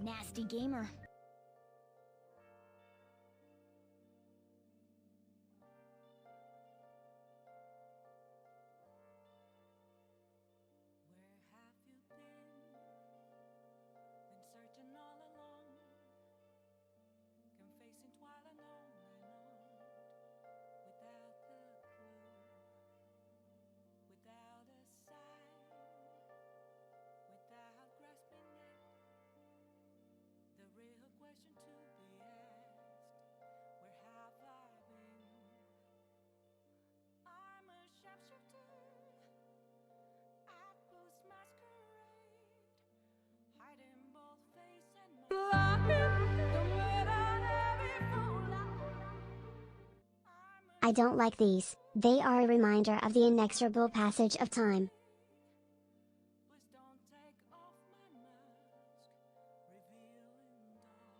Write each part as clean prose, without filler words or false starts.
Nasty gamer. Where have you been? Been searching all along, confessing while alone and on, without the clue, without a sign, without grasping it. The real question to be asked: where have I been? I'm a sharpshooter at Boost Masquerade, hiding both face and I don't like these, they are a reminder of the inexorable passage of time. please don't take off my mask, revealing dark.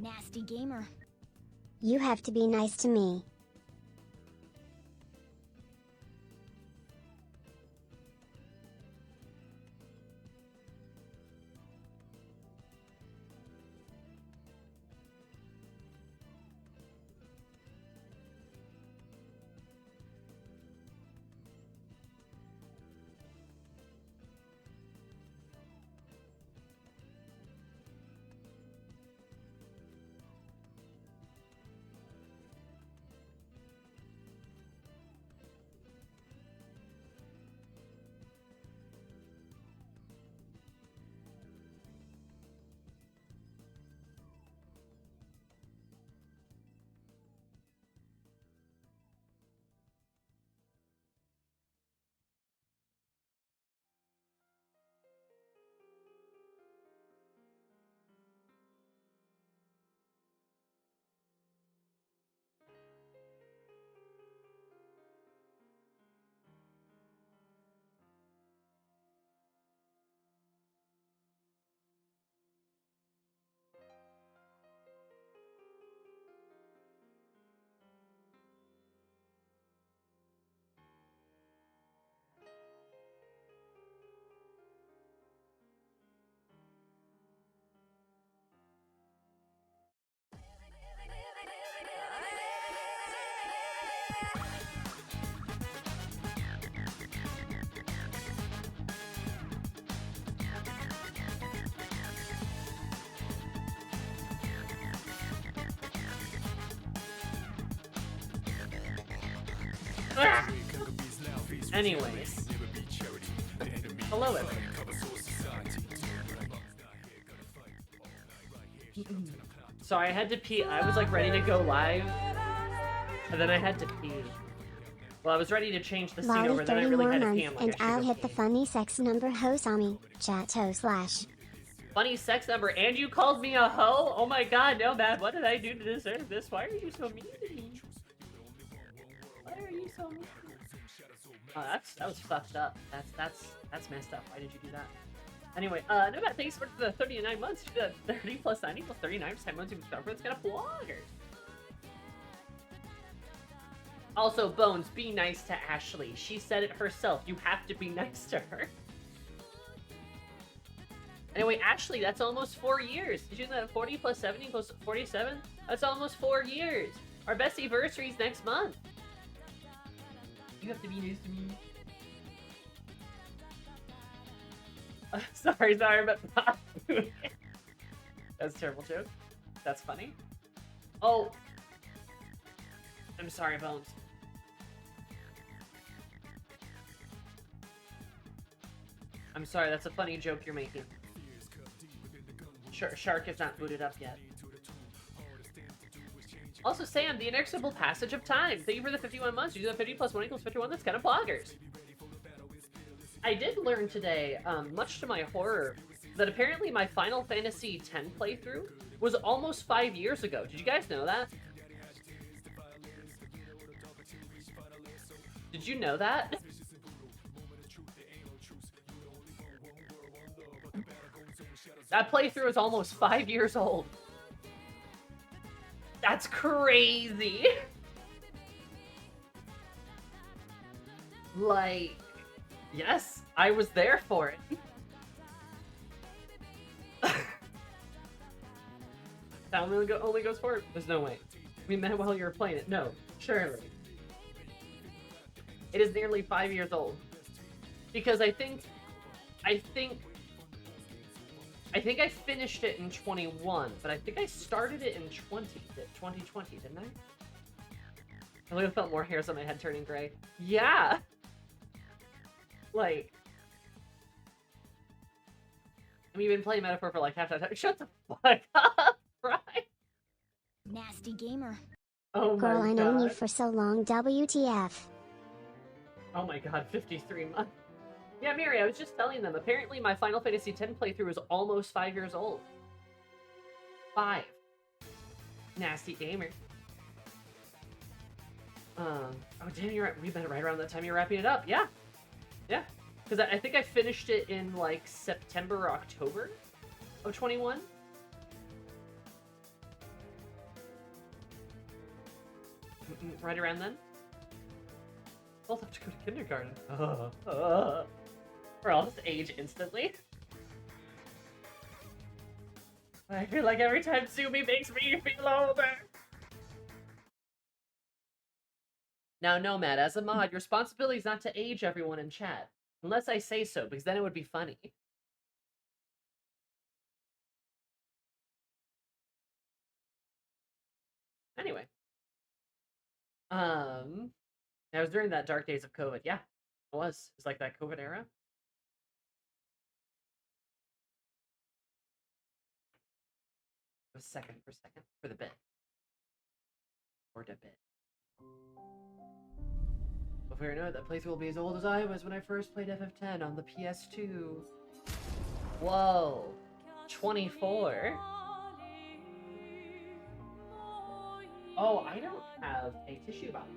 Nasty gamer. You have to be nice to me. Anyways. Hello, everyone. Sorry, I had to pee. I was like ready to go live, and then I had to pee. Well, I was ready to change the scene Lolly over, then I 30 really more had to pee. months, I'm like, and I'll hit the funny sex number Hosami. Chato slash. Funny sex number, and you called me a hoe? Oh my god, no, man. What did I do to deserve this? Why are you so mean to me? Why are you so mean? Oh, that was fucked up. That's messed up. Why did you do that? Anyway, no, but thanks for the 39 months. You did 30 plus 90 plus 39 10 months of conference. Got a blogger. Also, Bones, be nice to Ashley. She said it herself. You have to be nice to her. Anyway, Ashley, that's almost 4 years. Did you know that 40 plus 70 plus 47? That's almost 4 years. Our best anniversary is next month. You have to be nice to me. Sorry, but that's a terrible joke. That's funny. Oh, I'm sorry, Bones. I'm sorry, that's a funny joke you're making. Shark is not booted up yet. Also, Sam, the inexorable passage of time. Thank you for the 51 months. You do the 50 plus 1 equals 51. That's kind of bloggers. I did learn today, much to my horror, that apparently my Final Fantasy X playthrough was almost 5 years ago. Did you guys know that? Did you know that? That playthrough is almost 5 years old. That's crazy. Like, yes, I was there for it. That only goes forward. There's no way. We met while you were playing it. No, surely. It is nearly 5 years old. Because I think I finished it in 21, but I think I started it in 2020, didn't I? I really felt more hairs on my head turning gray. Yeah! Like... I mean, you've been playing Metaphor for like half that time. Shut the fuck up, right? Nasty gamer. Oh my Girl, I known you god. for so long, WTF. Oh my god, 53 months. Yeah, Mary, I was just telling them. Apparently, my Final Fantasy X playthrough is almost 5 years old. 5. Nasty gamer. Oh damn, you're right. We've been right around that time you're wrapping it up. Yeah. Yeah. Because I think I finished it in, like, September or October of 21. right around then. Both have to go to kindergarten. We're all just age instantly. I feel like every time Zumi makes me feel older. Now, Nomad, as a mod, your responsibility is not to age everyone in chat. Unless I say so, because then it would be funny. Anyway. That was during that dark days of COVID. Yeah, it was. It was like that COVID era. It was second for the bit. Or the bit. Before you know it, that playthrough will be as old as I was when I first played FF10 on the PS2. Whoa. 24? Oh, I don't have a tissue box.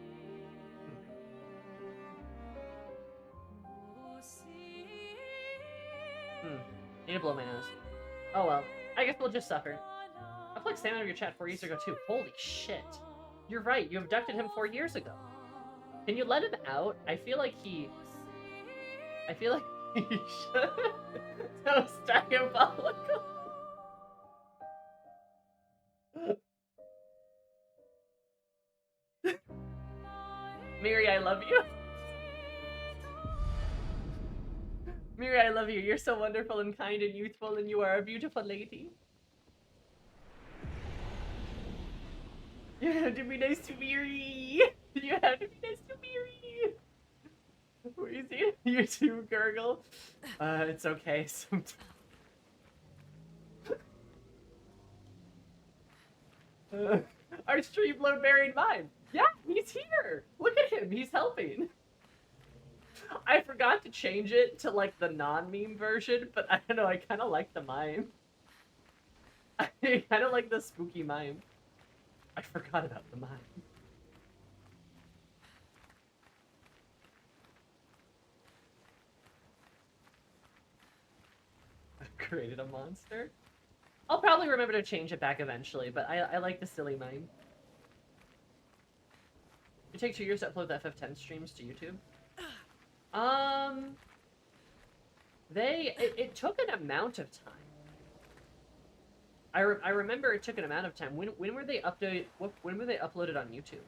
Need to blow my nose. Oh well. I guess we'll just suffer. I played Sam out of your chat 4 years ago too. Holy shit. You're right, you abducted him 4 years ago. Can you let him out? I feel like he should. So diabolical. Miri, I love you. Miri, I love you. You're so wonderful and kind and youthful, and you are a beautiful lady. You have to be nice to Miri. You have to be nice to Miri. What is it? You too, gurgle. It's okay. Our stream load buried mine. Yeah, he's here. Look at him. He's helping. I forgot to change it to like the non-meme version, but I don't know. I kind of like the mime. I kind of like the spooky mime. I forgot about the mime. I've created a monster. I'll probably remember to change it back eventually, but I like the silly mime. It take 2 years to upload the FF10 streams to YouTube. It took an amount of time. I remember it took an amount of time. When were they when were they uploaded on YouTube?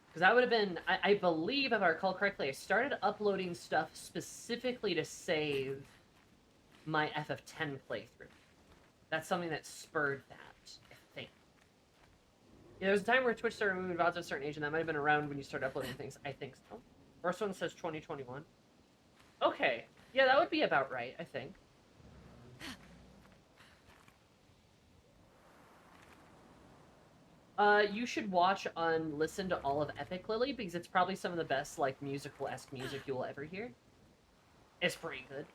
Because that would have been, I believe, if I recall correctly, I started uploading stuff specifically to save my FF10 playthrough. That's something that spurred that, I think. Yeah, there was a time where Twitch started removing VODs at a certain age, and that might have been around when you started uploading things. I think so. First one says 2021. Okay. Yeah, that would be about right, I think. You should watch and listen to all of Epic Lily, because it's probably some of the best, like, musical-esque music you will ever hear. It's pretty good.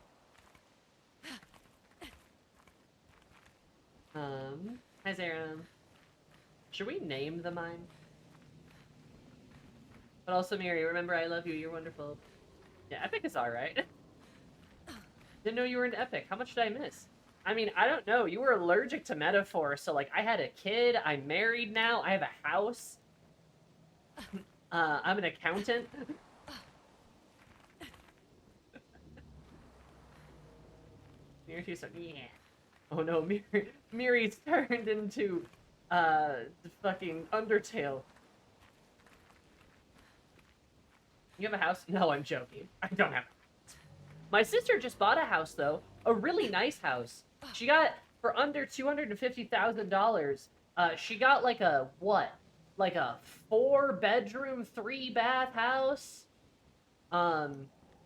Hi, Zara. Should we name the mime? But also, Miri, remember I love you, you're wonderful. Yeah, Epic is alright. Didn't know you were into Epic. How much did I miss? I mean, I don't know. You were allergic to metaphor, so, like, I had a kid, I'm married now, I have a house. I'm an accountant. Miri's so, yeah. Oh no, Miri's turned into, the fucking Undertale. You have a house? No, I'm joking. I don't have a house. My sister just bought a house, though. A really nice house. She got, for under $250,000, she got like a, what? Like a 4-bedroom, 3-bath house?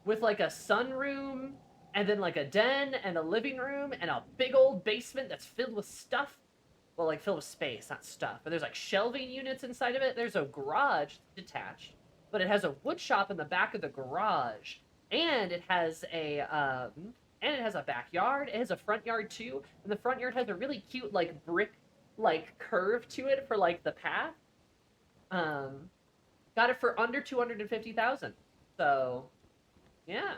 With like a sunroom, and then like a den, and a living room, and a big old basement that's filled with stuff. Well, like filled with space, not stuff. But there's like shelving units inside of it. There's a garage detached, but it has a wood shop in the back of the garage. And it has a, backyard. It has a front yard too, and the front yard has a really cute like brick like curve to it for like the path. Got it for under 250,000. So, yeah.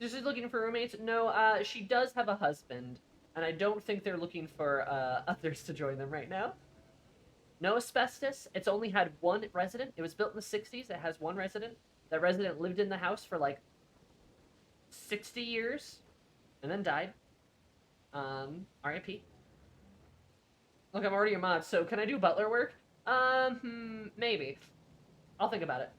Just looking for roommates? No, she does have a husband, and I don't think they're looking for others to join them right now. No asbestos. It's only had one resident. It was built in the 60s. It has one resident. That resident lived in the house for like 60 years and then died. RIP. Look, I'm already a mod, so can I do butler work? Maybe. I'll think about it.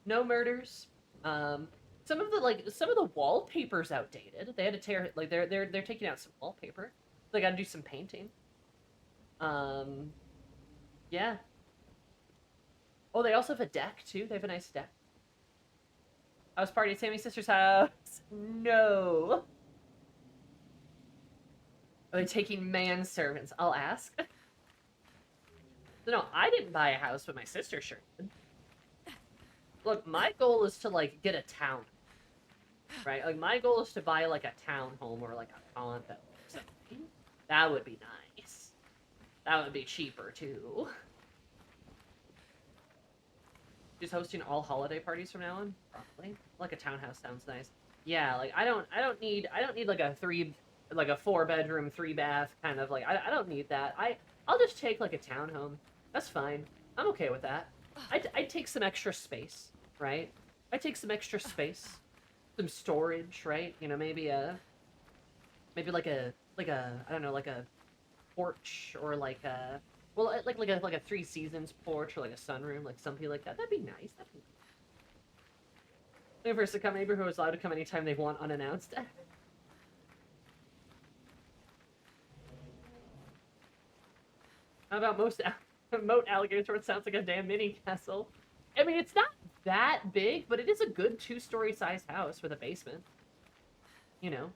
No murders. Some of the wallpaper's outdated. They had to tear, like, they're taking out some wallpaper. They gotta do some painting. Yeah. Oh, they also have a deck, too. They have a nice deck. I was partying at Sammy's sister's house. No. Are they taking manservants? I'll ask. No, I didn't buy a house, but my sister sure did. Look, my goal is to, like, get a town. Right? Like, my goal is to buy, like, a townhome or, like, a condo or something. That would be nice. That would be cheaper, too. Just hosting all holiday parties from now on? Probably. Like, a townhouse sounds nice. Yeah, like, I don't need, like, a 4-bedroom, 3-bath kind of, like, I don't need that. I'll just take, like, a townhome. That's fine. I'm okay with that. I'd take some extra space, right? I'd take some extra space. Some storage, right? You know, maybe like a, I don't know, like a porch or like a, well, like a 3 Seasons porch or like a sunroom, like something like that. That'd be nice. That'd be nice. The first to come neighbor who is allowed to come anytime they want unannounced. How about moat alligators where it sounds like a damn mini castle? I mean, it's not that big, but it is a good 2-story sized house with a basement. You know.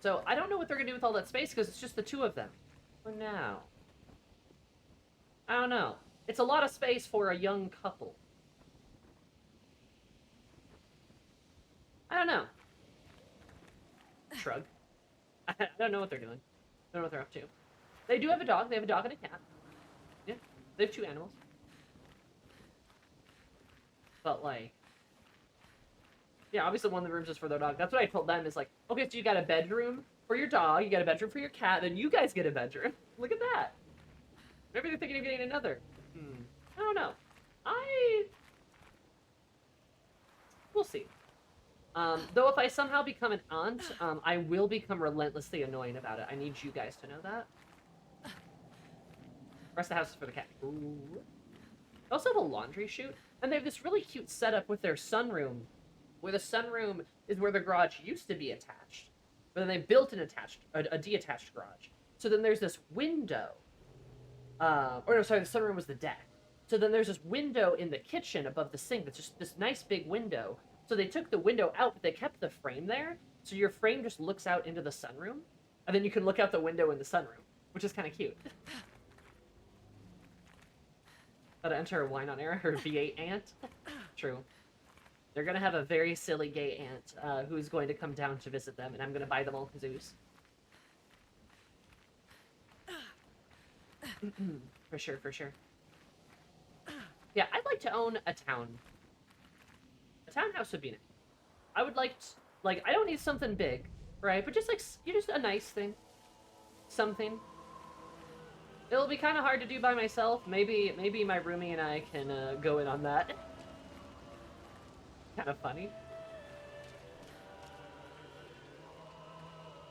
So, I don't know what they're gonna do with all that space, because it's just the 2 of them. For now. I don't know. It's a lot of space for a young couple. I don't know. Shrug. I don't know what they're doing. I don't know what they're up to. They do have a dog. They have a dog and a cat. Yeah. They have 2 animals. But, like... yeah, obviously one of the rooms is for their dog. That's what I told them, is like, okay, so you got a bedroom for your dog, you got a bedroom for your cat, then you guys get a bedroom. Look at that. Maybe they're thinking of getting another. I don't know. We'll see. Though if I somehow become an aunt, I will become relentlessly annoying about it. I need you guys to know that. Rest of the house is for the cat. Ooh. They also have a laundry chute, and they have this really cute setup with their sunroom, where the sunroom is where the garage used to be attached, but then they built a detached garage. So then there's this window, or no, sorry, the sunroom was the deck. So then there's this window in the kitchen above the sink that's just this nice big window. So they took the window out, but they kept the frame there, so your frame just looks out into the sunroom, and then you can look out the window in the sunroom, which is kind of cute. How to enter a wine on air, her V8 aunt. True. They're gonna have a very silly gay aunt who's going to come down to visit them, and I'm gonna buy them all kazoos. For sure, for sure. Yeah, I'd like to own a town. A townhouse would be nice. I would like, I don't need something big, right? But just like, just a nice thing. Something. It'll be kind of hard to do by myself. Maybe my roomie and I can go in on that. Kind of funny.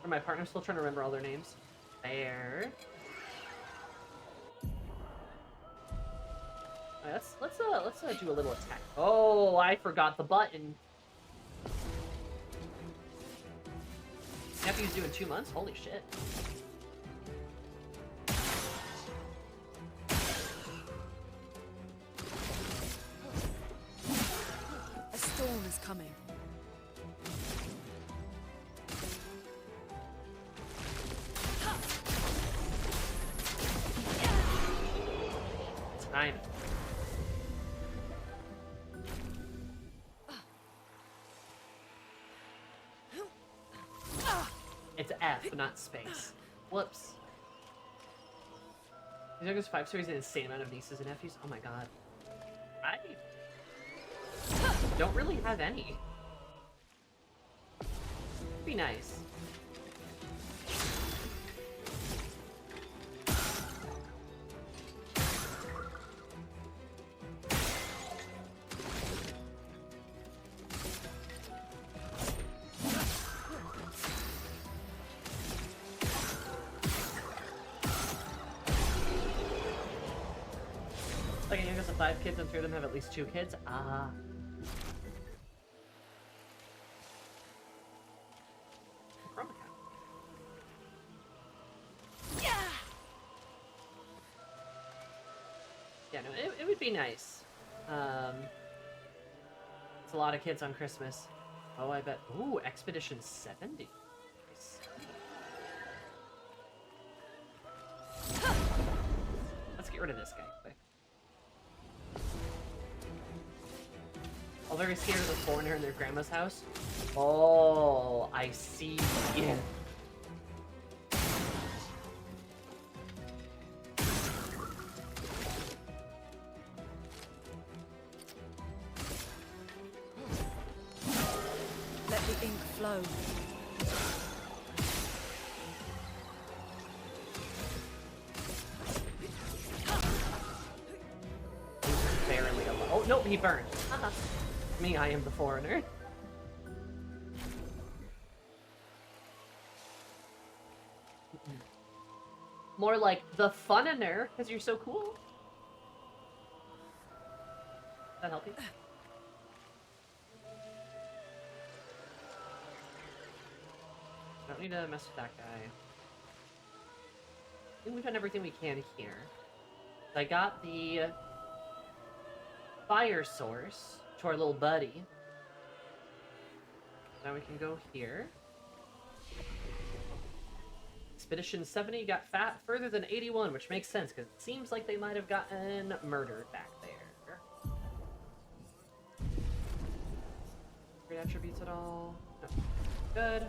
Or my partner, I'm still trying to remember all their names. There. Right, let's do a little attack. Oh, I forgot the button. Nephew's due in 2 months? Holy shit. A storm is coming. Time. It's F, not space. Whoops. These are 5 stories, an insane amount of nieces and nephews. Oh my god. don't really have any. Be nice. Like, youngest of 5 kids and 3 of them have at least 2 kids? Ah. Yeah, no, it would be nice. It's a lot of kids on Christmas. Oh, I bet. Ooh, Expedition 70. Nice. Let's get rid of this guy quick. All very scared of the foreigner in their grandma's house. Oh, I see. Yeah. Let the ink flow. Barely alone. Oh, nope, he burned. Me, I am the foreigner. More like the funner, because you're so cool. Does that help you? Don't need to mess with that guy. I think we've done everything we can here. I got the fire source to our little buddy. Now we can go here. Expedition 70 got further than 81, which makes sense, because it seems like they might have gotten murdered back there. Great attributes at all? No. Good.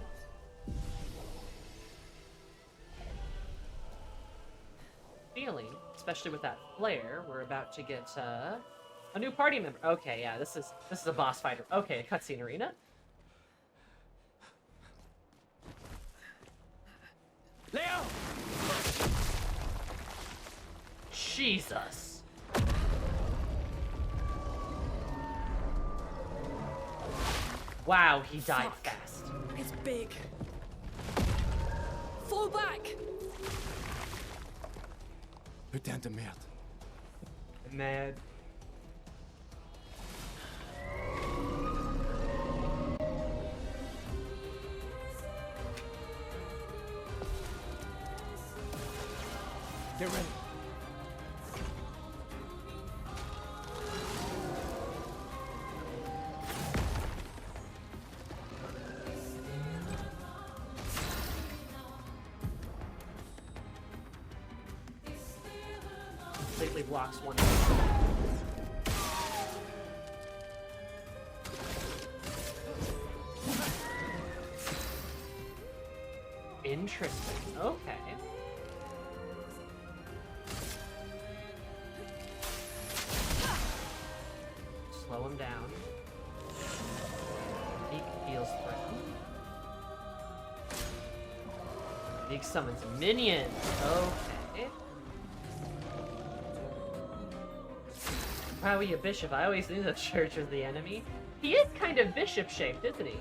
Feeling, especially with that flare, we're about to get a new party member. Okay, yeah, this is a boss fighter. Okay, a cutscene arena. Leo! Jesus. Wow, he died Fuck. fast. It's big. Fall back! Putain de merde. Mad. Get ready. Completely blocks one. Interesting. Okay. Slow him down. Meek feels threatened. Meek summons minions. Okay. Wow, you bishop. I always knew the church was the enemy. He is kind of bishop-shaped, isn't he?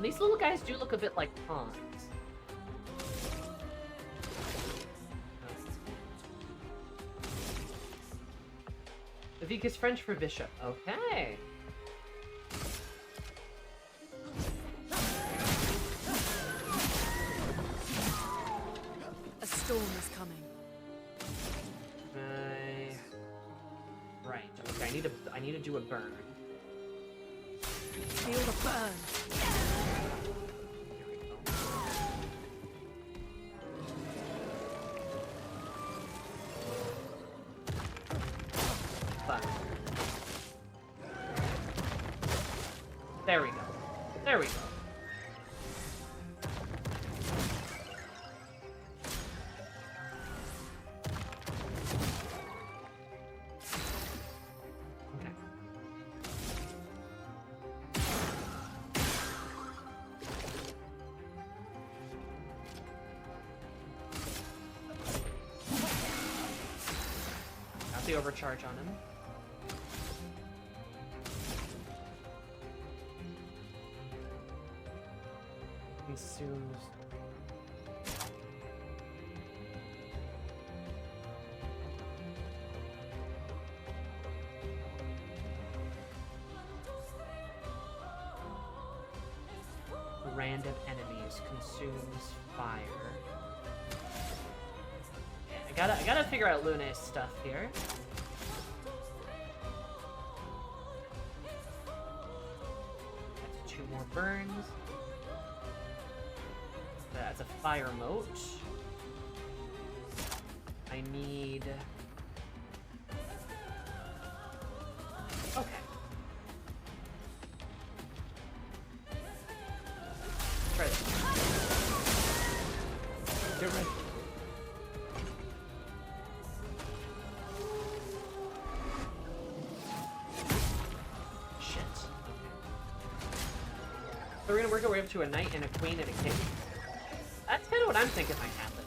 These little guys do look a bit like pawns. Vik is French for bishop. Okay. A storm is coming. Right. Okay. I need to do a burn. Feel the burn. Here we go. Fun. There we go. There we go. overcharge on him. Consumes. Random enemies, consumes fire. Okay, I gotta figure out Lune's stuff here. That's 2 more burns. That's a fire moat. I need... Okay. Try this. Get ready. Shit. So we're gonna work our way up to a knight and a queen and a king. That's kind of what I'm thinking might happen.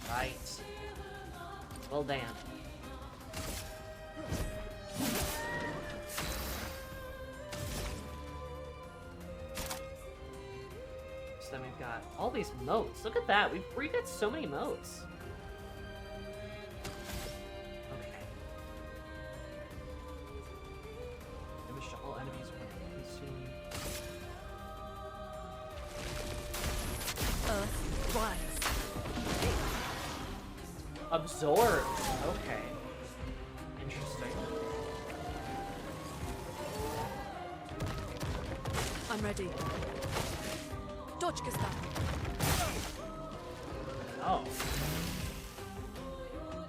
Right. Well, damn. So then we've got all these moats. Look at that. We got so many moats. Okay. Damage to all enemies when consumed. Earth rise. Absorbs. Okay. Interesting. I'm ready. Dodge, Gustav. Oh.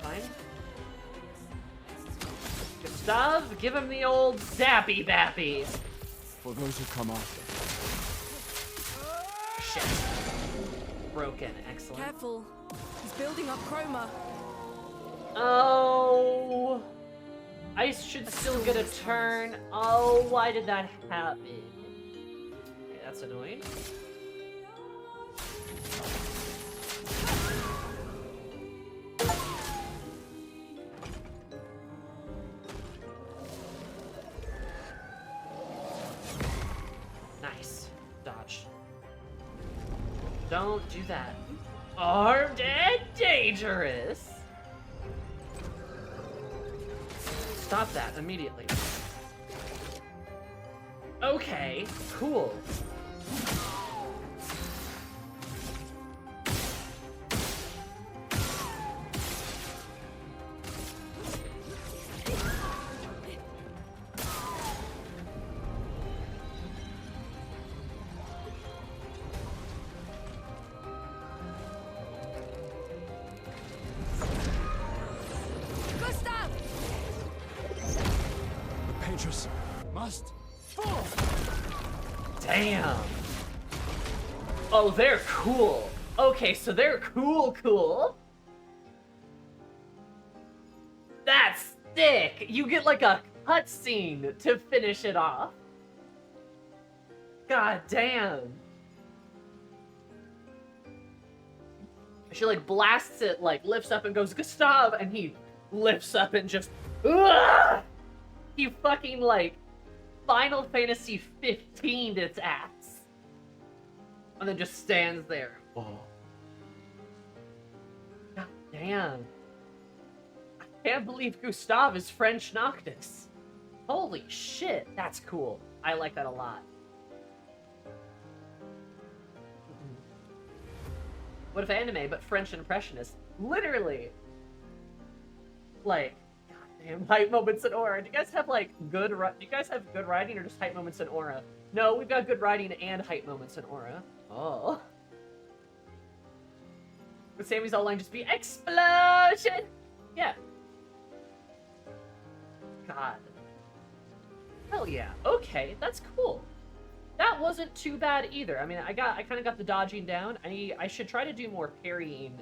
Fine. Gustav, give him the old zappy bappy. For those who come after. Shit. Broken. Excellent. Careful. He's building up chroma. Oh. I should still get a turn. Oh, why did that happen? Okay, that's annoying. Nice. Dodge. Don't do that. Armed and dangerous. Stop that immediately. Okay, cool. Gustav! The patriots must fall. Damn. Oh, they're cool. Okay, so they're cool. That's sick. You get like a cutscene to finish it off. God damn. She like blasts it, like lifts up and goes, Gustav, and he lifts up and just, ugh! He fucking like Final Fantasy 15'd its ass. And then just stands there. Oh. God damn. I can't believe Gustav is French Noctis. Holy shit, that's cool. I like that a lot. What if anime, but French impressionist? Literally. Like, goddamn, hype moments and aura. Do you guys have like good? Do you guys have good writing or just hype moments and aura? No, we've got good writing and hype moments and aura. Oh. Would Sammy's outline just be explosion? Yeah. God. Hell yeah. Okay, that's cool. That wasn't too bad either. I mean, I kind of got the dodging down. I should try to do more parrying,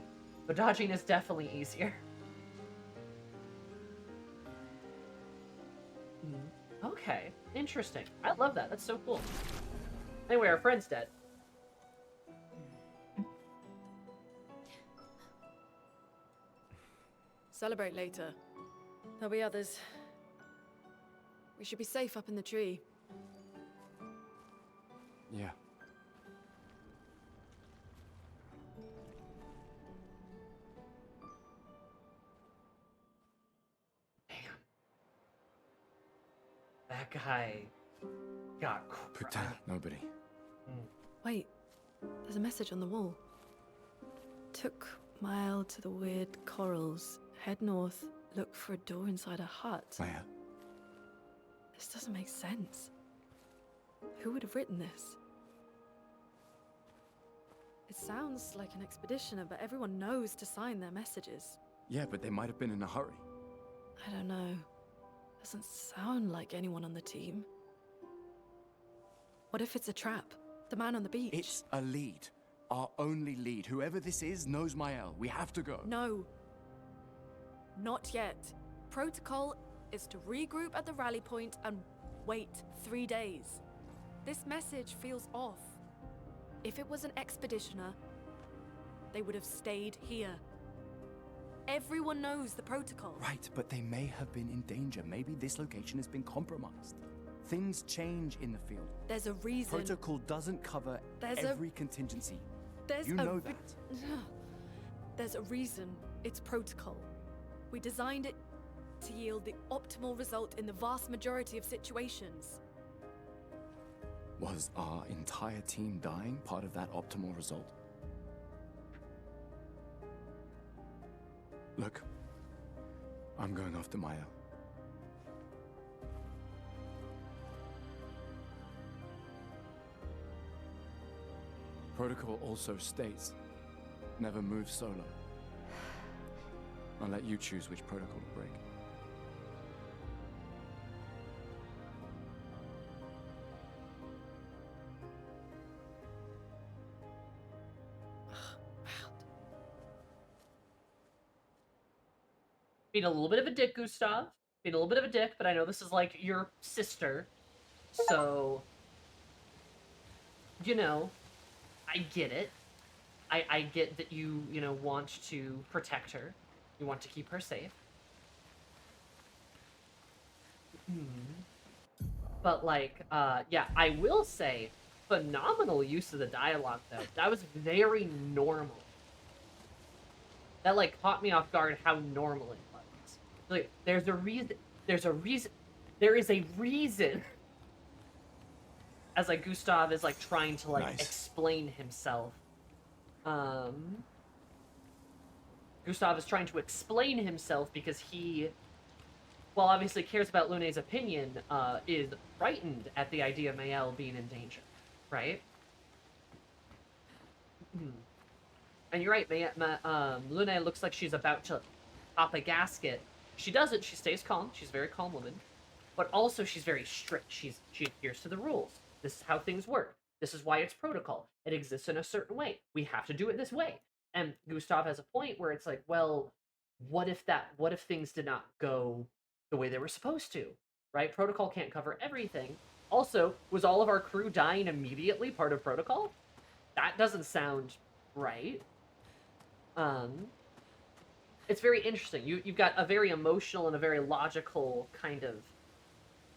but dodging is definitely easier. Okay, interesting. I love that. That's so cool. Anyway, our friend's dead. celebrate later. There'll be others. We should be safe up in the tree. Yeah. That guy got Putain, nobody. Wait, there's a message on the wall. Took mile to the weird corals. Head north, look for a door inside a hut. Claire. This doesn't make sense. Who would have written this? It sounds like an expeditioner, but everyone knows to sign their messages. Yeah, but they might have been in a hurry. I don't know. Doesn't sound like anyone on the team. What if it's a trap? The man on the beach? It's a lead. Our only lead. Whoever this is knows Mael. We have to go. No. Not yet. Protocol is to regroup at the rally point and wait 3 days. This message feels off. If it was an expeditioner, they would have stayed here. Everyone knows the protocol. Right, but they may have been in danger. Maybe this location has been compromised. Things change in the field. There's a reason. Protocol doesn't cover every contingency. You know that. There's a reason it's protocol. We designed it to yield the optimal result in the vast majority of situations. Was our entire team dying part of that optimal result? Look, I'm going after Maya. Protocol also states, never move solo. I'll let you choose which protocol to break. Being a little bit of a dick, Gustav. Being a little bit of a dick, but I know this is like your sister. So, you know, I get it. I get that you know, want to protect her. You want to keep her safe. But, like, yeah, I will say, phenomenal use of the dialogue, though. That was very normal. That, like, caught me off guard how normal it was. Like, there is a reason, as, like, Gustav is, like, trying to, like, explain himself. Gustav is trying to explain himself because he, while obviously cares about Lune's opinion, is frightened at the idea of Mael being in danger, right? And you're right, Lune looks like she's about to pop a gasket. She doesn't. She stays calm. She's a very calm woman. But also, she's very strict. She adheres to the rules. This is how things work. This is why it's protocol. It exists in a certain way. We have to do it this way. And Gustav has a point where it's like, well, what if things did not go the way they were supposed to, right? Protocol can't cover everything. Also, was all of our crew dying immediately part of protocol? That doesn't sound right. It's very interesting. You've got a very emotional and a very logical kind of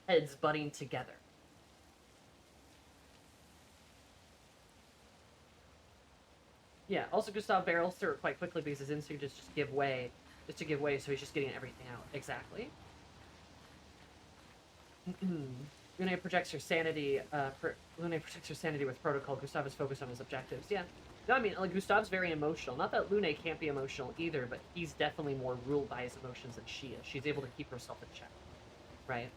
heads butting together. Yeah, also Gustav barrels through it quite quickly because his instinct is just to give way, so he's just getting everything out. Exactly. Lune projects her sanity. Lune protects her sanity with protocol. Gustav is focused on his objectives. Yeah. No, I mean, like, Gustav's very emotional. Not that Lune can't be emotional either, but he's definitely more ruled by his emotions than she is. She's able to keep herself in check, right?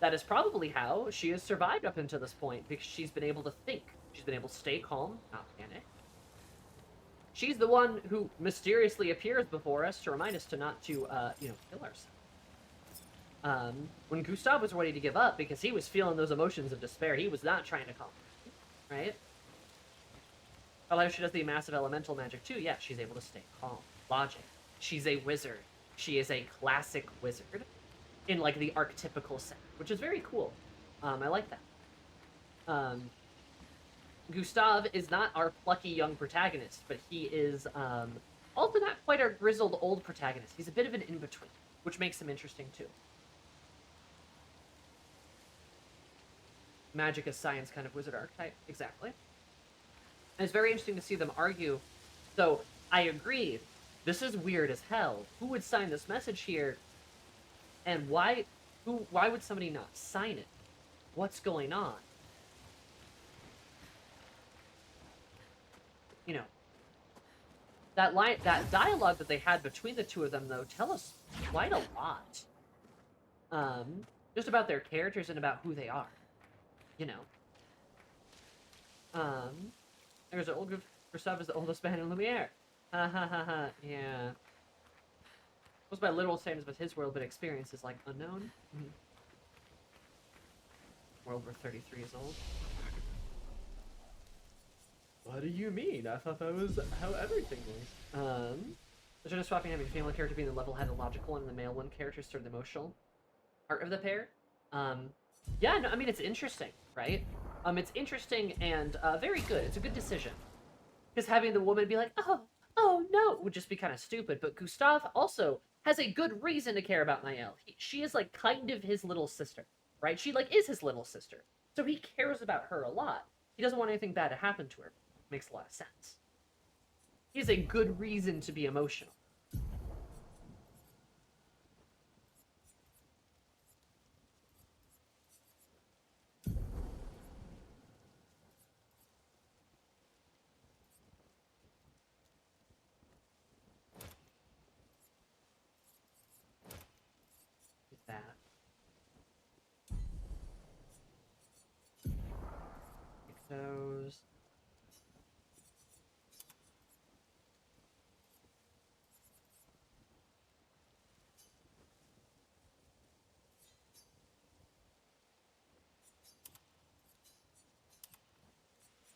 That is probably how she has survived up until this point, because she's been able to think. She's been able to stay calm, not panic. She's the one who mysteriously appears before us to remind us to not to, kill ourselves. When Gustav was ready to give up, because he was feeling those emotions of despair, he was not trying to calm, right? Although she does the massive elemental magic too, yeah, she's able to stay calm. Logic. She's a wizard. She is a classic wizard in, like, the archetypical sense, which is very cool. I like that. Gustav is not our plucky young protagonist, but he is also not quite our grizzled old protagonist. He's a bit of an in-between, which makes him interesting too. Magic as science kind of wizard archetype, exactly. And it's very interesting to see them argue. So, I agree, this is weird as hell. Who would sign this message here? And why would somebody not sign it? What's going on? You know, that dialogue that they had between the two of them, though, tell us quite a lot. Just about their characters and about who they are. You know. There's an old Gustav is the oldest man in Lumiere. Ha ha ha ha. Yeah. Goes by literal standards with his world, but experience is like unknown. World War 33 is old. What do you mean? I thought that was how everything was. The gender swapping having a female character being the level-headed logical one and the male one character sort of the emotional part of the pair. Yeah, no, I mean, it's interesting, right? It's interesting and very good. It's a good decision. Because having the woman be like, oh no, would just be kind of stupid. But Gustav also has a good reason to care about Niall. She is like kind of his little sister, right? She like is his little sister. So he cares about her a lot. He doesn't want anything bad to happen to her. Makes a lot of sense. He has a good reason to be emotional. That. Take those.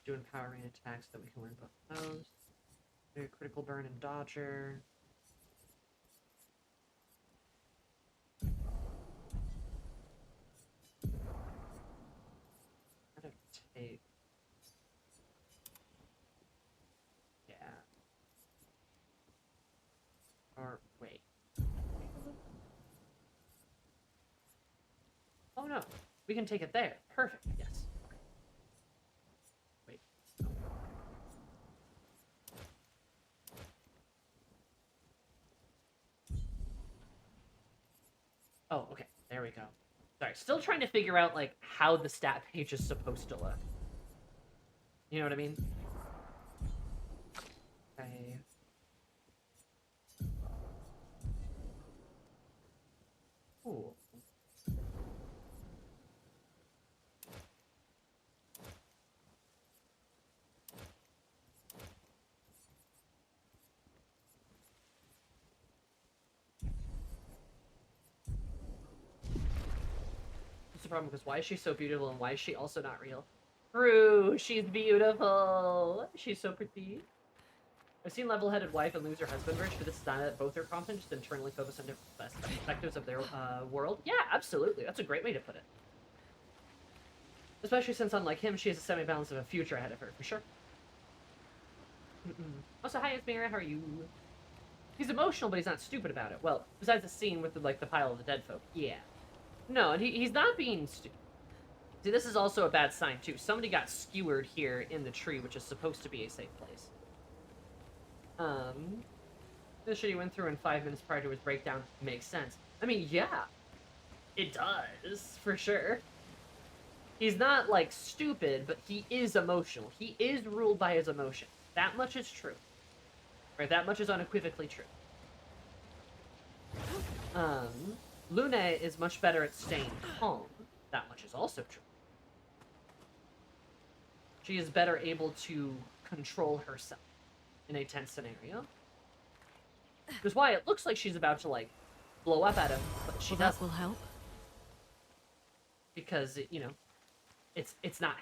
Do empowering attacks that we can learn both those. Do a critical burn and dodger. How to take. Yeah. Or wait. Oh no. We can take it there. Perfect. Yes. Wait. Oh, okay. There we go. Sorry, still trying to figure out, like, how the stat page is supposed to look. You know what I mean? Okay. Cool. What's the problem? Because why is she so beautiful and why is she also not real? True, she's beautiful. She's so pretty. I've seen level-headed wife and loser husband rich, but this is not that both are competent, just internally focused on different perspectives of their world. Yeah, absolutely. That's a great way to put it. Especially since, unlike him, she has a semi-balance of a future ahead of her, for sure. Also, hi, it's Mira. How are you? He's emotional, but he's not stupid about it. Well, besides the scene with, the pile of the dead folk. Yeah. No, and he's not being stupid. See, this is also a bad sign, too. Somebody got skewered here in the tree, which is supposed to be a safe place. This shit he went through in 5 minutes prior to his breakdown makes sense. I mean, yeah. It does, for sure. He's not, stupid, but he is emotional. He is ruled by his emotion. That much is true. Right, that much is unequivocally true. Lune is much better at staying calm. That much is also true. She is better able to control herself in a tense scenario. Which is why it looks like she's about to, blow up at him, but she doesn't. That will help. Because, it's not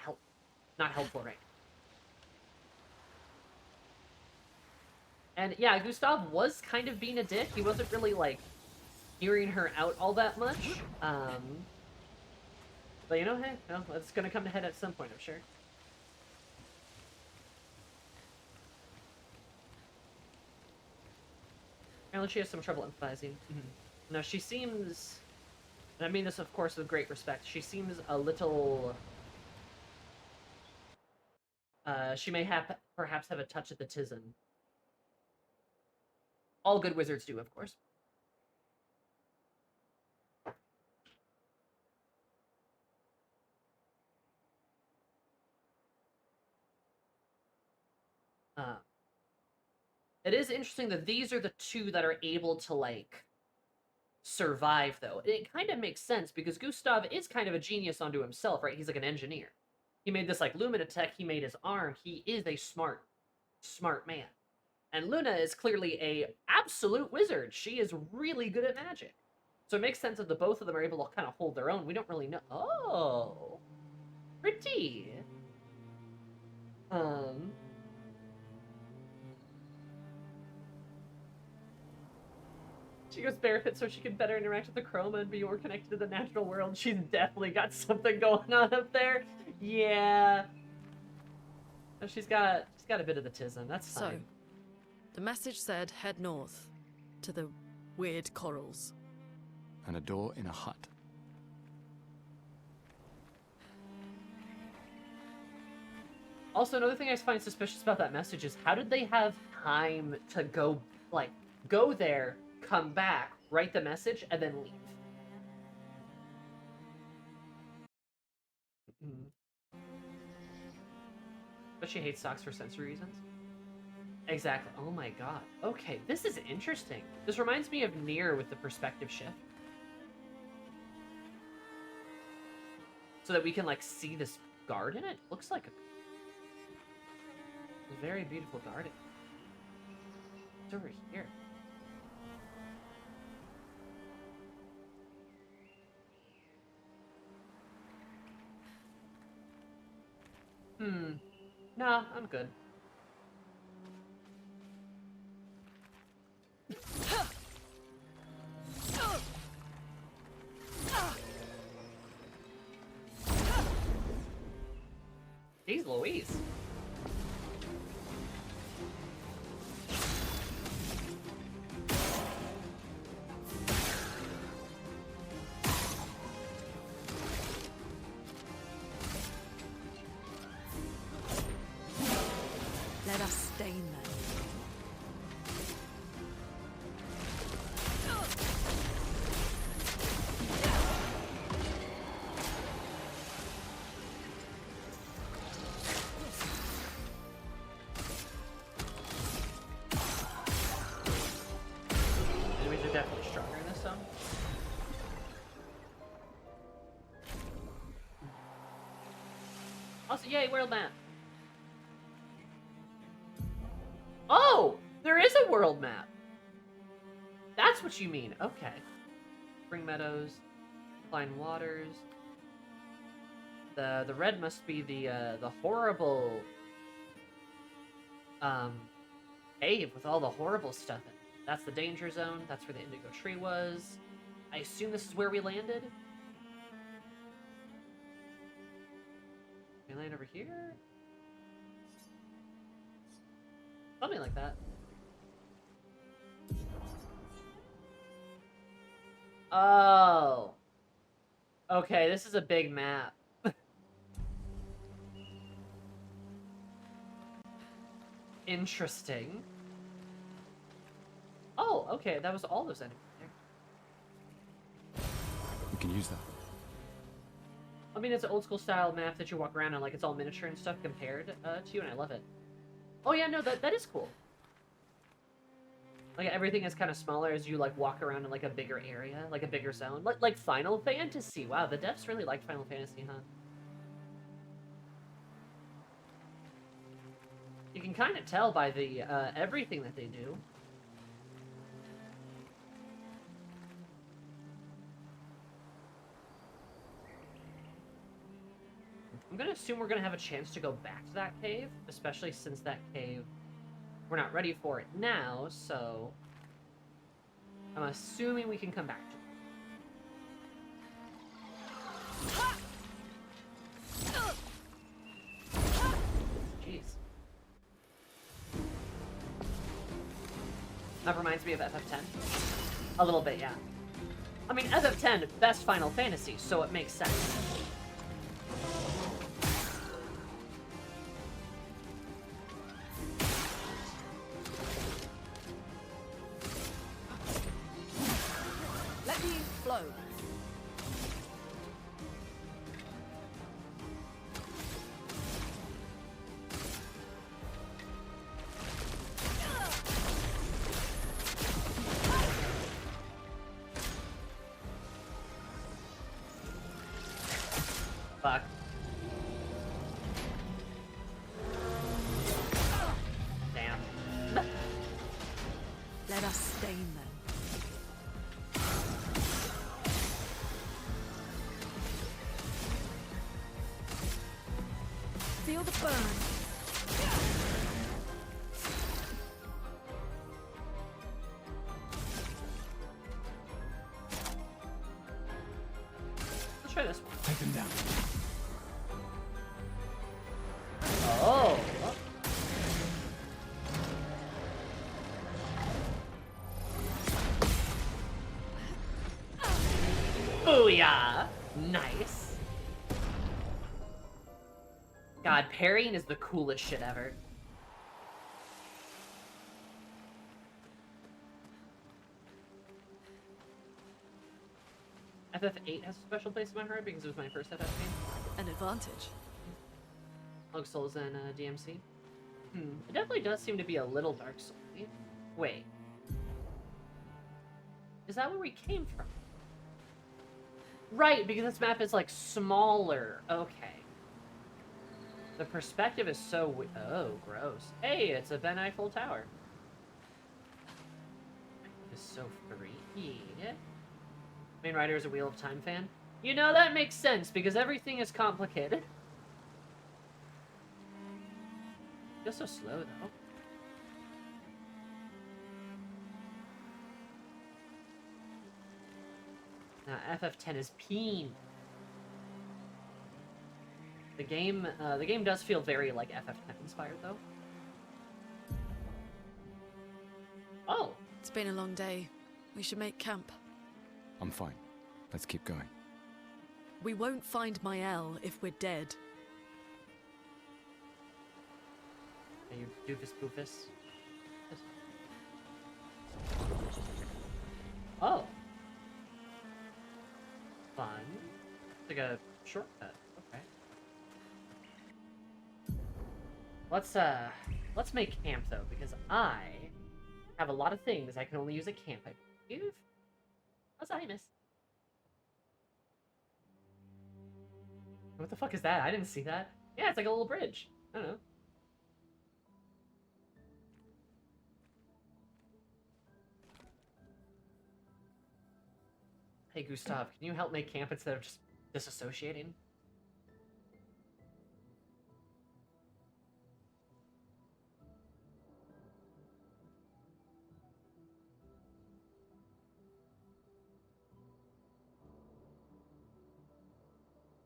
helpful right now. And, yeah, Gustav was kind of being a dick. He wasn't really, hearing her out all that much. But, hey, well, it's gonna come to head at some point, I'm sure. Apparently she has some trouble empathizing. Now she seems, and I mean this of course with great respect, she seems a little, she may have, perhaps have a touch of the tism. All good wizards do, of course. It is interesting that these are the two that are able to, like, survive, though. It kind of makes sense, because Gustav is kind of a genius unto himself, right? He's like an engineer. He made this, like, Luminatech, he made his arm. He is a smart, smart man. And Luna is clearly a absolute wizard. She is really good at magic. So it makes sense that the both of them are able to kind of hold their own. We don't really know. Oh, pretty. She goes barefoot so she can better interact with the chroma and be more connected to the natural world. She's definitely got something going on up there. Yeah. Oh, she's got a bit of the tism. That's So, fine. the message said head north to the weird corals. And a door in a hut. Also, another thing I find suspicious about that message is how did they have time to go, like, go there, come back, write the message, and then leave? But she hates socks for sensory reasons. Exactly. Oh my god. Okay, this is interesting. This reminds me of Nier with the perspective shift. So that we can, like, see this garden? It looks like a very beautiful garden. It's over here. Nah, I'm good. Jeez Louise. Let us stain them. Enemies are definitely stronger in this zone. Also, yay, world map. Oh! There is a world map! That's what you mean. Okay. Spring Meadows, Fine Waters. The red must be the horrible cave with all the horrible stuff in it. That's the danger zone. That's where the indigo tree was. I assume this is where we landed. We land over here? Something like that. Oh. Okay, this is a big map. Interesting. Oh, okay, that was all those enemies there. We can use that. I mean, it's an old school style map that you walk around on, like it's all miniature and stuff compared to you, and I love it. Oh yeah, no, that is cool. Like everything is kind of smaller as you like walk around in like a bigger area, like a bigger zone, like Final Fantasy. Wow, the devs really liked Final Fantasy, huh? You can kind of tell by the everything that they do. I'm gonna assume we're gonna have a chance to go back to that cave, especially since that cave, we're not ready for it now, so I'm assuming we can come back to it. Jeez. That reminds me of FF10. A little bit, yeah. I mean, FF10, best Final Fantasy, so it makes sense. Let me flow. Fuck. Damn. Let us stain them. Feel the burn. Let's try this one. Take them down. Oh. Booyah! Nice. God, parrying is the coolest shit ever. FF8 has a special place in my heart because it was my first FF game. An advantage. Dark Souls and DMC. It definitely does seem to be a little Dark Souls. Wait. Is that where we came from? Right, because this map is like smaller. Okay. The perspective is so oh, gross. Hey, it's a Ben Eiffel Tower. It's so freaky. Main Rider is a Wheel of Time fan. You know, that makes sense because everything is complicated. Feels so slow though. Now FF10 is peen. The game does feel very like FF10 inspired though. Oh, It's been a long day. We should make camp. I'm fine. Let's keep going. We won't find Mael if we're dead. are you doofus boofus? Oh, fun. It's like a shortcut. Okay. Let's make camp though, because I have a lot of things I can only use at camp. I believe. What's that I miss? What the fuck is that? I didn't see that. Yeah, it's like a little bridge. I don't know. Hey Gustav, can you help make camp instead of just disassociating?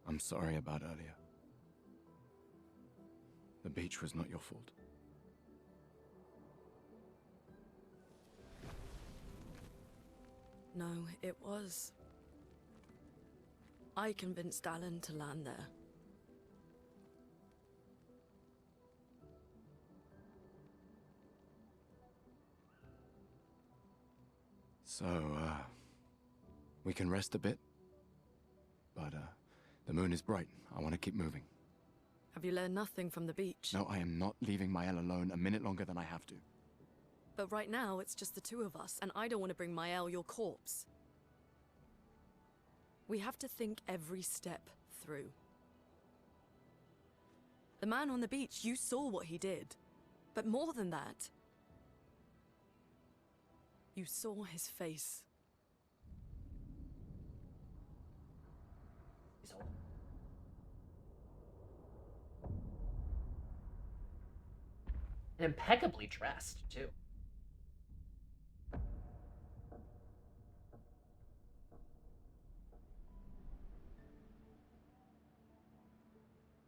I'm sorry about earlier. The beach was not your fault. No, it was. I convinced Alan to land there. So, we can rest a bit? But, the moon is bright. I want to keep moving. Have you learned nothing from the beach? No, I am not leaving Mael alone a minute longer than I have to. But right now, it's just the two of us, and I don't want to bring Mael your corpse. We have to think every step through. The man on the beach, you saw what he did. But more than that, you saw his face. He's old. And impeccably dressed, too.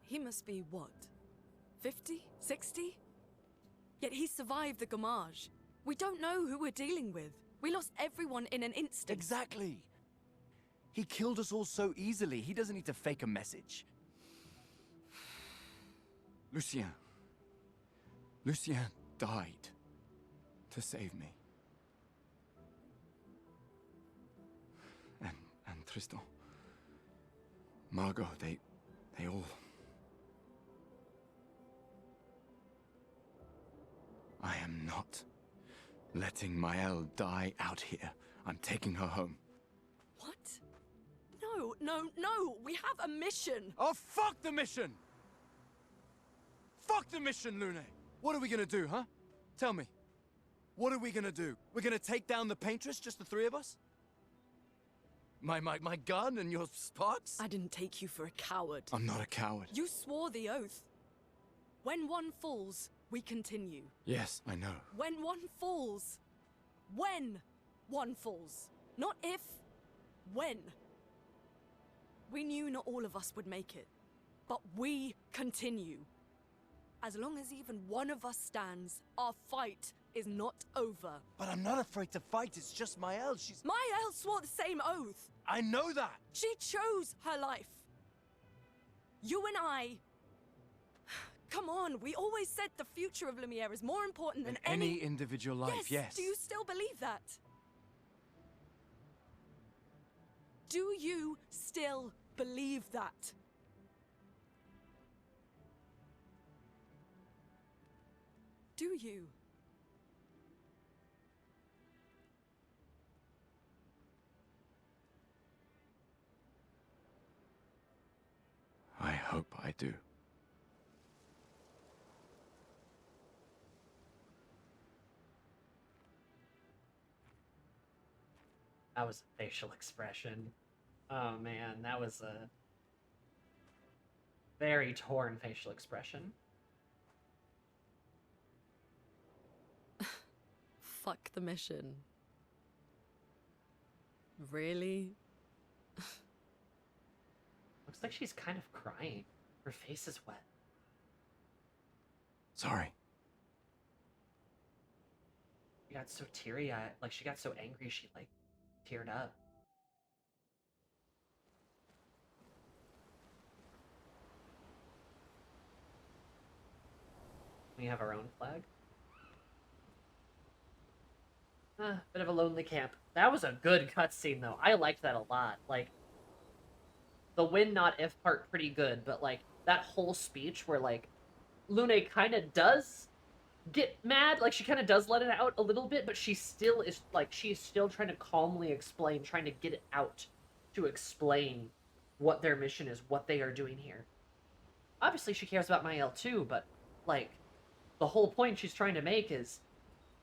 He must be what? 50? 60? Yet he survived the Gamage. We don't know who we're dealing with. We lost everyone in an instant. Exactly. He killed us all so easily. He doesn't need to fake a message. Lucien. Lucien died to save me. And Tristan. Margot, they all... I am not letting Maëlle die out here. I'm taking her home. What? No, no, no! We have a mission! Oh, fuck the mission! Fuck the mission, Lune! What are we gonna do, huh? Tell me. What are we gonna do? We're gonna take down the Paintress, just the three of us? My gun and your sparks? I didn't take you for a coward. I'm not a coward. You swore the oath. When one falls, we continue. Yes, I know. When one falls. When one falls. Not if. When. We knew not all of us would make it. But we continue. As long as even one of us stands, our fight is not over. But I'm not afraid to fight. It's just Maëlle. She's... Maëlle swore the same oath. I know that. She chose her life. You and I... Come on, we always said the future of Lumiere is more important than any individual life, yes. Do you still believe that? Do you still believe that? Do you? I hope I do. That was a facial expression. Oh man, that was a very torn facial expression. Fuck the mission. Really? Looks like she's kind of crying. Her face is wet. Sorry. She got so teary-eyed. Like, she got so angry, she, like, teared up. We have our own flag. Bit of a lonely camp. That was a good cutscene, though. I liked that a lot. Like, the when not if part pretty good, but like that whole speech where like Lune kind of does get mad, like she kind of does let it out a little bit, but she still is like she's still trying to calmly explain, trying to get it out to explain what their mission is, what they are doing here. Obviously she cares about Maëlle too, but like the whole point she's trying to make is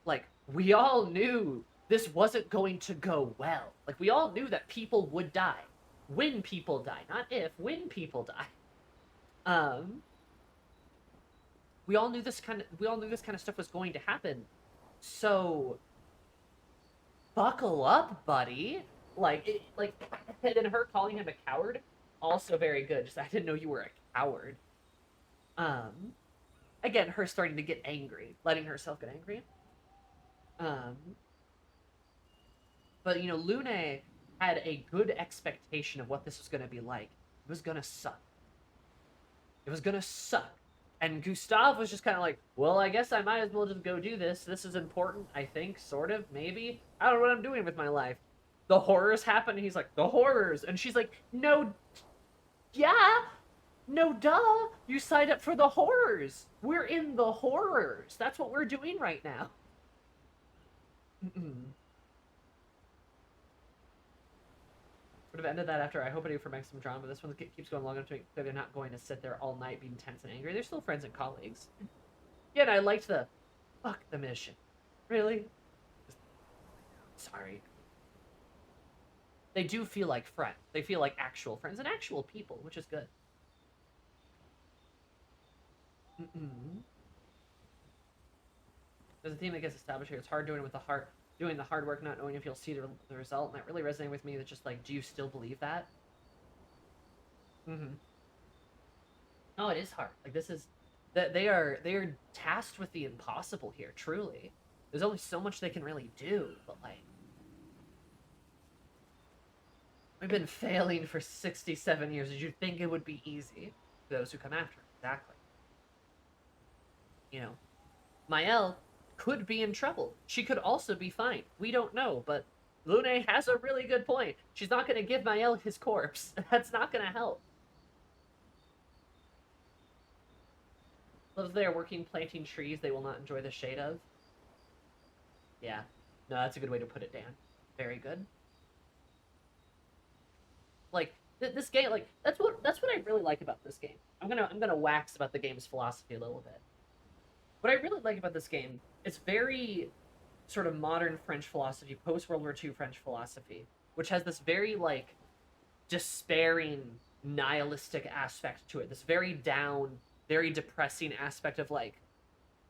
like we all knew this wasn't going to go well. Like we all knew that people would die. When people die, not if, when people die. We all knew this kind of stuff was going to happen. So buckle up, buddy. And her calling him a coward, also very good. Just I didn't know you were a coward. Again, her starting to get angry, letting herself get angry. But you know, Lune had a good expectation of what this was going to be like. It was going to suck. It was going to suck. And Gustave was just kind of like, well, I guess I might as well just go do this. This is important, I think, sort of, maybe. I don't know what I'm doing with my life. The horrors happen, and he's like, the horrors. And she's like, no, yeah, no, duh. You signed up for the horrors. We're in the horrors. That's what we're doing right now. Would have ended that after I hope I do for make some drama. This one keeps going long enough to make clear they're not going to sit there all night being tense and angry. They're still friends and colleagues. Yeah, and I liked the fuck the mission. Really? Sorry. They do feel like friends. They feel like actual friends and actual people, which is good. There's a theme that gets established here. It's hard doing it with the heart. Doing the hard work, not knowing if you'll see the result, and that really resonated with me. That just like, do you still believe that? Oh, it is hard. Like this is that they are tasked with the impossible here. Truly, There's only so much they can really do, but like, we've been failing for 67 years. Did you think it would be easy for those who come after? Exactly. You know, Mael could be in trouble. She could also be fine. We don't know, but Lune has a really good point. She's not going to give Mael his corpse. That's not going to help. Live there working, planting trees they will not enjoy the shade of. Yeah. No, that's a good way to put it, Dan. Very good. Like, this game, like, that's what I really like about this game. I'm gonna wax about the game's philosophy a little bit. What I really like about this game, it's very sort of modern French philosophy, post-World War II French philosophy, which has this very, like, despairing, nihilistic aspect to it. This very down, very depressing aspect of, like,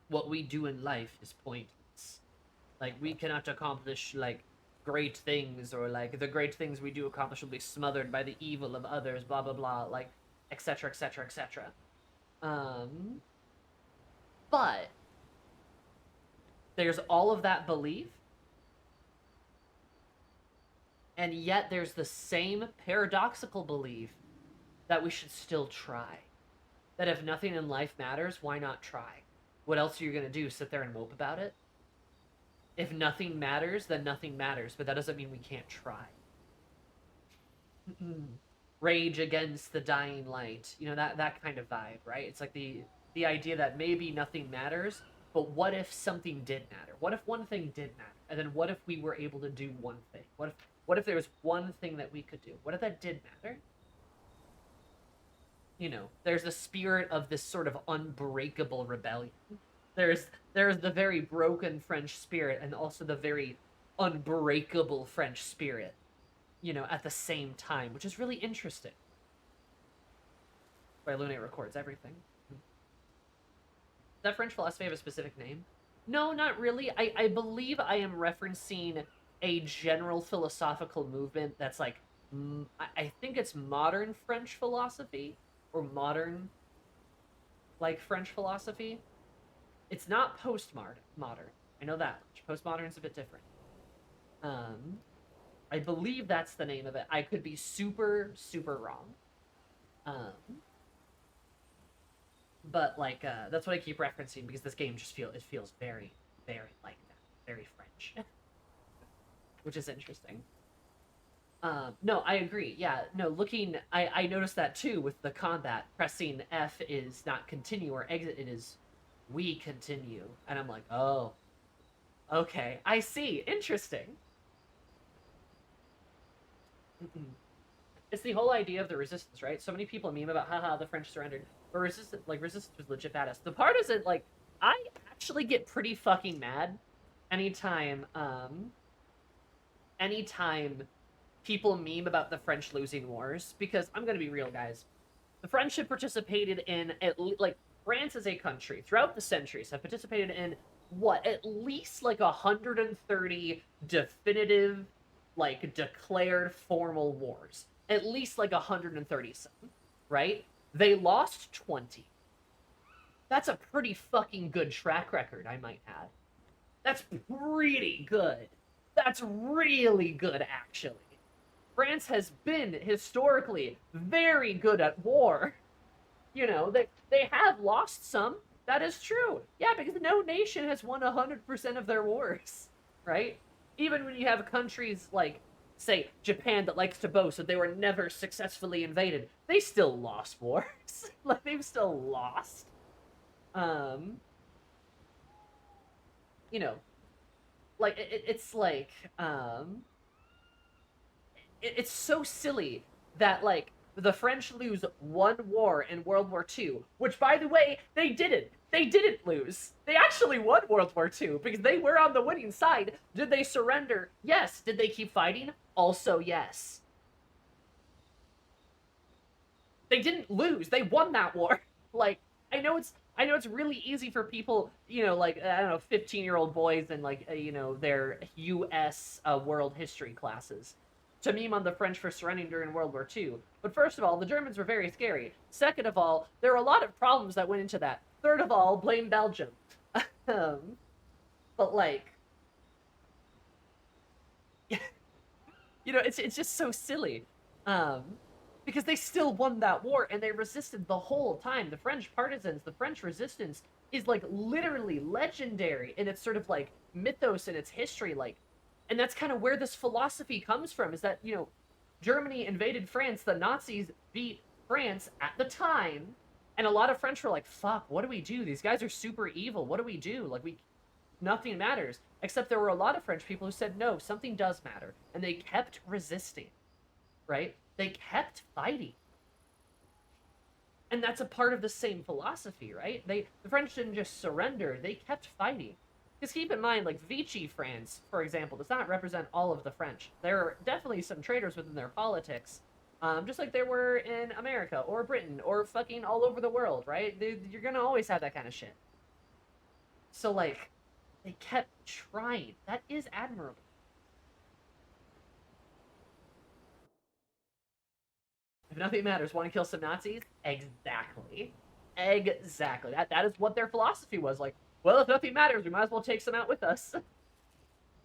what we do in life is pointless. Like, we cannot accomplish, like, great things, or, like, the great things we do accomplish will be smothered by the evil of others, blah, blah, blah, like, etc., etc., etc. But there's all of that belief, and yet there's the same paradoxical belief that we should still try. That if nothing in life matters, why not try? What else are you going to do? Sit there and mope about it? If nothing matters, then nothing matters, but that doesn't mean we can't try. Rage against the dying light. You know, that kind of vibe, right? It's like the idea that maybe nothing matters, but what if something did matter? What if one thing did matter? And then what if we were able to do one thing? What if there was one thing that we could do? What if that did matter? You know, there's a spirit of this sort of unbreakable rebellion. There's the very broken French spirit and also the very unbreakable French spirit, you know, at the same time, which is really interesting. Where Lune records everything. Does that French philosophy have a specific name? No, not really. I believe I am referencing a general philosophical movement that's like, I think it's modern French philosophy, or modern, like, French philosophy. It's not postmodern. I know that much. Postmodern's a bit different. I believe that's the name of it. I could be super, super wrong. But, like, that's what I keep referencing because this game just feels very, very like that. Very French. Which is interesting. No, I agree. Yeah, no, I noticed that too with the combat. Pressing F is not continue or exit, it is we continue. And I'm like, oh, okay, I see. Interesting. It's the whole idea of the resistance, right? So many people meme about, haha, the French surrendered. But resistance was legit badass. The part isn't, like, I actually get pretty fucking mad anytime people meme about the French losing wars, because I'm gonna be real, guys. The French have participated in, like, France as a country, throughout the centuries, have participated in, what, at least, like, 130 definitive, like, declared formal wars. At least, like, 130 something, right? They lost 20. That's a pretty fucking good track record, I might add. That's pretty good. That's really good, actually. France has been, historically, very good at war. You know, they have lost some. That is true. Yeah, because no nation has won 100% of their wars, right? Even when you have countries like, say, Japan that likes to boast that they were never successfully invaded, they still lost wars. Like, they've still lost. You know, like, it's like, it's so silly that, like, the French lose one war in World War II, which, by the way, they didn't. They didn't lose. They actually won World War II because they were on the winning side. Did they surrender? Yes. Did they keep fighting? Also, yes. They didn't lose. They won that war. Like, I know it's really easy for people, you know, like, I don't know, 15-year-old boys and, like, you know, their U.S. World history classes to meme on the French for surrendering during World War II. But first of all, the Germans were very scary. Second of all, there are a lot of problems that went into that. Third of all, blame Belgium. But like, you know, it's just so silly, because they still won that war and they resisted the whole time. The French partisans, the French resistance is like literally legendary in its sort of like mythos and its history, like, and that's kind of where this philosophy comes from. Is that, you know, Germany invaded France, the Nazis beat France at the time, and a lot of French were like, "Fuck, what do we do? These guys are super evil. What do we do? Like, nothing matters." Except there were a lot of French people who said, no, something does matter. And they kept resisting, right? They kept fighting. And that's a part of the same philosophy, right? The French didn't just surrender, they kept fighting. Because keep in mind, like, Vichy France, for example, does not represent all of the French. There are definitely some traitors within their politics, just like there were in America, or Britain, or fucking all over the world, right? You're gonna always have that kind of shit. So, like, they kept trying. That is admirable. If nothing matters, want to kill some Nazis? Exactly. Exactly. That is what their philosophy was. Like, well, if nothing matters, we might as well take some out with us.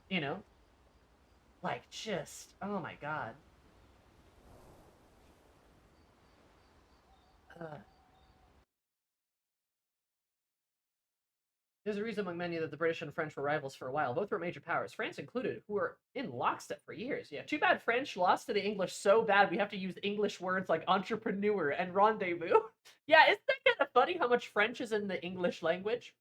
You know? Like, just, oh my god. There's a reason among many that the British and French were rivals for a while. Both were major powers, France included, who were in lockstep for years. Yeah, too bad French lost to the English so bad we have to use English words like entrepreneur and rendezvous. Yeah, isn't that kind of funny how much French is in the English language?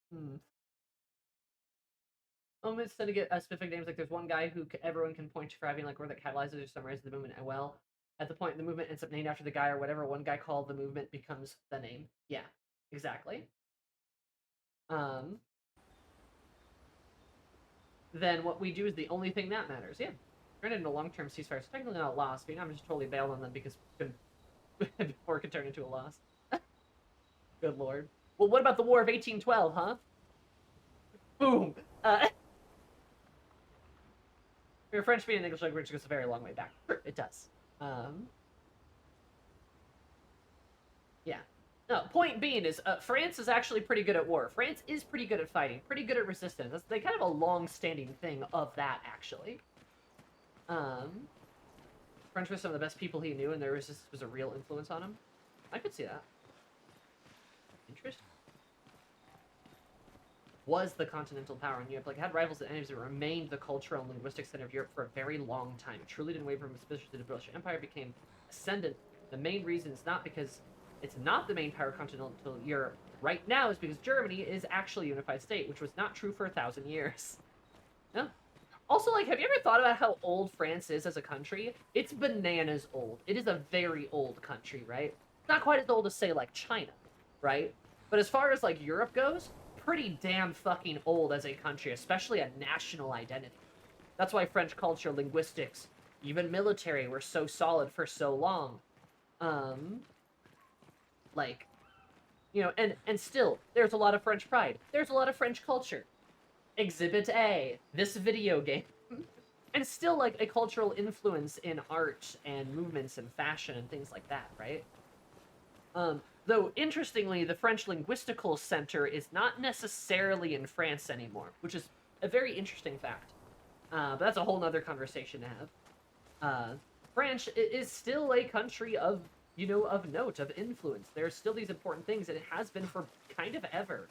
Instead of get specific names, like there's one guy who everyone can point to for having like word that catalyzes or summarizes the movement well. At the point the movement ends up named after the guy or whatever one guy called the movement becomes the name. Yeah, exactly. Then what we do is the only thing that matters. Yeah. Turned into a long-term ceasefire. So technically not a loss. Vietnam just totally bailed on them because before it could turn into a loss. Good lord. Well, what about the War of 1812, huh? Boom. Your French being an English language goes a very long way back. It does. Yeah. No, point being is, France is actually pretty good at war. France is pretty good at fighting, pretty good at resistance. That's kind of a long-standing thing of that, actually. French were some of the best people he knew, and their resistance was a real influence on him. I could see that. Interesting. Was the continental power in Europe. Like, it had rivals and enemies, it remained the cultural and linguistic center of Europe for a very long time. It truly didn't waver from its position to the British Empire became ascendant. The main reason is not because it's not the main power of continental Europe right now, is because Germany is actually a unified state, which was not true for 1,000 years. No. Also, like, have you ever thought about how old France is as a country? It's bananas old. It is a very old country, right? Not quite as old as, say, like, China, right? But as far as, like, Europe goes, pretty damn fucking old as a country, especially a national identity. That's why French culture, linguistics, even military were so solid for so long. Like, you know, and still, there's a lot of French pride. There's a lot of French culture. Exhibit A, this video game. And still, like, a cultural influence in art and movements and fashion and things like that, right? Though, interestingly, the French Linguistical Center is not necessarily in France anymore, which is a very interesting fact. But that's a whole nother conversation to have. France is still a country of, you know, of note, of influence. There's still these important things, and it has been for kind of ever.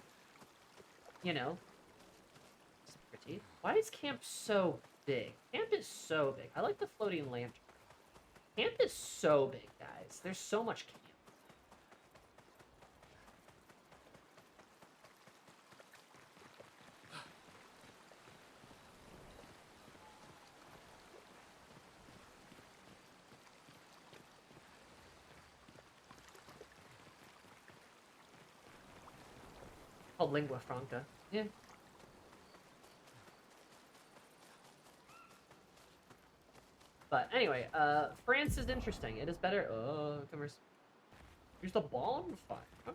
You know? It's pretty. Why is camp so big? Camp is so big. I like the floating lantern. Camp is so big, guys. There's so much camp. Called lingua franca. Yeah. But anyway, France is interesting. It is better. Oh, here's the bonfire. Huh?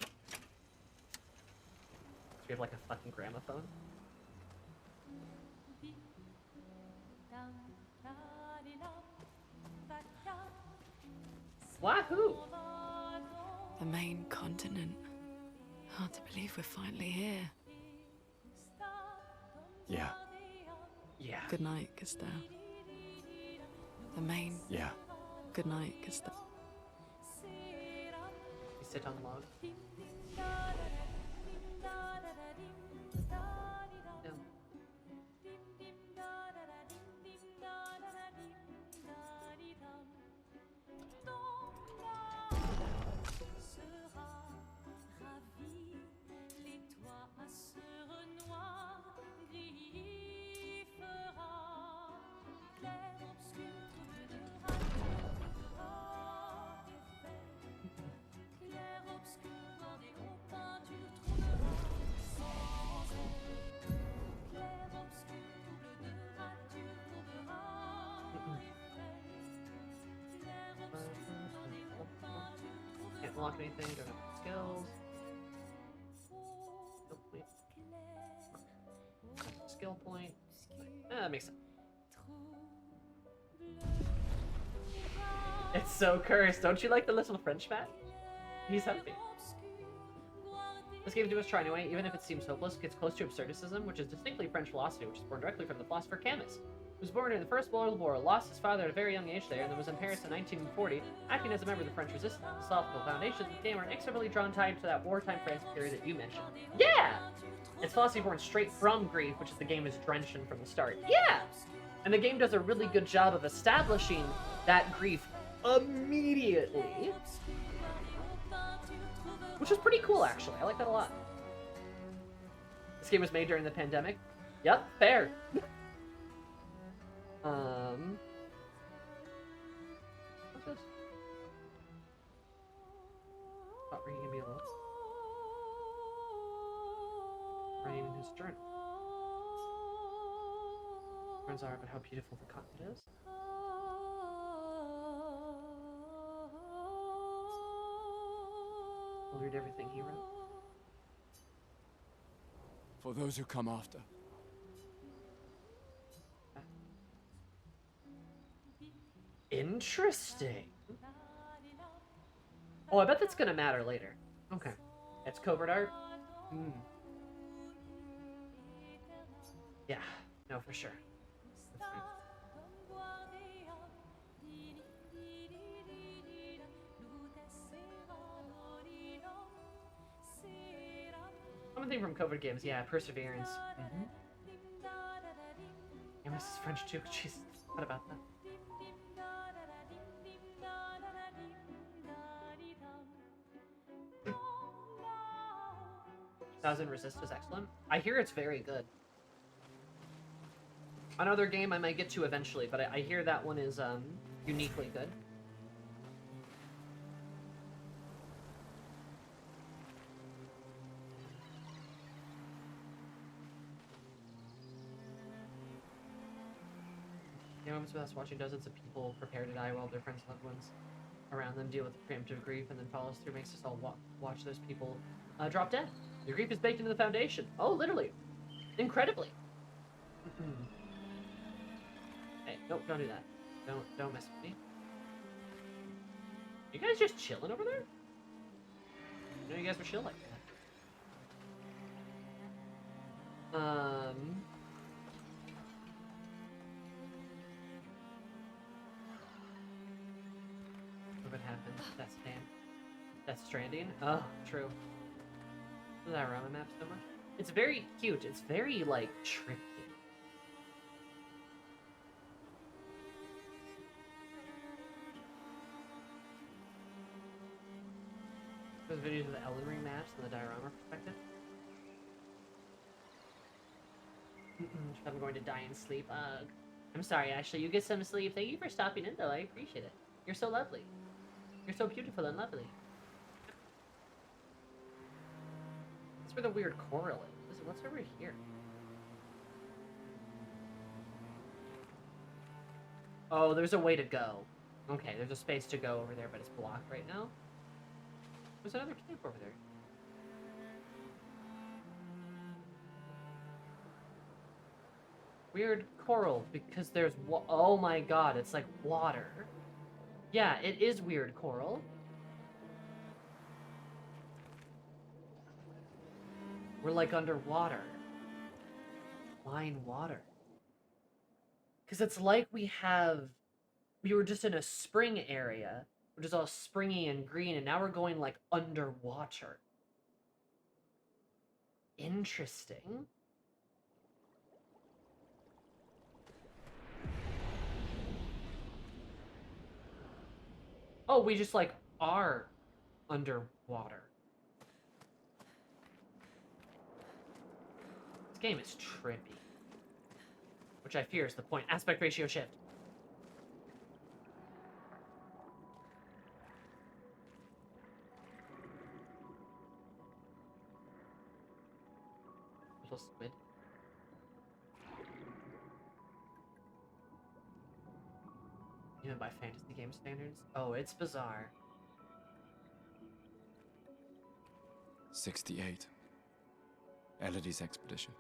Do we have like a fucking gramophone? Wahoo! The main continent Hard to believe we're finally here. Yeah, Yeah. Good night, Gustav. The main yeah. good night, Gustav. You sit on the log. Yeah. Clair obscur bordé aux peintures trouveras sans elle. Clair obscur double de rature courbera effet. Clair obscur bordé aux peintures Can't block anything, don't have any skills. Oh, wait. Skill point. That makes sense. It's so cursed. Don't you like the little Frenchman? He's happy. This game to us try anyway, even if it seems hopeless, gets close to absurdicism, which is distinctly French philosophy, which is born directly from the philosopher Camus, who was born during the First World War, lost his father at a very young age there, and then was in Paris in 1940, acting as a member of the French resistance. The philosophical foundations of the game are inexorably drawn tied to that wartime France period that you mentioned. Yeah! It's philosophy born straight from grief, which is the game is drenched in from the start. Yeah! And the game does a really good job of establishing that grief immediately, which is pretty cool, actually. I like that a lot. This game was made during the pandemic. Yep, fair. What's this? Thought reading gonna be a little. Writing in his journal. Friends are, but how beautiful the continent is. We'll read everything he wrote. For those who come after. Interesting. Oh, I bet that's gonna matter later. Okay. It's covert art? Hmm. Yeah, no, for sure. That's fine. One thing from covert games, yeah, perseverance. Yeah, Mrs. French too. Jeez, what about that? Thousand Resist is excellent. I hear it's very good. Another game I might get to eventually, but I hear that one is uniquely good. The moments with us watching dozens of people prepare to die while their friends and loved ones around them deal with the preemptive grief and then follows through makes us all watch those people drop dead. Your grief is baked into the foundation. Oh, literally. Incredibly. Hey, nope, don't do that. Don't mess with me. You guys just chilling over there? I know you guys were chill like that. What happened? That's Stranding? Oh, true. Does that Rama map so much? It's very cute. It's very, like, tricky. Those videos of the Elden Ring maps and the diorama perspective. I'm going to die in sleep. Ugh. I'm sorry, Ashley. You get some sleep. Thank you for stopping in, though. I appreciate it. You're so lovely. You're so beautiful and lovely. That's where the weird coral is. What's over here? Oh, there's a way to go. Okay, there's a space to go over there, but it's blocked right now. There's another camp over there. Weird coral, because there's oh my god, it's like water. Yeah, it is weird coral. We're like underwater. Flying water. Because it's like we were just in a spring area, which is all springy and green, and now we're going like underwater. Interesting. Oh, we just like are underwater. This game is trippy. Which I fear is the point. Aspect ratio shift. Little squid. Even by fantasy game standards? Oh, it's bizarre. 68. Elodie's expedition.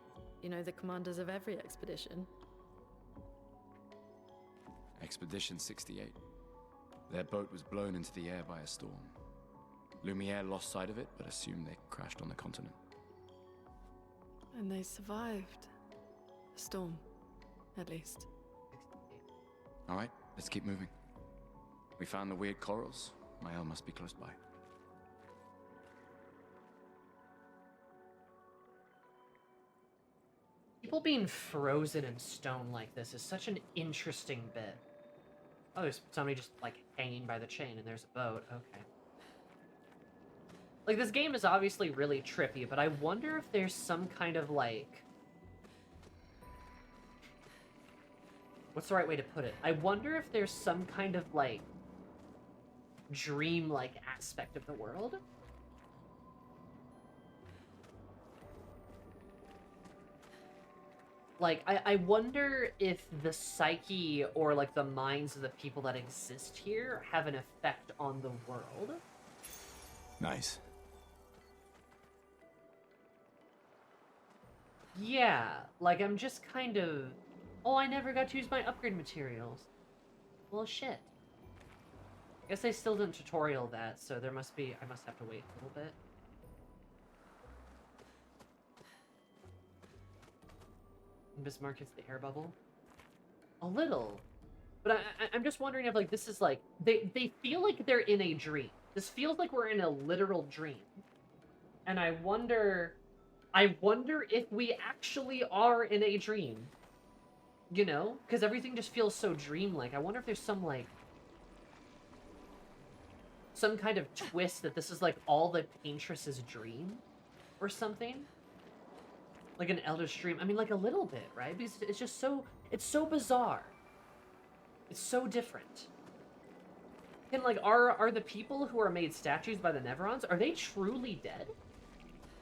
You know the commanders of every expedition. Expedition 68. Their boat was blown into the air by a storm. Lumiere lost sight of it, but assumed they crashed on the continent. And they survived. A storm, at least. All right, let's keep moving. We found the weird corals. Mael must be close by. People being frozen in stone like this is such an interesting bit. Oh, there's somebody just, like, hanging by the chain, and there's a boat. Okay. Like, this game is obviously really trippy, but I wonder if there's some kind of, like... What's the right way to put it? I wonder if there's some kind of, like, dream-like aspect of the world. Like, I wonder if the psyche or, like, the minds of the people that exist here have an effect on the world. Nice. Yeah, like, I'm just kind of... Oh, I never got to use my upgrade materials. Well, shit. I guess they still didn't tutorial that, so there must be... I must have to wait a little bit. Bismarck hits the air bubble. A little. But I'm just wondering if, like, this is, like... They feel like they're in a dream. This feels like we're in a literal dream. And I wonder if we actually are in a dream. You know? Because everything just feels so dreamlike. I wonder if there's some, like... some kind of twist that this is, like, all the Paintress's dream? Or something? Like an Elder's dream. I mean, like, a little bit, right? Because it's just so... It's so bizarre. It's so different. And, like, are the people who are made statues by the Neverons, are they truly dead?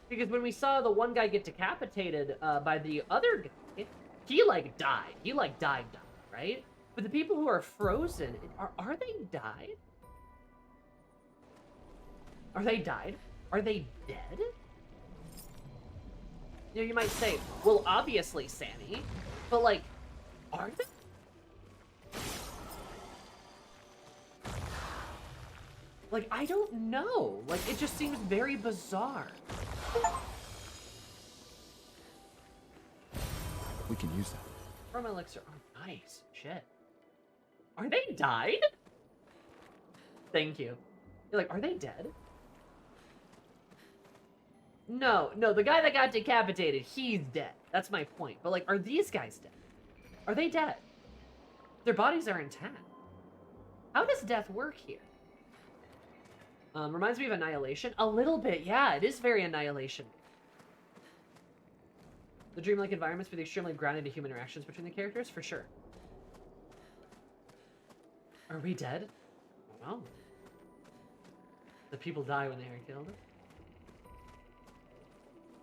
Because when we saw the one guy get decapitated by the other guy, he, like, died. He, like, died, right? But the people who are frozen, are they died? Are they died? Are they dead? You know, you might say, well, obviously, Sammy, but, like, are they? Like, I don't know. Like, it just seems very bizarre. We can use that. From elixir. Oh, nice. Shit. Are they died? Thank you. You're like, are they dead? No, the guy that got decapitated, he's dead. That's my point. But, like, are these guys dead? Are they dead? Their bodies are intact. How does death work here? Reminds me of Annihilation. A little bit, yeah. It is very Annihilation. The dreamlike environments with extremely grounded to human interactions between the characters, for sure. Are we dead? Well, the people die when they are killed.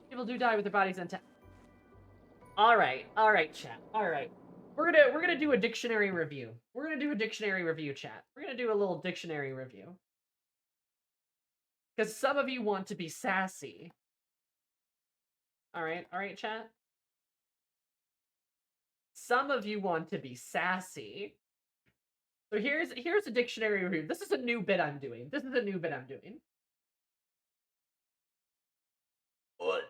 People do die with their bodies intact. All right, chat. All right, we're gonna do a dictionary review. We're gonna do a dictionary review, chat. We're gonna do a little dictionary review because some of you want to be sassy. All right, chat. Some of you want to be sassy. So here's a dictionary review. This is a new bit I'm doing. What?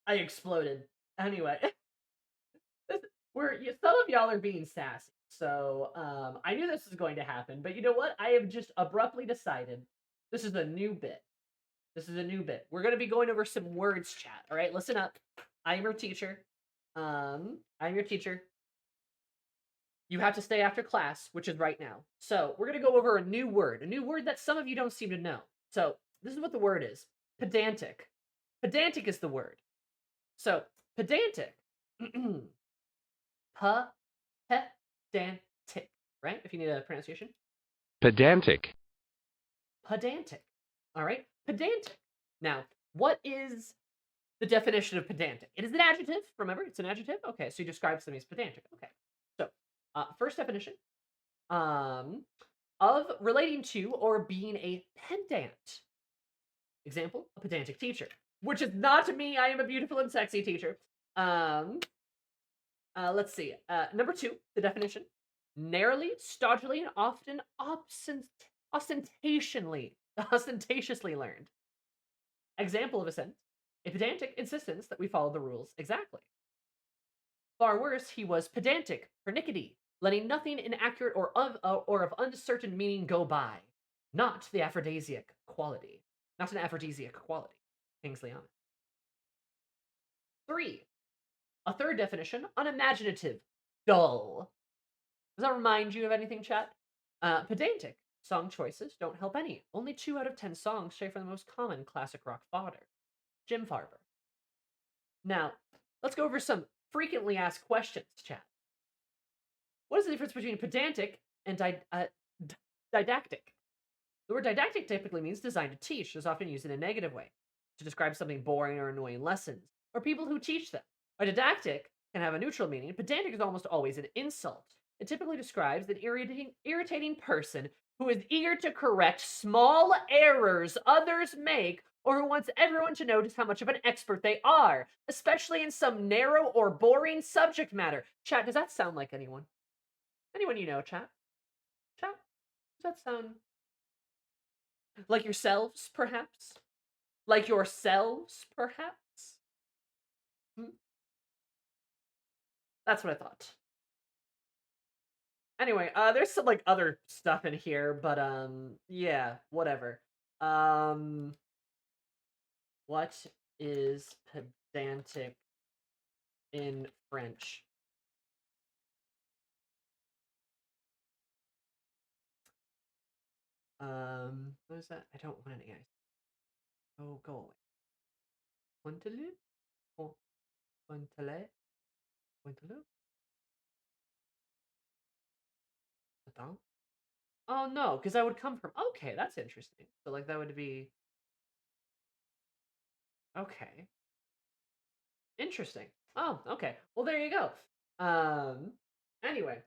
I exploded. Anyway, some of y'all are being sassy. So I knew this was going to happen, but you know what? I have just abruptly decided this is a new bit. This is a new bit. We're going to be going over some words, chat. All right, listen up. I am your teacher. I'm your teacher. You have to stay after class, which is right now. So we're going to go over a new word that some of you don't seem to know. So this is what the word is. Pedantic. Pedantic is the word. So pedantic. Pedantic, right? If you need a pronunciation. Pedantic. Pedantic. All right? Pedantic. Now, what is the definition of pedantic? It is an adjective. Remember, it's an adjective. Okay, so you describe something as pedantic. Okay. So, first definition of relating to or being a pedant. Example, a pedantic teacher, which is not me. I am a beautiful and sexy teacher. Let's see. Number 2, the definition: narrowly, stodgily, and often ostentatiously learned. Example of a sentence: a pedantic insistence that we follow the rules exactly. Far worse, he was pedantic, pernickety, letting nothing inaccurate or of uncertain meaning go by. Not the aphrodisiac quality. Not an aphrodisiac quality. Kingsley on. 3. A third definition: unimaginative, dull. Does that remind you of anything, chat? Pedantic. Song choices don't help any. Only 2 out of 10 songs stray from the most common classic rock fodder. Jim Farber. Now, let's go over some frequently asked questions, chat. What is the difference between pedantic and didactic? The word didactic typically means designed to teach. It is often used in a negative way, to describe something boring or annoying lessons, or people who teach them. A didactic can have a neutral meaning. Pedantic is almost always an insult. It typically describes an irritating person who is eager to correct small errors others make, or who wants everyone to notice how much of an expert they are, especially in some narrow or boring subject matter. Chat, does that sound like anyone? Anyone you know, chat? Chat? Does that sound like yourselves, perhaps? Like yourselves, perhaps? That's what I thought. Anyway, there's some like other stuff in here, but yeah, whatever. What is pedantic in French? What is that? I don't want any guys. Oh, go away. Pointeleu? Pointeleu? Pointeleu? Attends. Oh no, because I would come from. Okay, that's interesting. So like that would be. Okay. Interesting. Oh, okay. Well, there you go. Anyway,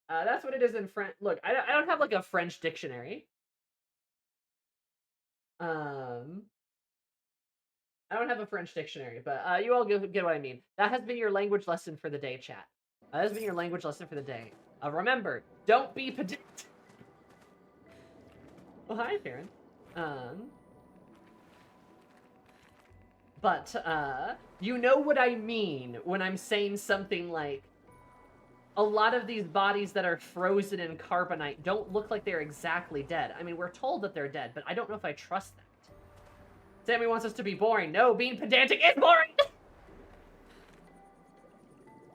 that's what it is in French. Look, I don't have like a French dictionary. I don't have a French dictionary, but you all get what I mean. That has been your language lesson for the day, chat. That has been your language lesson for the day. Remember, don't be pedantic. Well, hi, Karen. But you know what I mean when I'm saying something like, a lot of these bodies that are frozen in carbonite don't look like they're exactly dead. I mean, we're told that they're dead, but I don't know if I trust that. Sammy wants us to be boring. No, being pedantic is boring!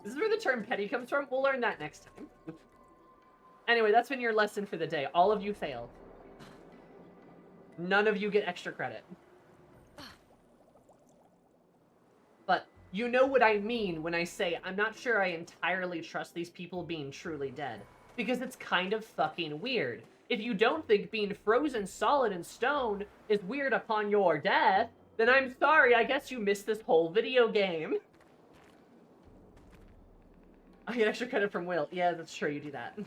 This is where the term petty comes from. We'll learn that next time. Anyway, that's been your lesson for the day. All of you failed. None of you get extra credit. But you know what I mean when I say I'm not sure I entirely trust these people being truly dead. Because it's kind of fucking weird. If you don't think being frozen solid in stone is weird upon your death, then I'm sorry, I guess you missed this whole video game. I get extra credit from Will. Yeah, that's true, you do that.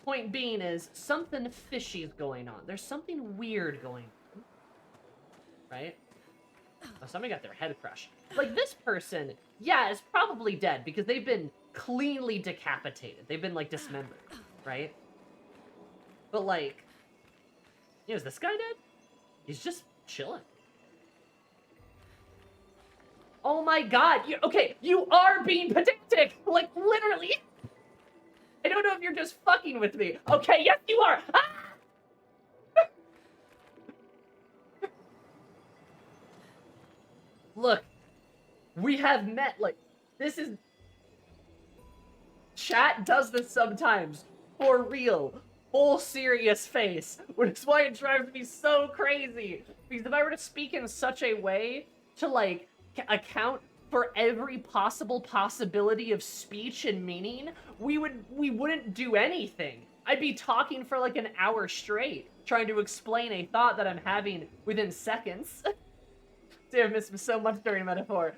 Point being is, something fishy is going on. There's something weird going on. Right? Oh, somebody got their head crushed. Like, this person, yeah, is probably dead because they've been cleanly decapitated. They've been, like, dismembered, right? But, like, you know, is this guy dead? He's just chilling. Oh my god. Okay, you are being pedantic. Like, literally. I don't know if you're just fucking with me. Okay, yes, you are. Ah! Look, we have met, like, this is... Chat does this sometimes. For real. Full serious face. Which is why it drives me so crazy. Because if I were to speak in such a way to, like, account for every possible possibility of speech and meaning, we wouldn't do anything. I'd be talking for like an hour straight, trying to explain a thought that I'm having within seconds. Dude, I've missed so much during metaphor.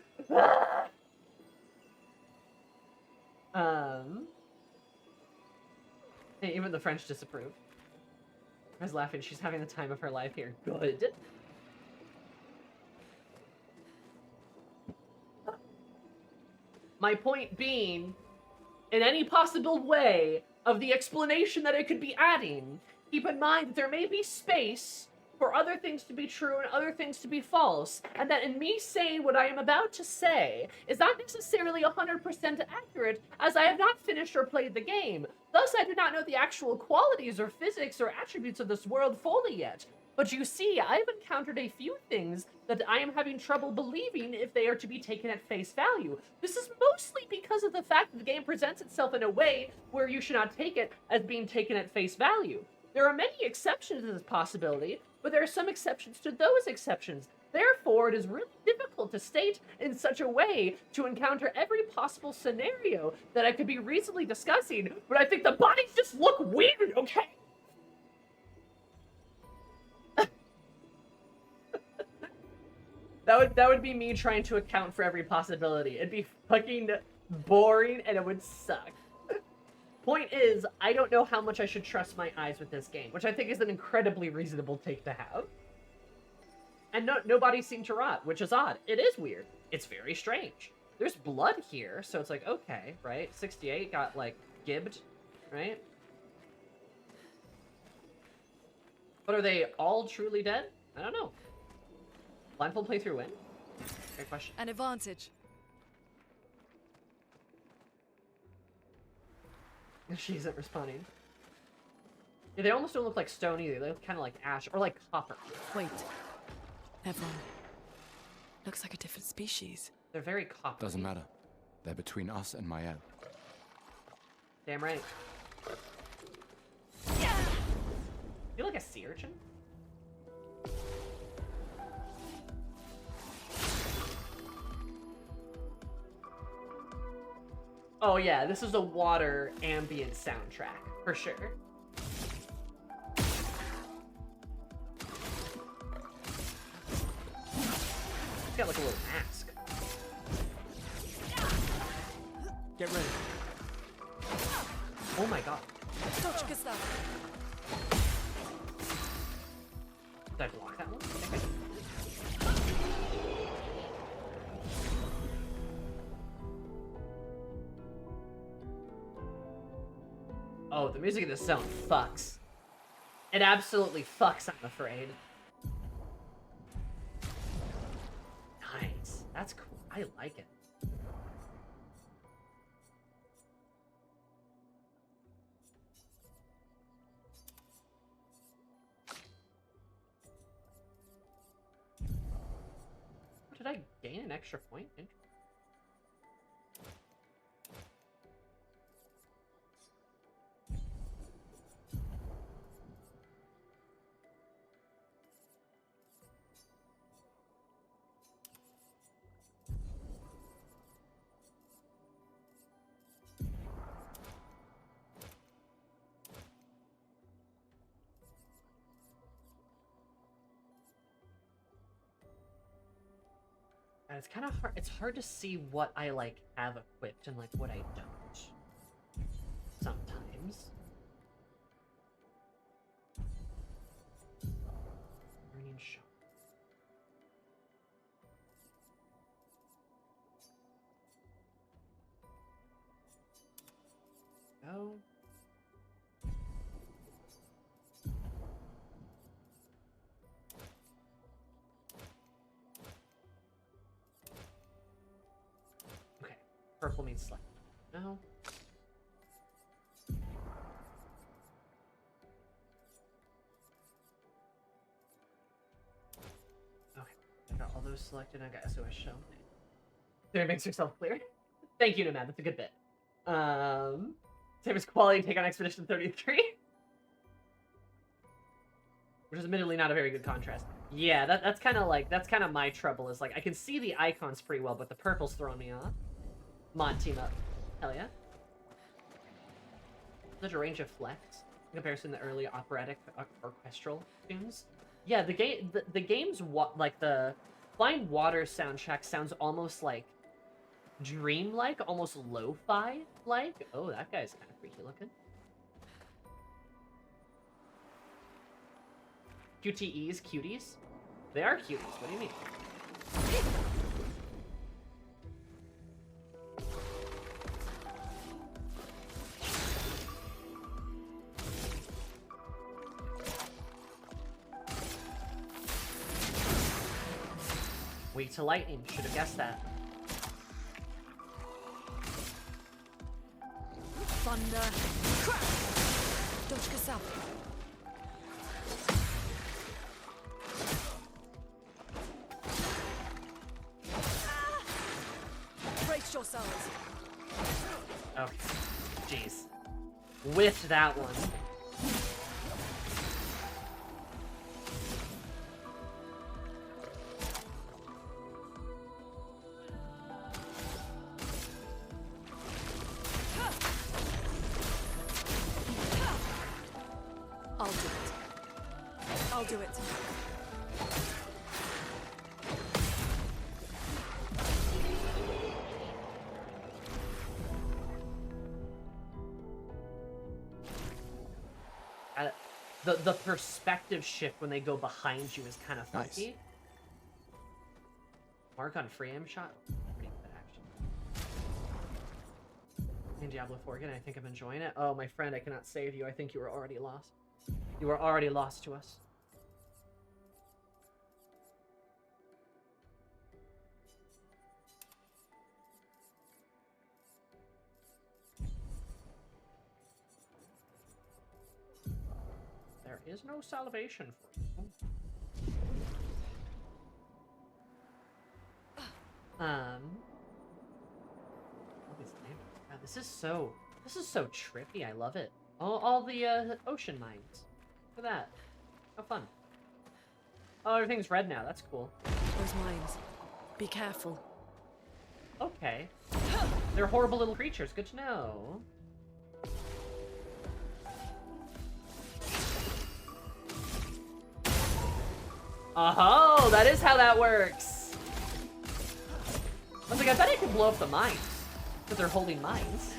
Hey, even the French disapprove. I was laughing. She's having the time of her life here. Good. My point being, in any possible way of the explanation that I could be adding, keep in mind that there may be space for other things to be true and other things to be false, and that in me saying what I am about to say is not necessarily 100% accurate, as I have not finished or played the game. Thus, I do not know the actual qualities or physics or attributes of this world fully yet. But you see, I have encountered a few things that I am having trouble believing if they are to be taken at face value. This is mostly because of the fact that the game presents itself in a way where you should not take it as being taken at face value. There are many exceptions to this possibility, but there are some exceptions to those exceptions. Therefore, it is really difficult to state in such a way to encounter every possible scenario that I could be reasonably discussing, but I think the bodies just look weird, okay? That would be me trying to account for every possibility. It'd be fucking boring and it would suck. Point is, I don't know how much I should trust my eyes with this game, which I think is an incredibly reasonable take to have. And nobody seemed to rot, which is odd. It is weird. It's very strange. There's blood here, so it's like, okay, right? 68 got, like, gibbed, right? But are they all truly dead? I don't know. Blindfold playthrough win? Great question. An advantage. She isn't responding. Yeah, they almost don't look like stone either. They look kind of like ash, or like copper. Wait. Never mind. Looks like a different species. They're very copper. Doesn't matter. They're between us and Mael. Damn right. You like a sea urchin? Oh yeah, this is a water ambient soundtrack, for sure. It's got like a little mask. Get ready. Oh my god. Did I block that one? I think I did. Oh, the music in this zone fucks. It absolutely fucks, I'm afraid. Nice. That's cool. I like it. Did I gain an extra point? And it's kind of hard. It's hard to see what I like have equipped and like what I don't. Sometimes. Burning shot. Go. me to select? No. Okay, I got all those selected. I got SOS show. There makes yourself clear. Thank you, Nomad. That's a good bit. Same as quality take on Expedition 33. Which is admittedly not a very good contrast. Yeah, that's kind of my trouble, is like, I can see the icons pretty well, but the purple's throwing me off. Mod team up. Hell yeah. Such a range of flex in comparison to early operatic orchestral tunes. Yeah, the game's like the Flying Water soundtrack sounds almost like dreamlike, almost lo-fi like. Oh, that guy's kind of freaky looking. QTEs, cuties? They are cuties. What do you mean? Weak to lightning. Should have guessed that. Thunder. Crack! Dodge yourself. Brace yourselves. Okay. Jeez. Whiffed that one. I'll do it. The perspective shift when they go behind you is kind of funky. Nice. Mark on free aim shot. Pretty good action. In Diablo 4 again, I think I'm enjoying it. Oh, my friend, I cannot save you. I think you were already lost. You were already lost to us. There is no salvation for you. God, this is so trippy. I love it. All the ocean mines. Look at that. How fun. Oh, everything's red now. That's cool. Those mines. Be careful. Okay. They're horrible little creatures. Good to know. Oh, that is how that works. I was like, I bet I could blow up the mines. But they're holding mines.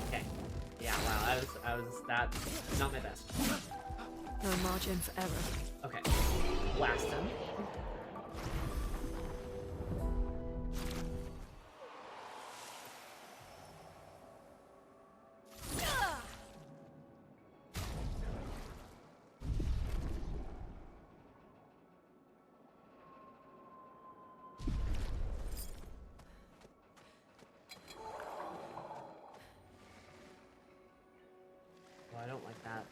Okay. Yeah, wow, that's not my best. No margin for error. Okay. Blast him. I don't like that.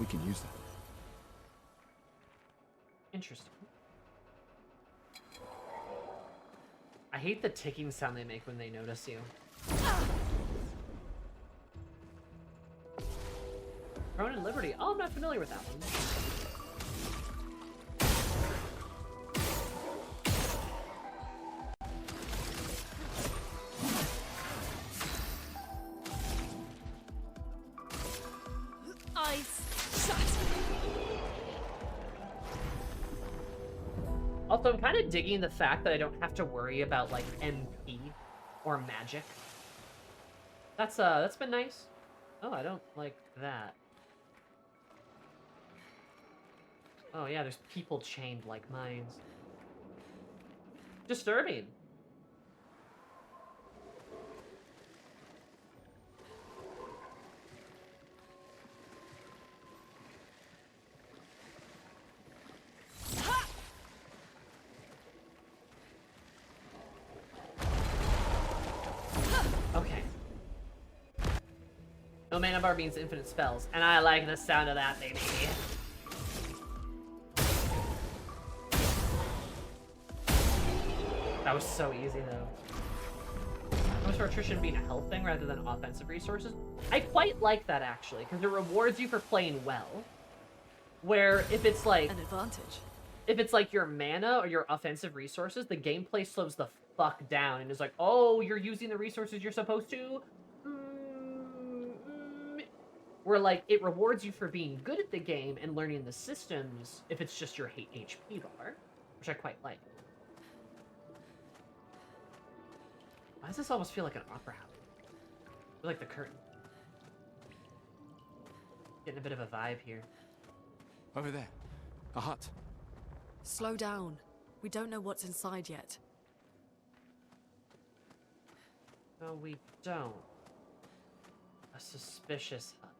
We can use that. Interesting. I hate the ticking sound they make when they notice you. Throne and Liberty. Oh, I'm not familiar with that one. Also, I'm kind of digging the fact that I don't have to worry about, like, MP or magic. That's been nice. Oh, I don't like that. Oh, yeah, there's people chained like mines. Disturbing. Okay. No mana bar means infinite spells, and I like the sound of that, baby. That was so easy, though. How much for attrition being a health thing rather than offensive resources? I quite like that, actually, because it rewards you for playing well. Where if it's like... An advantage. If it's like your mana or your offensive resources, the gameplay slows the fuck down and is like, oh, you're using the resources you're supposed to? Where, like, it rewards you for being good at the game and learning the systems if it's just your HP bar, which I quite like. Why does this almost feel like an opera house? I feel like the curtain. Getting a bit of a vibe here. Over there. A hut. Slow down. We don't know what's inside yet. No, we don't. A suspicious hut.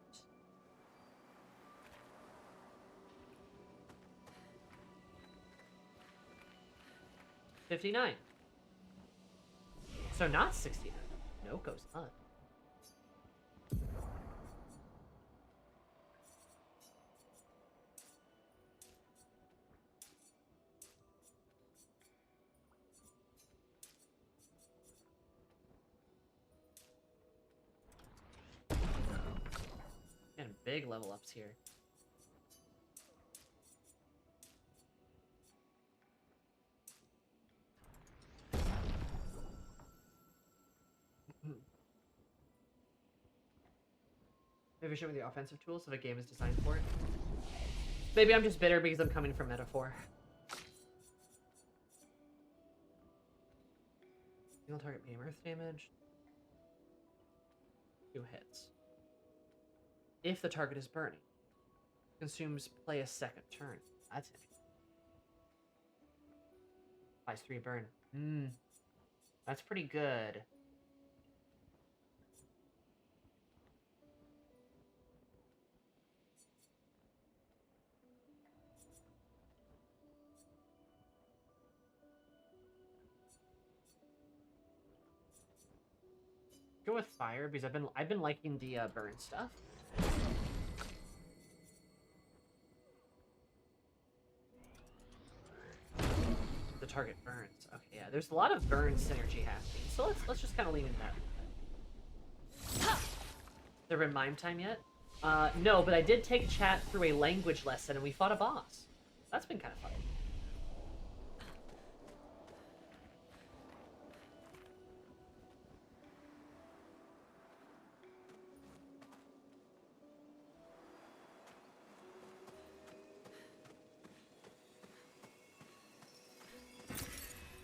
$59. So not 69. Noko's hut. And big level ups here. Maybe show me the offensive tools if a game is designed for it. Maybe I'm just bitter because I'm coming from metaphor. You'll target beam earth damage. 2 hits. If the target is burning. Consumes play a second turn. That's it. Applies 3 burn. That's pretty good. Go with fire because I've been liking the burn stuff. The target burns. Okay, yeah. There's a lot of burn synergy happening, so let's just kind of lean in that. There been mime time yet? No, but I did take chat through a language lesson and we fought a boss. That's been kind of fun.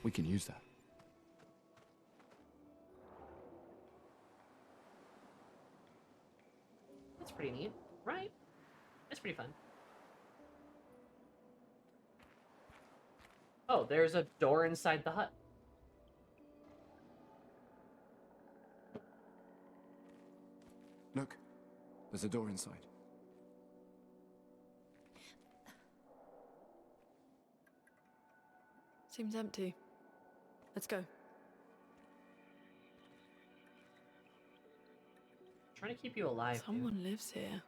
We can use that. That's pretty neat, right? It's pretty fun. Oh, there's a door inside the hut. Look, there's a door inside. Seems empty. Let's go. Trying to keep you alive. Someone lives here.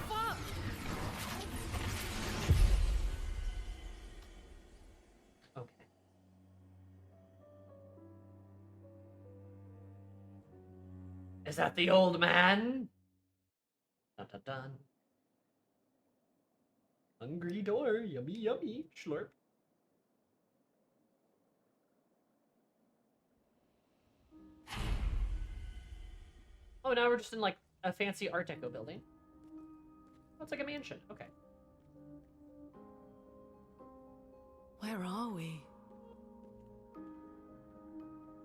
Fuck! Okay. Is that the old man? Dun dun dun. Hungry door, yummy yummy, slurp. Oh, now we're just in, like, a fancy Art Deco building. Oh, it's like a mansion. Okay. Where are we?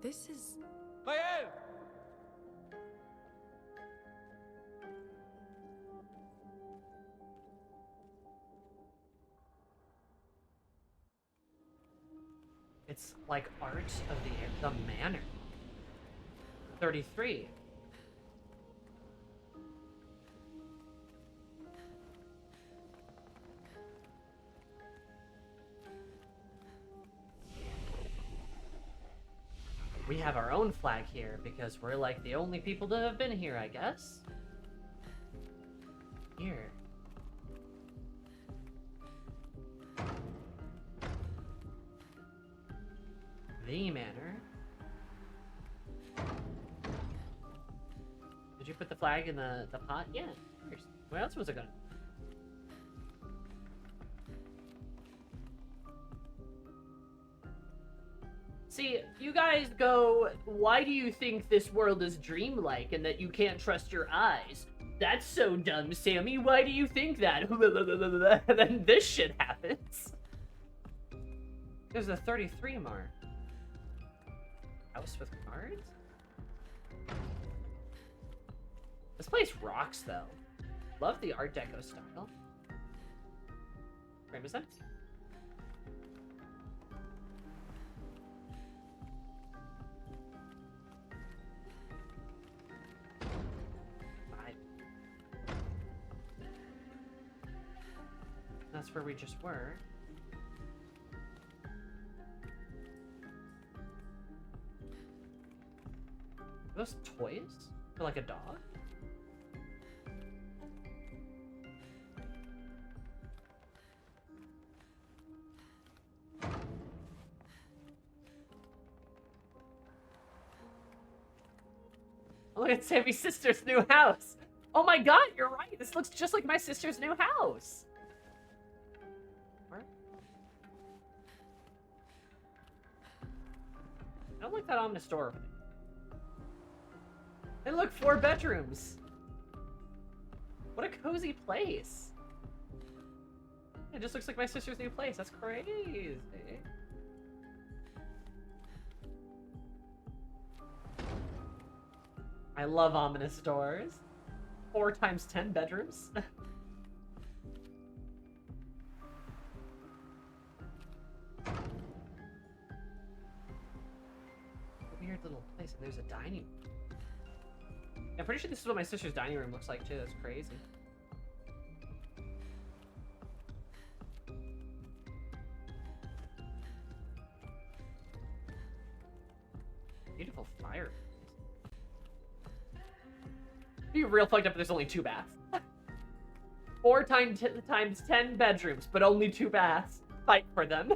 This is... Mael! It's like art of the manor. 33. We have our own flag here because we're like the only people to have been here, I guess. Here. The manor. Did you put the flag in the pot? Yeah. Where else was it going? See, you guys go, why do you think this world is dreamlike and that you can't trust your eyes? That's so dumb, Sammy. Why do you think that? And then this shit happens. There's a 33 mark. House with cards? This place rocks, though. Love the Art Deco style. Frame is that? That's where we just were. Are those toys? For like a dog? Look at Sammy's sister's new house. Oh my god, you're right. This looks just like my sister's new house. I don't like that ominous door over there. And look, 4 bedrooms. What a cozy place. It just looks like my sister's new place. That's crazy. I love ominous doors. 4 times 10 bedrooms. Weird little place, and there's a dining room. I'm pretty sure this is what my sister's dining room looks like too. That's crazy. Beautiful fire. Be real fucked up if there's only 2 baths. 4 times 10 bedrooms, but only 2 baths. Fight for them.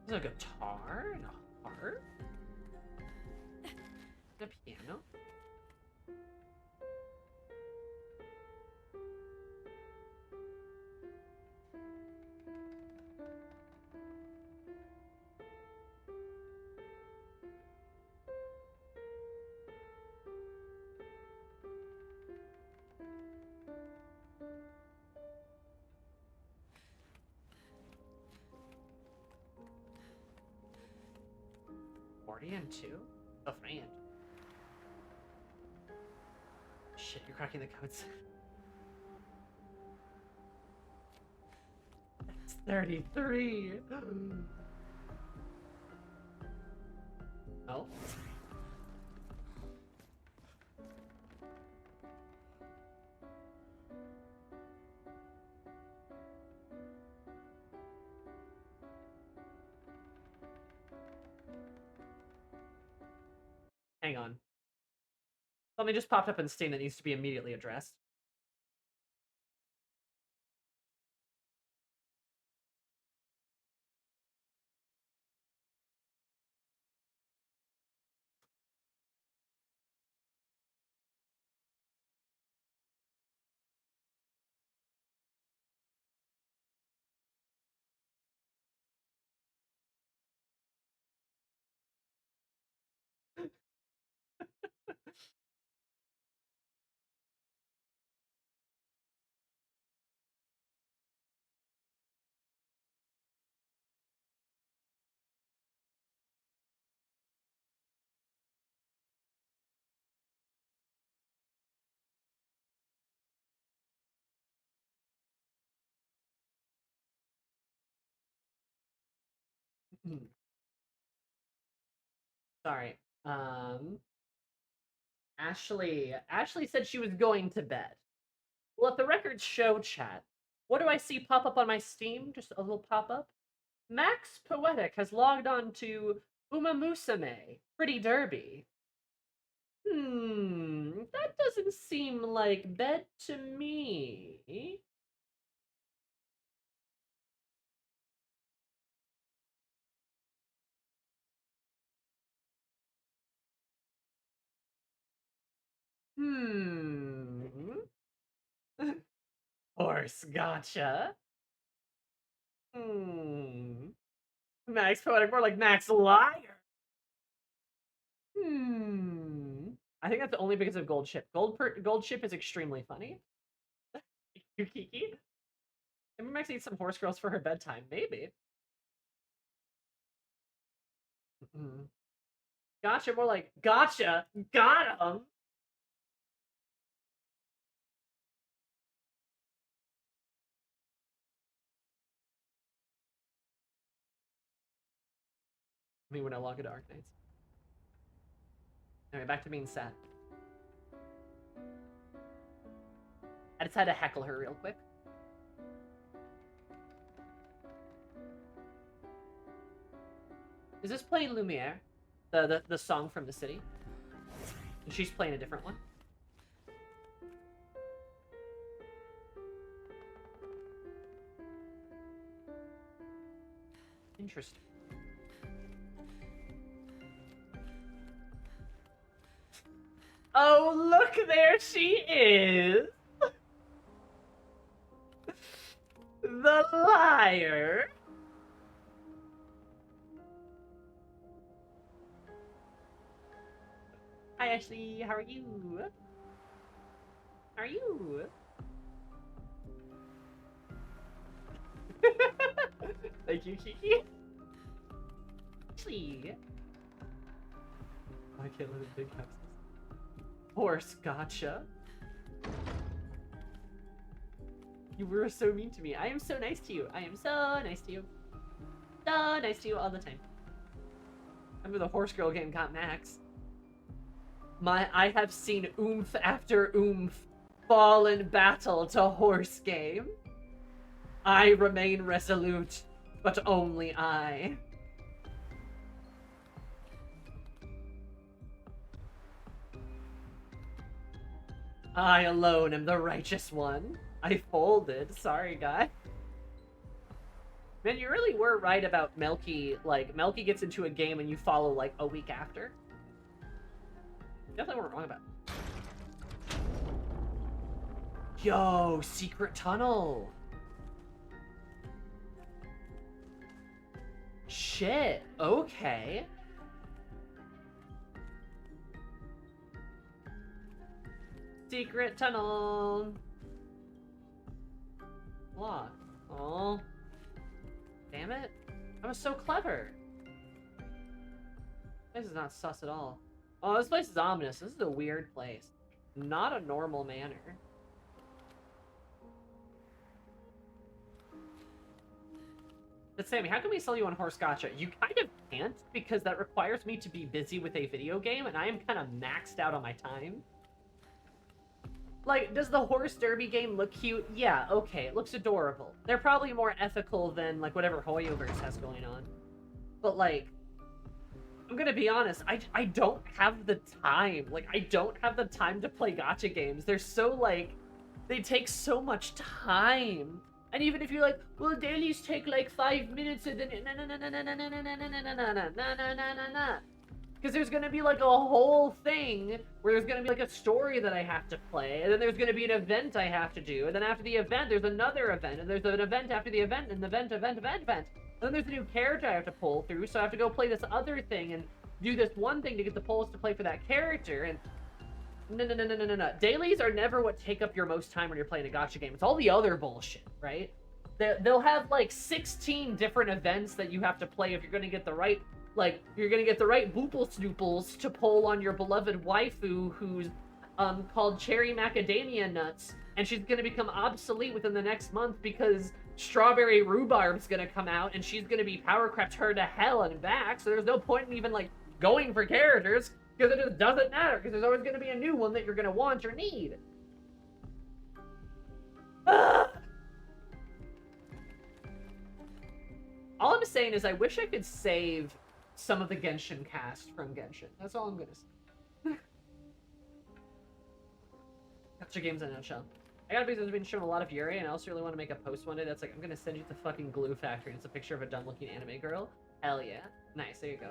There's a guitar and a harp. And a piano. And 2? Oh, man. Shit, you're cracking the codes. That's 33. Oh. Hang on. Something just popped up in Steam that needs to be immediately addressed. Sorry. Ashley said she was going to bed. Let the records show, chat. What do I see pop up on my Steam? Just a little pop-up. Max Poetic has logged on to Uma Musume, Pretty Derby. That doesn't seem like bed to me. Horse gotcha. Max Poetic, more like Max Liar. I think that's only because of Gold Ship. Gold Ship is extremely funny. Yukiki? Maybe Max needs some horse girls for her bedtime. Maybe. Gotcha, more like gotcha. Got him. Me when I log into Arknights. Anyway, back to being sad. I just had to heckle her real quick. Is this playing Lumiere? The song from the city? And she's playing a different one? Interesting. Oh, look, there she is! The liar! Hi, Ashley. How are you? How are you? Thank you, Kiki. Ashley. I can't let it big houses. Horse gotcha. You were so mean to me. I am so nice to you. I am so nice to you. So nice to you all the time. Remember the horse girl game got Max. I have seen oomph after oomph fall in battle to horse game. I remain resolute, but only I. I alone am the righteous one. I folded. Sorry, guy. Man, you really were right about Melky. Like, Melky gets into a game and you follow, like, a week after. Definitely weren't wrong about it. Yo, secret tunnel. Shit. Okay. Secret tunnel. Lock. Oh. Damn it. I was so clever. This is not sus at all. Oh, this place is ominous. This is a weird place. Not a normal manor. But Sammy, how can we sell you on Horse Gotcha? You kind of can't, because that requires me to be busy with a video game, and I am kind of maxed out on my time. Like, does the horse derby game look cute? Yeah, okay, it looks adorable. They're probably more ethical than, like, whatever Hoyoverse has going on. But, like, I'm gonna be honest, I don't have the time. Like, I don't have the time to play gacha games. They're so, like, they take so much time. And even if you're like, well, dailies take, like, 5 minutes, and then because there's gonna be, like, a whole thing where there's gonna be, like, a story that I have to play, and then there's gonna be an event I have to do, and then after the event, there's another event, and there's an event after the event, and an event. And then there's a new character I have to pull through, so I have to go play this other thing and do this one thing to get the polls to play for that character, and no. Dailies are never what take up your most time when you're playing a gacha game. It's all the other bullshit, right? They'll have, like, 16 different events that you have to play if you're gonna get the right, like, you're gonna get the right boople snooples to pull on your beloved waifu who's, called Cherry Macadamia Nuts, and she's gonna become obsolete within the next month because Strawberry Rhubarb's gonna come out, and she's gonna be power crept her to hell and back, so there's no point in even, like, going for characters, because it just doesn't matter, because there's always gonna be a new one that you're gonna want or need. Ah! All I'm saying is I wish I could save some of the Genshin cast from Genshin. That's all I'm gonna say. Gacha games in a nutshell. I gotta be there's been shown a lot of Yuri, and I also really want to make a post one day that's like, I'm gonna send you the fucking glue factory, and it's a picture of a dumb-looking anime girl. Hell yeah. Nice, there you go.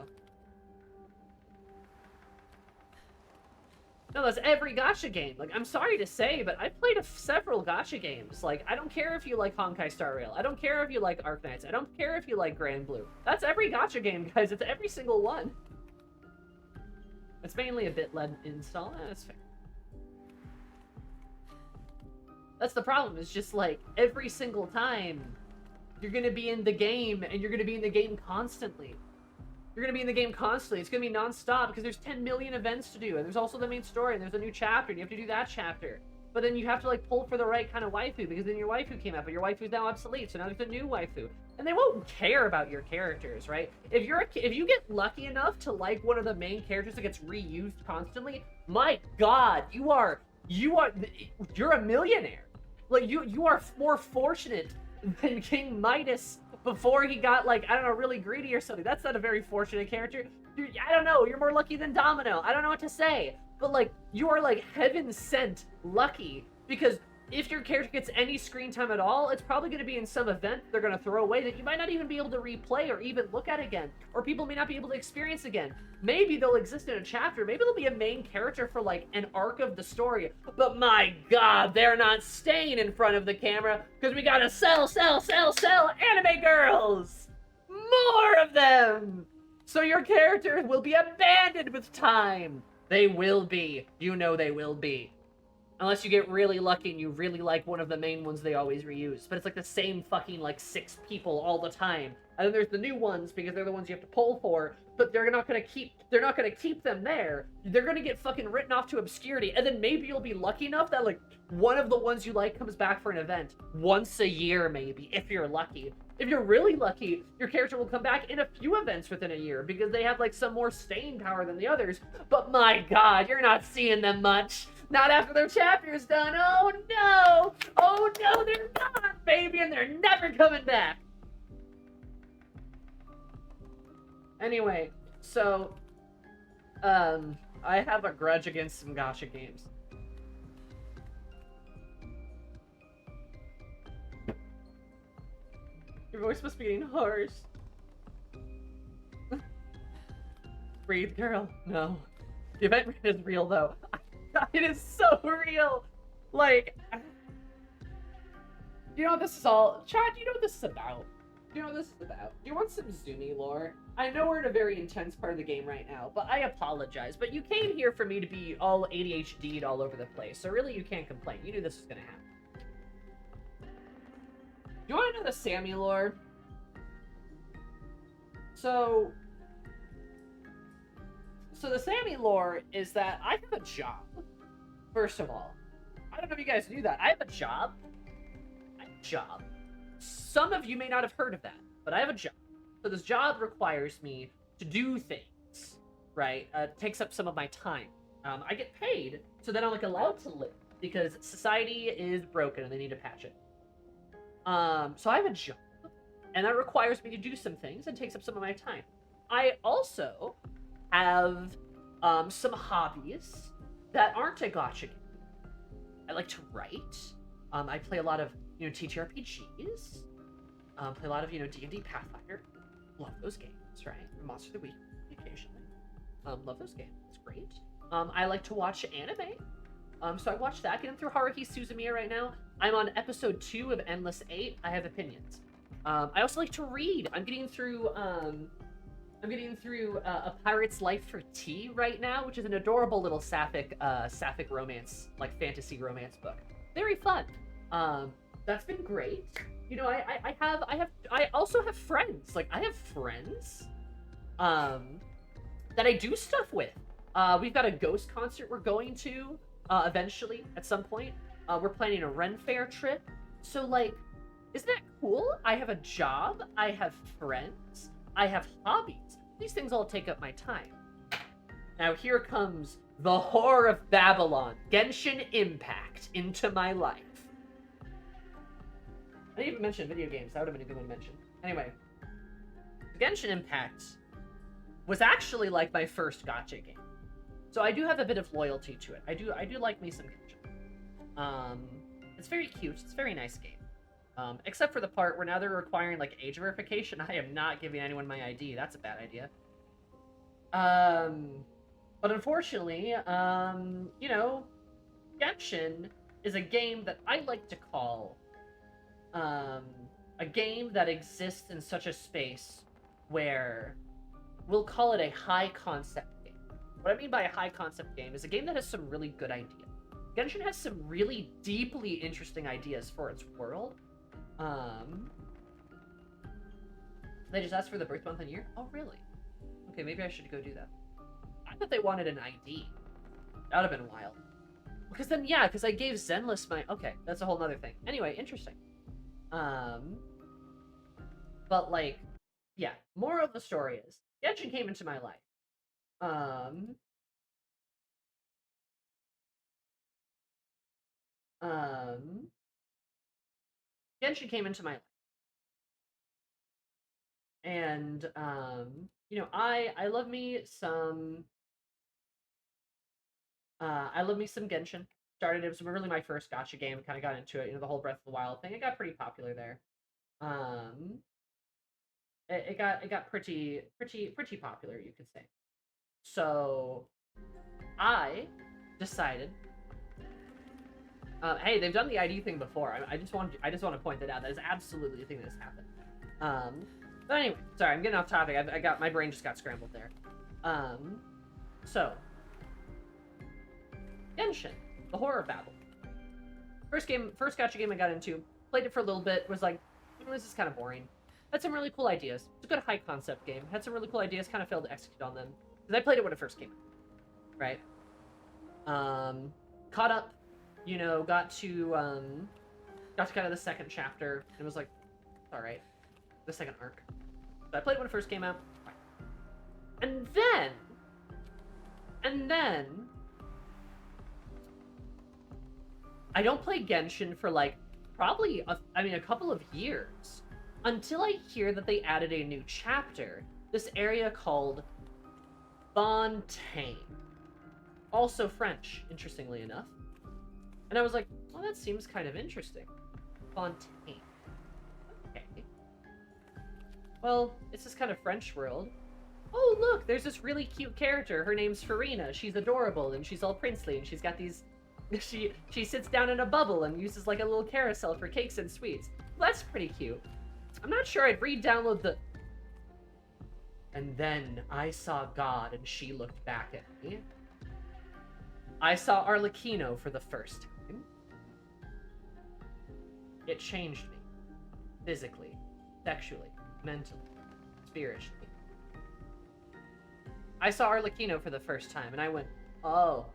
No, that's every gacha game. Like, I'm sorry to say, but I've played several gacha games. Like, I don't care if you like Honkai Star Rail. I don't care if you like Arknights. I don't care if you like Grand Blue. That's every gacha game, guys. It's every single one. It's mainly a bit-led install. That's fair. That's the problem. It's just, like, every single time, you're gonna be in the game, and you're gonna be in the game constantly. You're gonna be in the game constantly. It's gonna be non-stop because there's 10 million events to do, and there's also the main story, and there's a new chapter, and you have to do that chapter. But then you have to, like, pull for the right kind of waifu, because then your waifu came out, but your waifu's now obsolete, so now there's a new waifu. And they won't care about your characters, right? If you get lucky enough to like one of the main characters that gets reused constantly, my god, you're a millionaire. Like, you are more fortunate than King Midas before he got, like, I don't know, really greedy or something. That's not a very fortunate character. Dude, I don't know, you're more lucky than Domino. I don't know what to say. But, like, you are, like, heaven-sent lucky. Because if your character gets any screen time at all, it's probably going to be in some event they're going to throw away that you might not even be able to replay or even look at again. Or people may not be able to experience again. Maybe they'll exist in a chapter. Maybe they'll be a main character for, like, an arc of the story. But my god, they're not staying in front of the camera because we gotta sell anime girls! More of them! So your character will be abandoned with time. They will be. You know they will be. Unless you get really lucky and you really like one of the main ones they always reuse. But it's like the same fucking, like, 6 people all the time. And then there's the new ones because they're the ones you have to pull for, but they're not gonna keep them there. They're gonna get fucking written off to obscurity, and then maybe you'll be lucky enough that, like, one of the ones you like comes back for an event. Once a year, maybe, if you're lucky. If you're really lucky, your character will come back in a few events within a year because they have, like, some more staying power than the others. But my god, you're not seeing them much. Not after their chapter's done. Oh no! Oh no, they're gone, baby, and they're never coming back! Anyway, so, I have a grudge against some gacha games. Your voice must be getting hoarse. Breathe, girl. No. The event rate is real, though. It is so real! Like, you know what this is all... Chad, you know what this is about? You know what this is about? You want some Zuni lore? I know we're in a very intense part of the game right now, but I apologize. But you came here for me to be all ADHD'd all over the place, so really you can't complain. You knew this was gonna happen. You want to know the Sammy lore? So the Sammy lore is that I have a job, first of all. I don't know if you guys knew that. I have a job. Some of you may not have heard of that, but I have a job. So this job requires me to do things, right? Takes up some of my time. I get paid, so then I'm, like, allowed to live, because society is broken and they need to patch it. So I have a job, and that requires me to do some things and takes up some of my time. I also have some hobbies that aren't a gacha game. I like to write. I play a lot of, TTRPGs. Play a lot of, D&D Pathfinder. Love those games, right? Monster of the Week occasionally. Love those games. It's great. I like to watch anime. So I watched that. Getting through Haruhi Suzumiya right now. I'm on episode 2 of Endless 8. I have opinions. I also like to read. I'm getting through A Pirate's Life for Tea right now, which is an adorable little sapphic romance, like fantasy romance book. Very fun. That's been great. I also have friends. Like, I have friends, that I do stuff with. We've got a Ghost concert we're going to, eventually, at some point. We're planning a Ren Fair trip. So, like, Isn't that cool? I have a job, I have friends, I have hobbies. These things all take up my time. Now here comes the Whore of Babylon, Genshin Impact, into my life. I didn't even mention video games. That would have been a good one to mention. Anyway, Genshin Impact was actually like my first gacha game. So I do have a bit of loyalty to it. I do like me some Genshin. It's very cute. It's a very nice game. Except for the part where now they're requiring like age verification. I am not giving anyone my ID. That's a bad idea. But unfortunately, you know, Genshin is a game that I like to call a game that exists in such a space where we'll call it a high concept game. What I mean by a high concept game is a game that has some really good ideas. Genshin has some really deeply interesting ideas for its world. They just asked for the birth month and year? Oh, really? Okay, maybe I should go do that. I thought they wanted an ID. That would have been wild. Because then, yeah, because I gave Zenless my... Okay, that's a whole nother thing. Anyway, interesting. But, like, yeah, moral of the story is, Genshin came into my life. Genshin came into my life. And, you know, I love me some... I love me some Genshin. Started, it was really my first gacha game, kind of got into it, you know, the whole Breath of the Wild thing. It got pretty popular there. It got pretty popular, you could say. So, I decided, hey, they've done the ID thing before. I just want to point that out. That is absolutely a thing that's happened. But anyway, sorry, I'm getting off topic. My brain just got scrambled there. So, Genshin, the Whore of Babylon. First gacha game I got into. Played it for a little bit. Was like, this is kind of boring. Had some really cool ideas. It's a good high concept game. Had some really cool ideas. Kind of failed to execute on them because I played it when it first came out. Right. Caught up. You know, got to kind of the second chapter and was like, all right, the second arc. So I played it when it first came out. And then I don't play Genshin for like probably a couple of years until I hear that they added a new chapter, this area called Fontaine, also French, interestingly enough. And I was like, well, that seems kind of interesting. Fontaine. Okay. Well, it's this kind of French world. Oh, look, there's this really cute character. Her name's Farina. She's adorable, and she's all princely, and she's got these... She sits down in a bubble and uses, like, a little carousel for cakes and sweets. Well, that's pretty cute. I'm not sure I'd re-download the... And then I saw God, and she looked back at me. I saw Arlecchino for the first time. It changed me. Physically, sexually, mentally, spiritually. I saw Arlecchino for the first time, and I went, oh.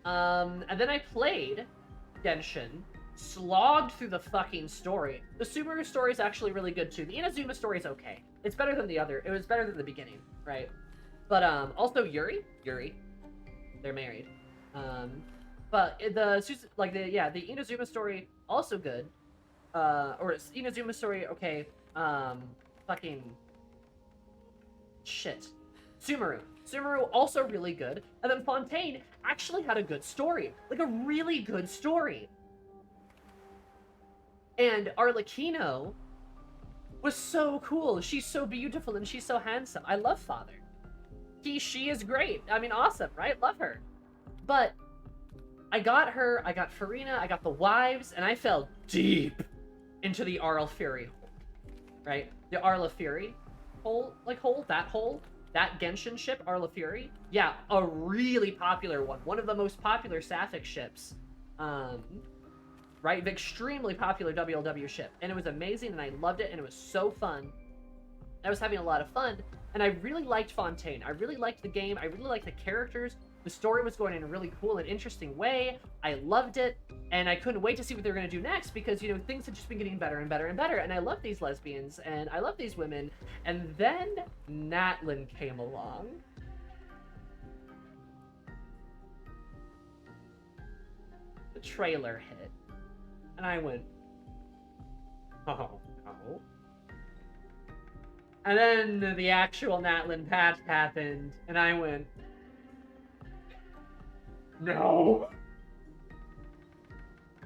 And then I played Genshin, slogged through the fucking story. The Subaru story is actually really good, too. The Inazuma story is okay. It's better than the other. It was better than the beginning, right? But, also Yuri, they're married. But the Inazuma story, also good. Or Inazuma story, okay. Fucking... Shit. Sumeru, also really good. And then Fontaine actually had a good story. Like, a really good story. And Arlecchino was so cool. She's so beautiful and she's so handsome. I love Father. She is great. I mean, awesome, right? Love her. But I got her, I got Farina, I got the wives, and I fell deep into the Arl Fury hole. Right? The Arla Fury hole, that Genshin ship, Arla Fury. Yeah, a really popular one. One of the most popular Sapphic ships. Right? The extremely popular WLW ship. And it was amazing, and I loved it, and it was so fun. I was having a lot of fun, and I really liked Fontaine. I really liked the game. I really liked the characters. The story was going in a really cool and interesting way. I loved it, and I couldn't wait to see what they were going to do next because, you know, things had just been getting better and better and better, and I love these lesbians, and I love these women, and then Natlin came along. The trailer hit, and I went, oh, no. And then the actual Natlin patch happened, and I went, no.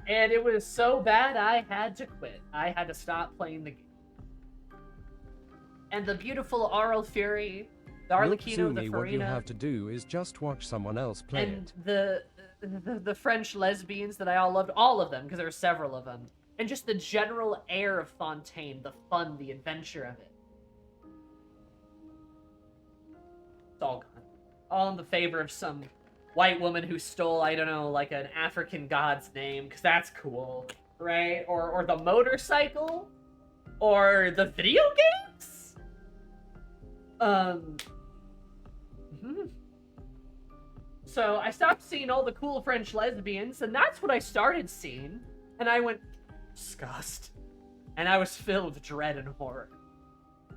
And it was so bad, I had to quit. I had to stop playing the game. And the beautiful Aural Fury, the Arlecchino, the Sumi, what you Farina, have to do is just watch someone else play and it. the French lesbians that I all loved, all of them, because there were several of them. And just the general air of Fontaine, the fun, the adventure of it. It's all gone. All in the favor of some white woman who stole, I don't know, like an African god's name, because that's cool, right? Or the motorcycle? Or the video games? So I stopped seeing all the cool French lesbians, and that's what I started seeing. And I went, disgust. And I was filled with dread and horror.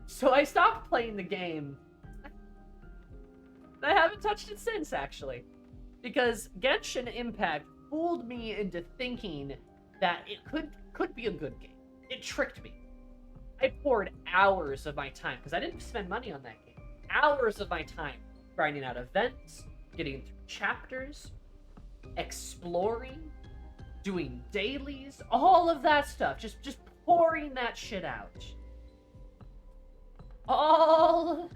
So I stopped playing the game. I haven't touched it since, actually. Because Genshin Impact fooled me into thinking that it could be a good game. It tricked me. I poured hours of my time, because I didn't spend money on that game. Hours of my time grinding out events, getting through chapters, exploring, doing dailies, all of that stuff. Just pouring that shit out. All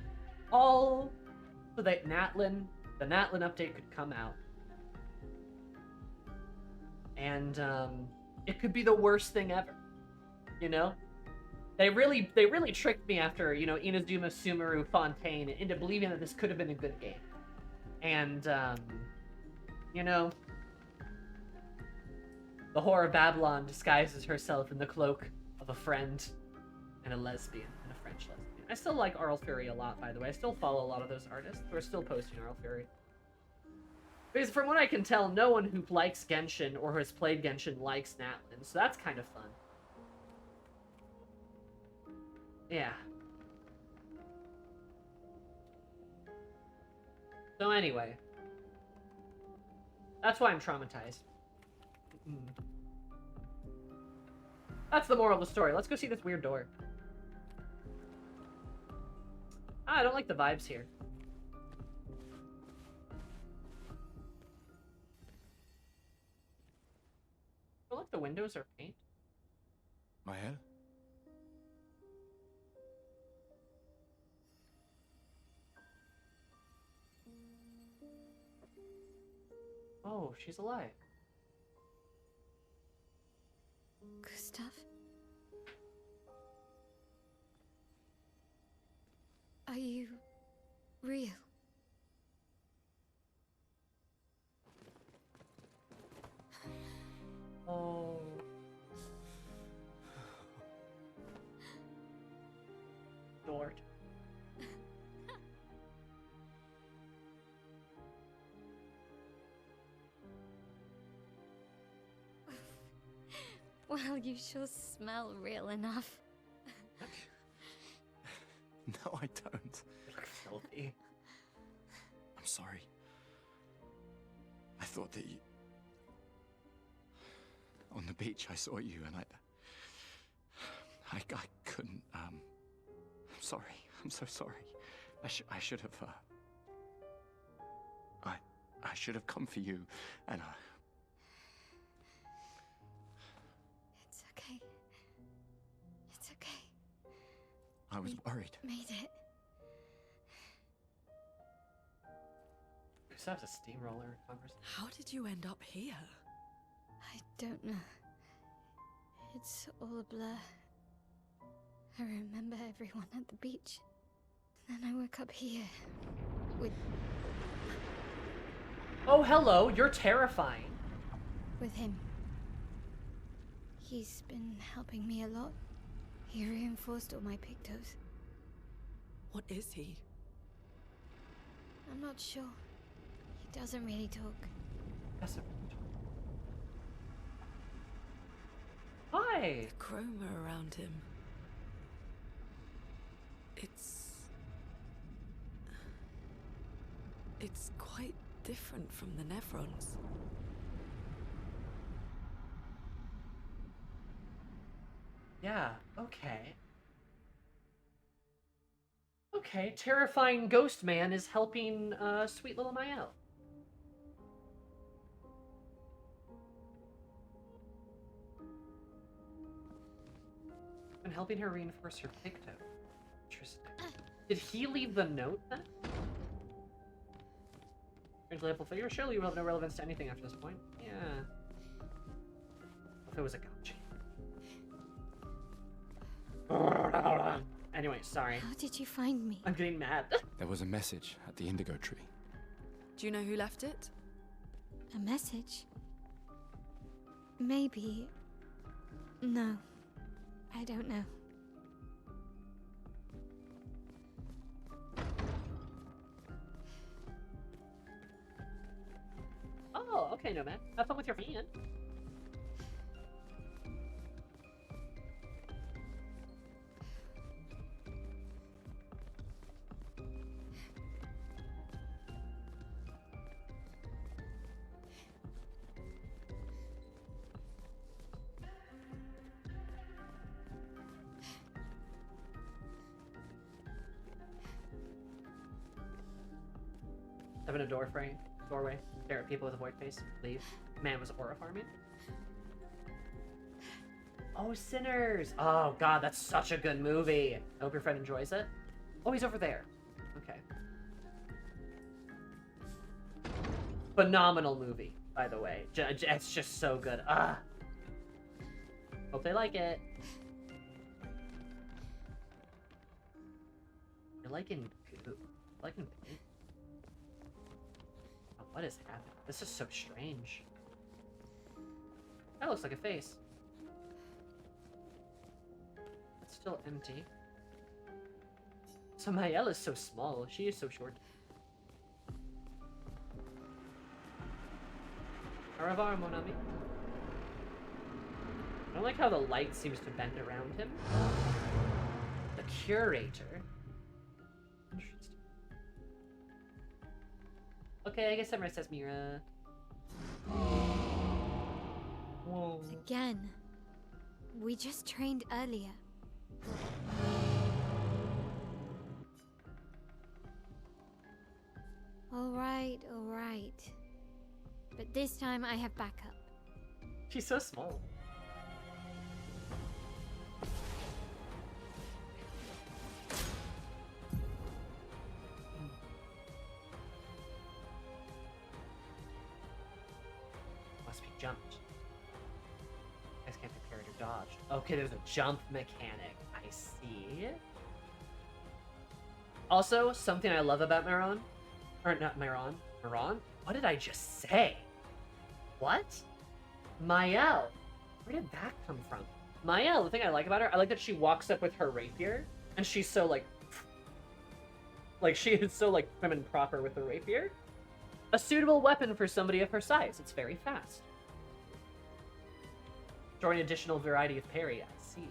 so that the Natlin update could come out. And it could be the worst thing ever. You know? They really tricked me after, you know, Inazuma Sumeru Fontaine into believing that this could have been a good game. And you know, the whore of Babylon disguises herself in the cloak of a friend and a lesbian, and a French lesbian. I still like Aural Fury a lot, by the way. I still follow a lot of those artists who are still posting Aural Fury. Because from what I can tell, no one who likes Genshin or has played Genshin likes Natlin, so that's kind of fun. Yeah. So anyway. That's why I'm traumatized. That's the moral of the story. Let's go see this weird door. I don't like the vibes here. Oh, look, the windows are paint. Mael? Oh, she's alive. Gustav? Are you real? Oh. Lord. Well, you sure smell real enough. No, I don't. You look filthy. I'm sorry. I thought that you... On the beach, I saw you, and I couldn't, I'm sorry. I'm so sorry. I should have, I should have come for you, and, It's okay. It's okay. I was worried. Made it. Gustav's a steamroller conversation. How did you end up here? I don't know. It's all a blur. I remember everyone at the beach. Then I woke up here. With Oh, hello. You're terrifying. him. He's been helping me a lot. He reinforced all my pictos. What is he? I'm not sure. He doesn't really talk. Doesn't Hi! The chroma around him. It's quite different from the Nevrons. Yeah, okay. Okay, terrifying ghost man is helping sweet little Mael. And helping her reinforce her pigtail. Interesting. Did he leave the note then? Example figure. Surely you will have no relevance to anything after this point. Yeah. If it was a gotcha. Anyway, sorry. How did you find me? I'm getting mad. There was a message at the indigo tree. Do you know who left it? A message? Maybe. No. I don't know. Oh, okay, no man. Have fun with your fan. Having a doorway, stare at people with a void face, leave. Man was aura farming. Oh, Sinners! Oh god, that's such a good movie. I hope your friend enjoys it. Oh, he's over there. Okay. Phenomenal movie, by the way. It's just so good. Ah. Hope they like it. You're liking goo. Liking paint. What is happening? This is so strange. That looks like a face. It's still empty. So Mael is so small. She is so short. Au revoir, mon ami. I don't like how the light seems to bend around him. The curator. Interesting. Okay, I guess Samurai says Mira. Whoa. Again. We just trained earlier. Alright, alright. But this time I have backup. She's so small. Must be jumped. Guys can't be parried or dodged. Okay, there's a jump mechanic. I see. Also, something I love about Maron, or not Maron, Maron? What did I just say? What? Mael. Where did that come from? Mael, the thing I like about her, I like that she walks up with her rapier, and she's so like she is so like prim and proper with the rapier. A suitable weapon for somebody of her size. It's very fast. Drawing additional variety of parry, I see.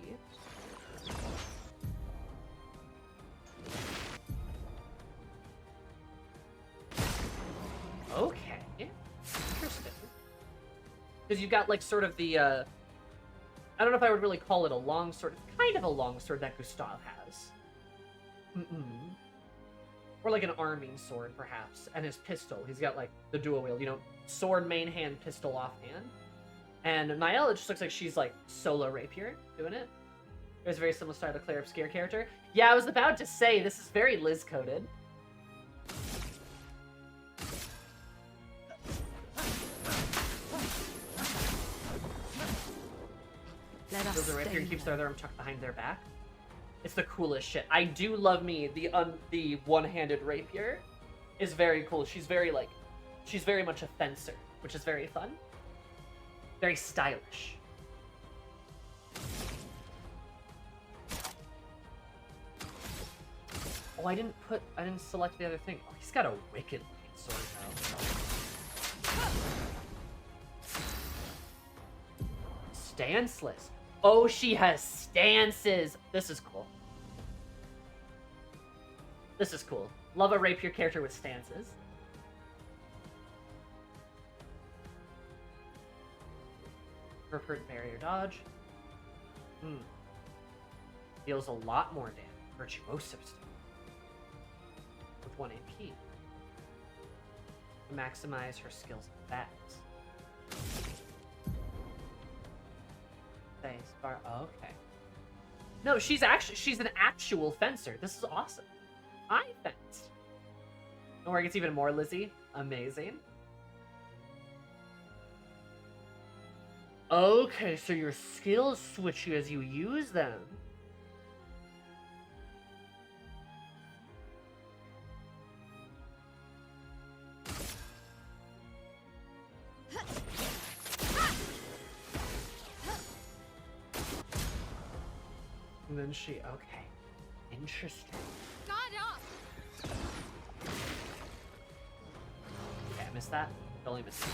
Okay. Interesting. Because you've got like sort of the I don't know if I would really call it a long sword. It's kind of a long sword that Gustav has. Or like an arming sword, perhaps. And his pistol. He's got like the dual wield, you know, sword main hand, pistol offhand. And Mael, it just looks like she's like solo rapier doing it. There's a very similar style to Clair Obscur character. Yeah, I was about to say, this is very Liz coded. So the rapier keeps their other arm tucked behind their back. It's the coolest shit. I do love me the one-handed rapier is very cool. She's very much a fencer, which is very fun. Very stylish. Oh, I didn't select the other thing. Oh, he's got a wicked sword now. Stanceless. Oh, she has stances. This is cool. This is cool. Love a rapier character with stances. Repert barrier dodge. Deals a lot more damage. Virtuoso stone. With 1 AP. To maximize her skills and stats. Okay. No, she's an actual fencer. This is awesome. I fenced. Don't worry, it gets even more Lizzie. Amazing. Okay, so your skills switch you as you use them. And then she, okay. Interesting. God up! Okay, I missed that. I only missed that.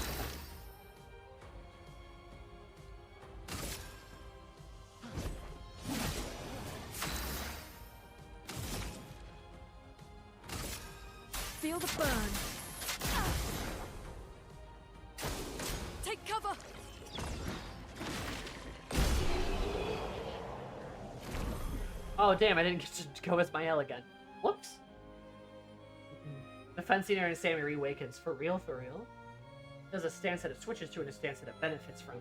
Feel the burn. Take cover! Oh, damn, I didn't get to go with my L again. Whoops. The fencing area Sammy reawakens. For real, for real? There's a stance that it switches to and a stance that it benefits from.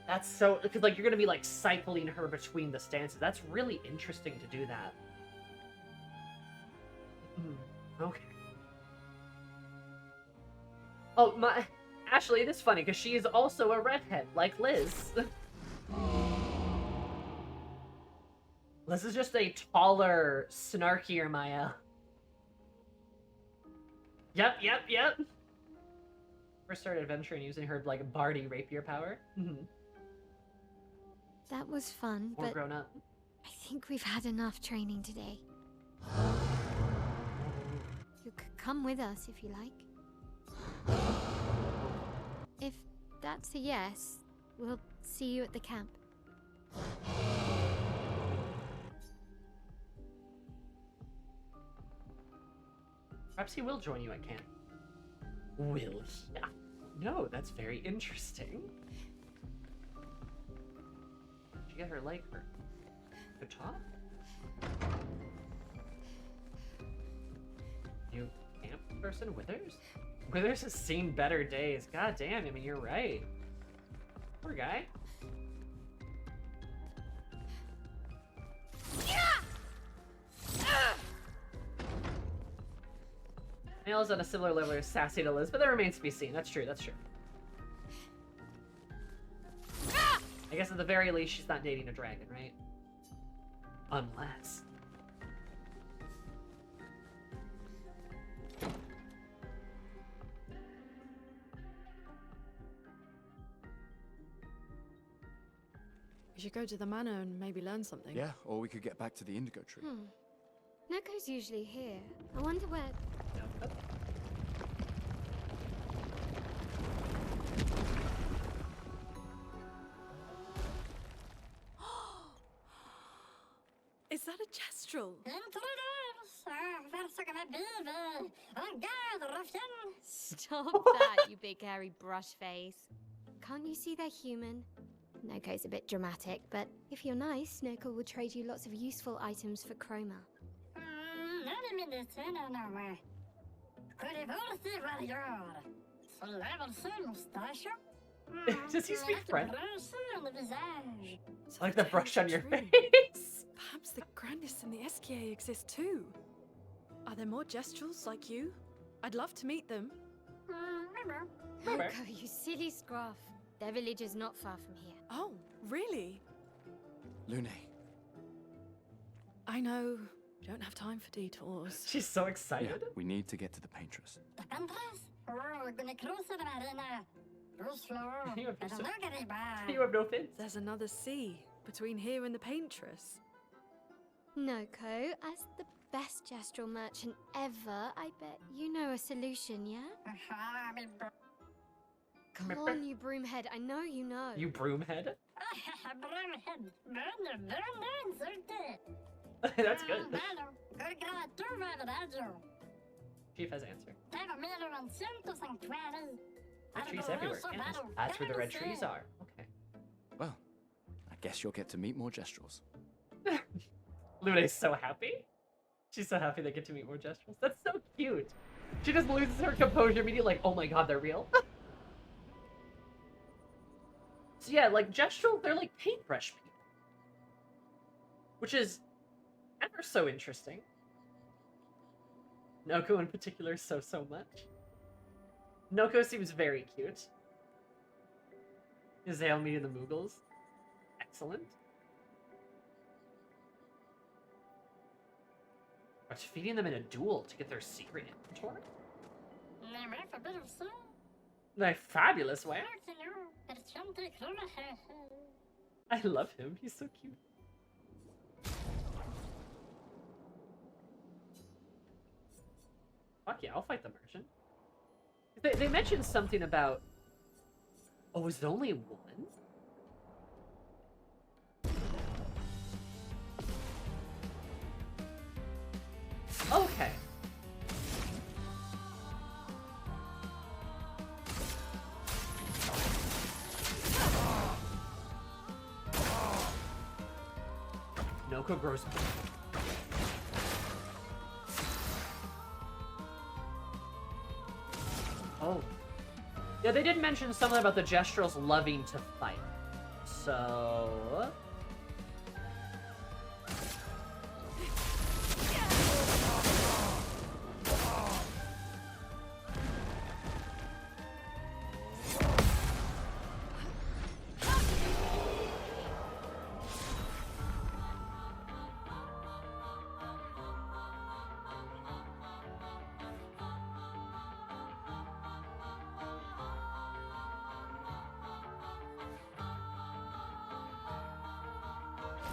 That's so... Because, like, you're going to be, like, cycling her between the stances. That's really interesting to do that. Okay. Oh, my... Actually, it is funny, because she is also a redhead, like Liz. Liz is just a taller, snarkier Maya. Yep. First started adventuring using her, like, Bardy rapier power. That was fun, More but grown up. I think we've had enough training today. You could come with us if you like. If that's a yes, we'll see you at the camp. Perhaps he will join you at camp. Will he? Yeah. No, that's very interesting. Did you get her leg hurt? Good job. New camp person, Withers? Withers has seen better days. God damn, I mean, you're right. Poor guy. Nail is on a similar level as sassy to Liz, but that remains to be seen. That's true, that's true. I guess at the very least, she's not dating a dragon, right? Unless... We should go to the manor and maybe learn something. Yeah, or we could get back to the indigo tree. Neko's usually here. I wonder where... Is that a gestural? Stop that, you big hairy brush face. Can't you see they're human? Neko's a bit dramatic, but if you're nice, Neko will trade you lots of useful items for Chroma. Does he speak French? Like the That's brush on your true. face. Perhaps the Grandis and the Esquier exist too. Are there more gestrals like you? I'd love to meet them. Neko, you silly scruff. Their village is not far from here. Oh, really? Lune. I know. Don't have time for detours. She's so excited. Yeah, we need to get to the paintress. You have no fins. There's another sea between here and the paintress. Noko, as the best gestural merchant ever, I bet you know a solution, yeah? Come on, you broomhead. I know you know. You broomhead? That's good. Chief has answered. Red trees everywhere. Yes, that's where the red trees are. Okay. Well, I guess you'll get to meet more Gestrels. Luna's so happy. She's so happy they get to meet more Gestrels. That's so cute. She just loses her composure immediately, like, oh my god, they're real. So yeah, like, Gestrel, they're like paintbrush people. Which is ever so interesting. Noko in particular, so much. Noko seems very cute. Izale meeting the Moogles. Excellent. But feeding them in a duel to get their secret inventory? My fabulous way. I love him. He's so cute. Fuck yeah, I'll fight the merchant. They mentioned something about... Oh, was it only one? Okay. Noko grows. Oh. Yeah, they did mention something about the Gestrels loving to fight. So...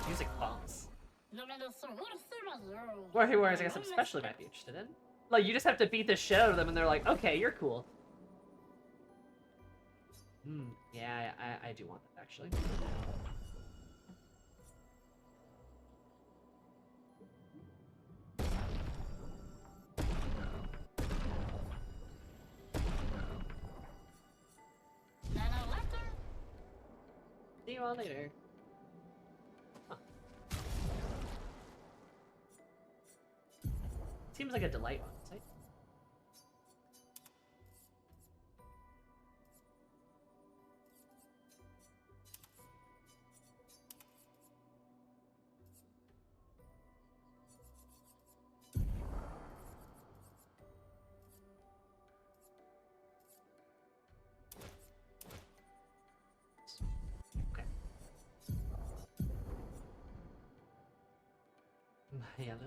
Music bombs. What he wears, I guess I'm especially might be interested in. Like, you just have to beat the shit out of them and they're like, okay, you're cool. Yeah, I do want that, actually. See you all later. Seems like a delight, honestly. Okay. Yellow.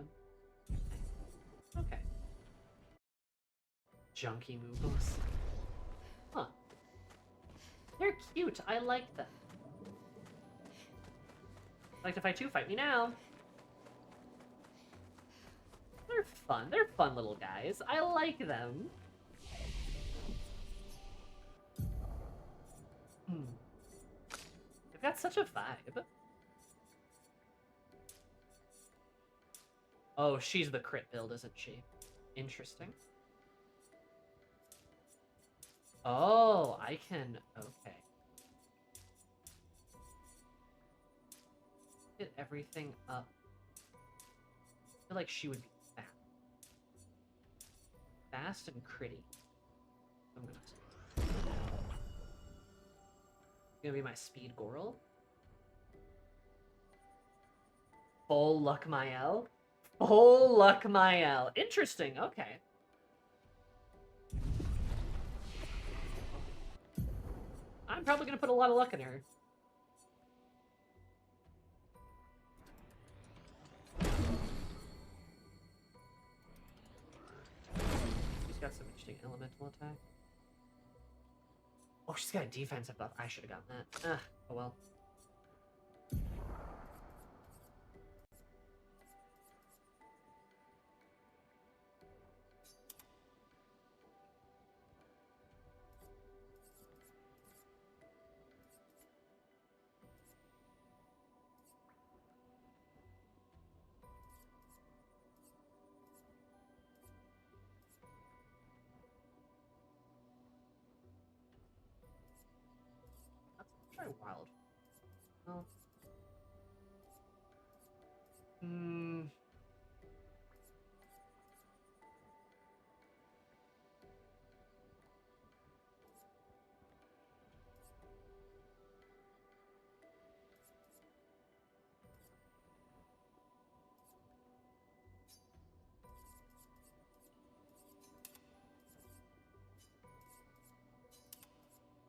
Okay. Junky Moogles. Huh. They're cute. I like them. Like to fight too? Fight me now. They're fun. They're fun little guys. I like them. They've got such a vibe. Oh, she's the crit build, isn't she? Interesting. Oh, I can... Okay. Get everything up. I feel like she would be fast. Fast and critty. I'm gonna be my speed Goral. Full Luck Mael. Full Luck Mael. Interesting, okay. I'm probably gonna put a lot of luck in her. She's got some interesting elemental attack. Oh, she's got a defensive buff. I should have gotten that. Oh well. Kind of wild. Well. Hmm.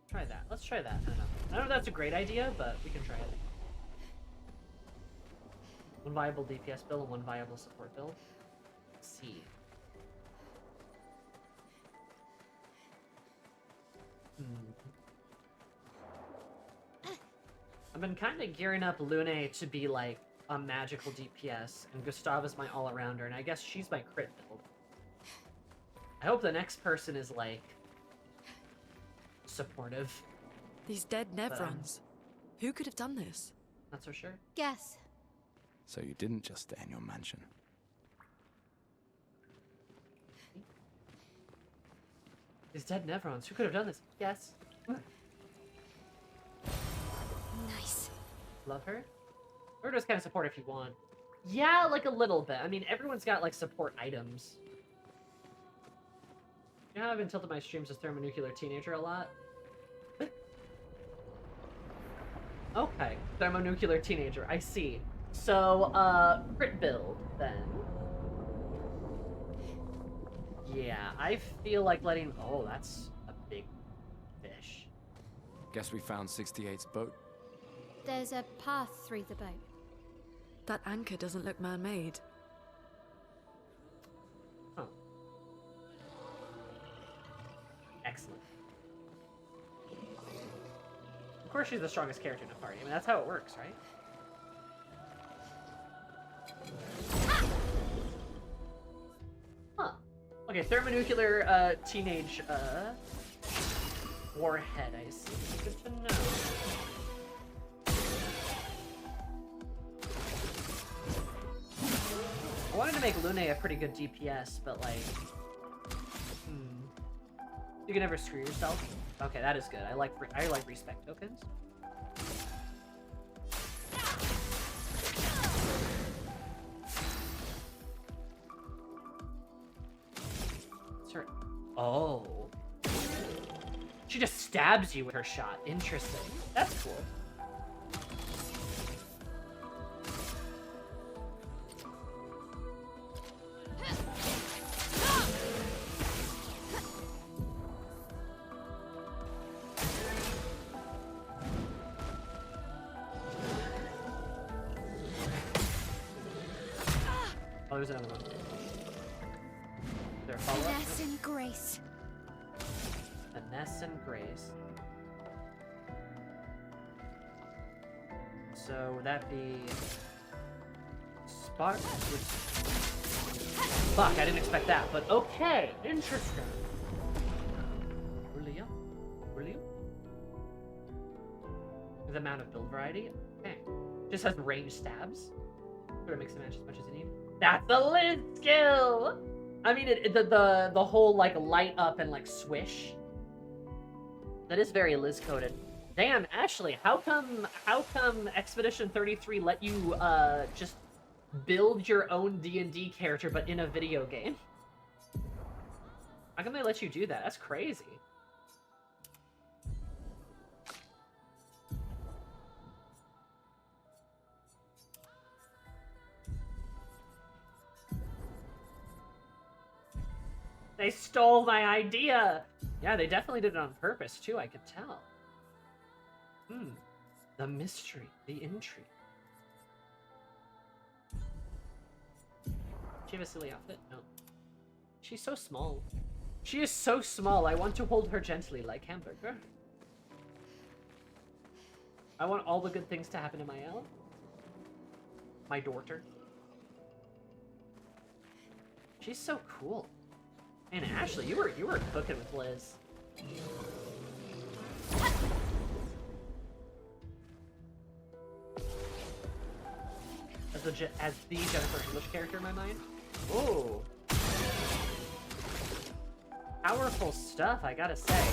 Try that. Let's try that. I don't know. I don't know if that's a great idea, but we can try it. One viable DPS build and one viable support build. Let's see. I've been kind of gearing up Lune to be like a magical DPS, and Gustava's my all-arounder, and I guess she's my crit build. I hope the next person is like supportive. These dead Nevrons. Who could have done this? Not so sure. Guess. So you didn't just stay in your mansion. These dead Nevrons. Who could have done this? Yes. Nice. Love her. Or just kind of support if you want. Yeah, like a little bit. I mean, everyone's got like support items. You know how I've been tilting my streams as thermonuclear teenager a lot? Okay, thermonuclear teenager, I see. So, crit build, then. Yeah, I feel like letting... Oh, that's a big fish. Guess we found 68's boat. There's a path through the boat. That anchor doesn't look man-made. Huh. Excellent. Of course she's the strongest character in the party. I mean, that's how it works, right? Huh. Okay, thermonuclear, teenage, warhead, I see. Good to know. I wanted to make Lune a pretty good DPS, but like... You can never screw yourself. Okay, that is good. I like respect tokens. Sir. Oh. She just stabs you with her shot. Interesting. That's cool. Oh, there's another one. Is there a follow-up? Finesse and grace. Finesse and grace. So would that be Spark? Fuck, I didn't expect that, but okay, interesting. Julio? Julio? The amount of build variety? Okay. Just has range stabs. Sort of mix and match as much as you need. That's a Liz skill! I mean, the whole, like, light up and, like, swish. That is very Liz coded. Damn, Ashley, how come Expedition 33 let you, just build your own D&D character, but in a video game? How come they let you do that? That's crazy. They stole my idea! Yeah, they definitely did it on purpose, too, I could tell. The mystery, the intrigue. She have a silly outfit? No. She's so small. She is so small, I want to hold her gently like hamburger. I want all the good things to happen to my Elle. My daughter. She's so cool. And Ashley, you were cooking with Liz. As the Jennifer English character in my mind. Ooh. Powerful stuff, I gotta say.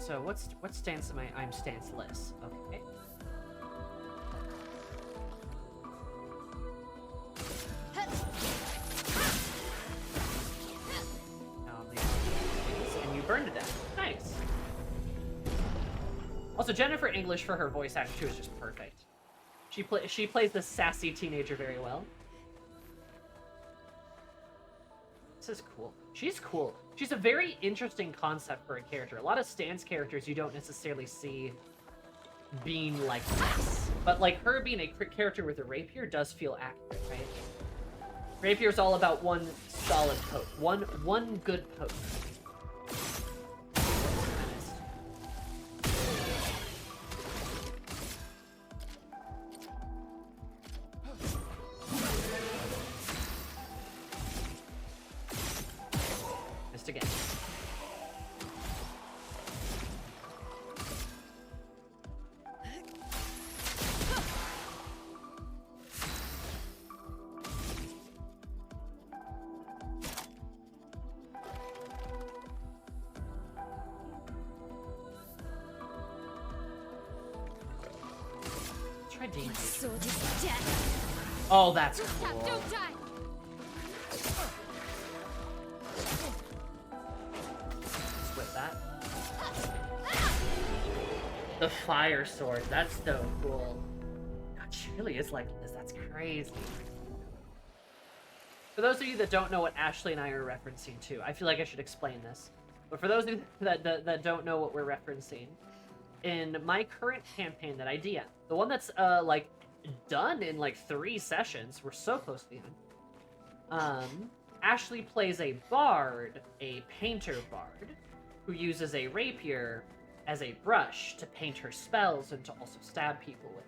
So what stance am I? I'm stanceless. Okay. And you burned to death. Nice. Also, Jennifer English for her voice actor too is just perfect. She plays the sassy teenager very well. This is cool. She's cool. She's a very interesting concept for a character. A lot of stance characters you don't necessarily see being like this. But like her being a character with a rapier does feel accurate, right? Rapier's all about one solid poke. One good poke. Missed again. Try Dean. My sword is death. Oh, that's Tap, cool. don't die. Split that. The fire sword. That's so cool. God, she really is like this. That's crazy. For those of you that don't know what Ashley and I are referencing to, I feel like I should explain this. But for those of you that don't know what we're referencing, in my current campaign that I DM, the one that's like done in like 3 sessions, we're so close to the end. Ashley plays a bard, a painter bard, who uses a rapier as a brush to paint her spells and to also stab people with.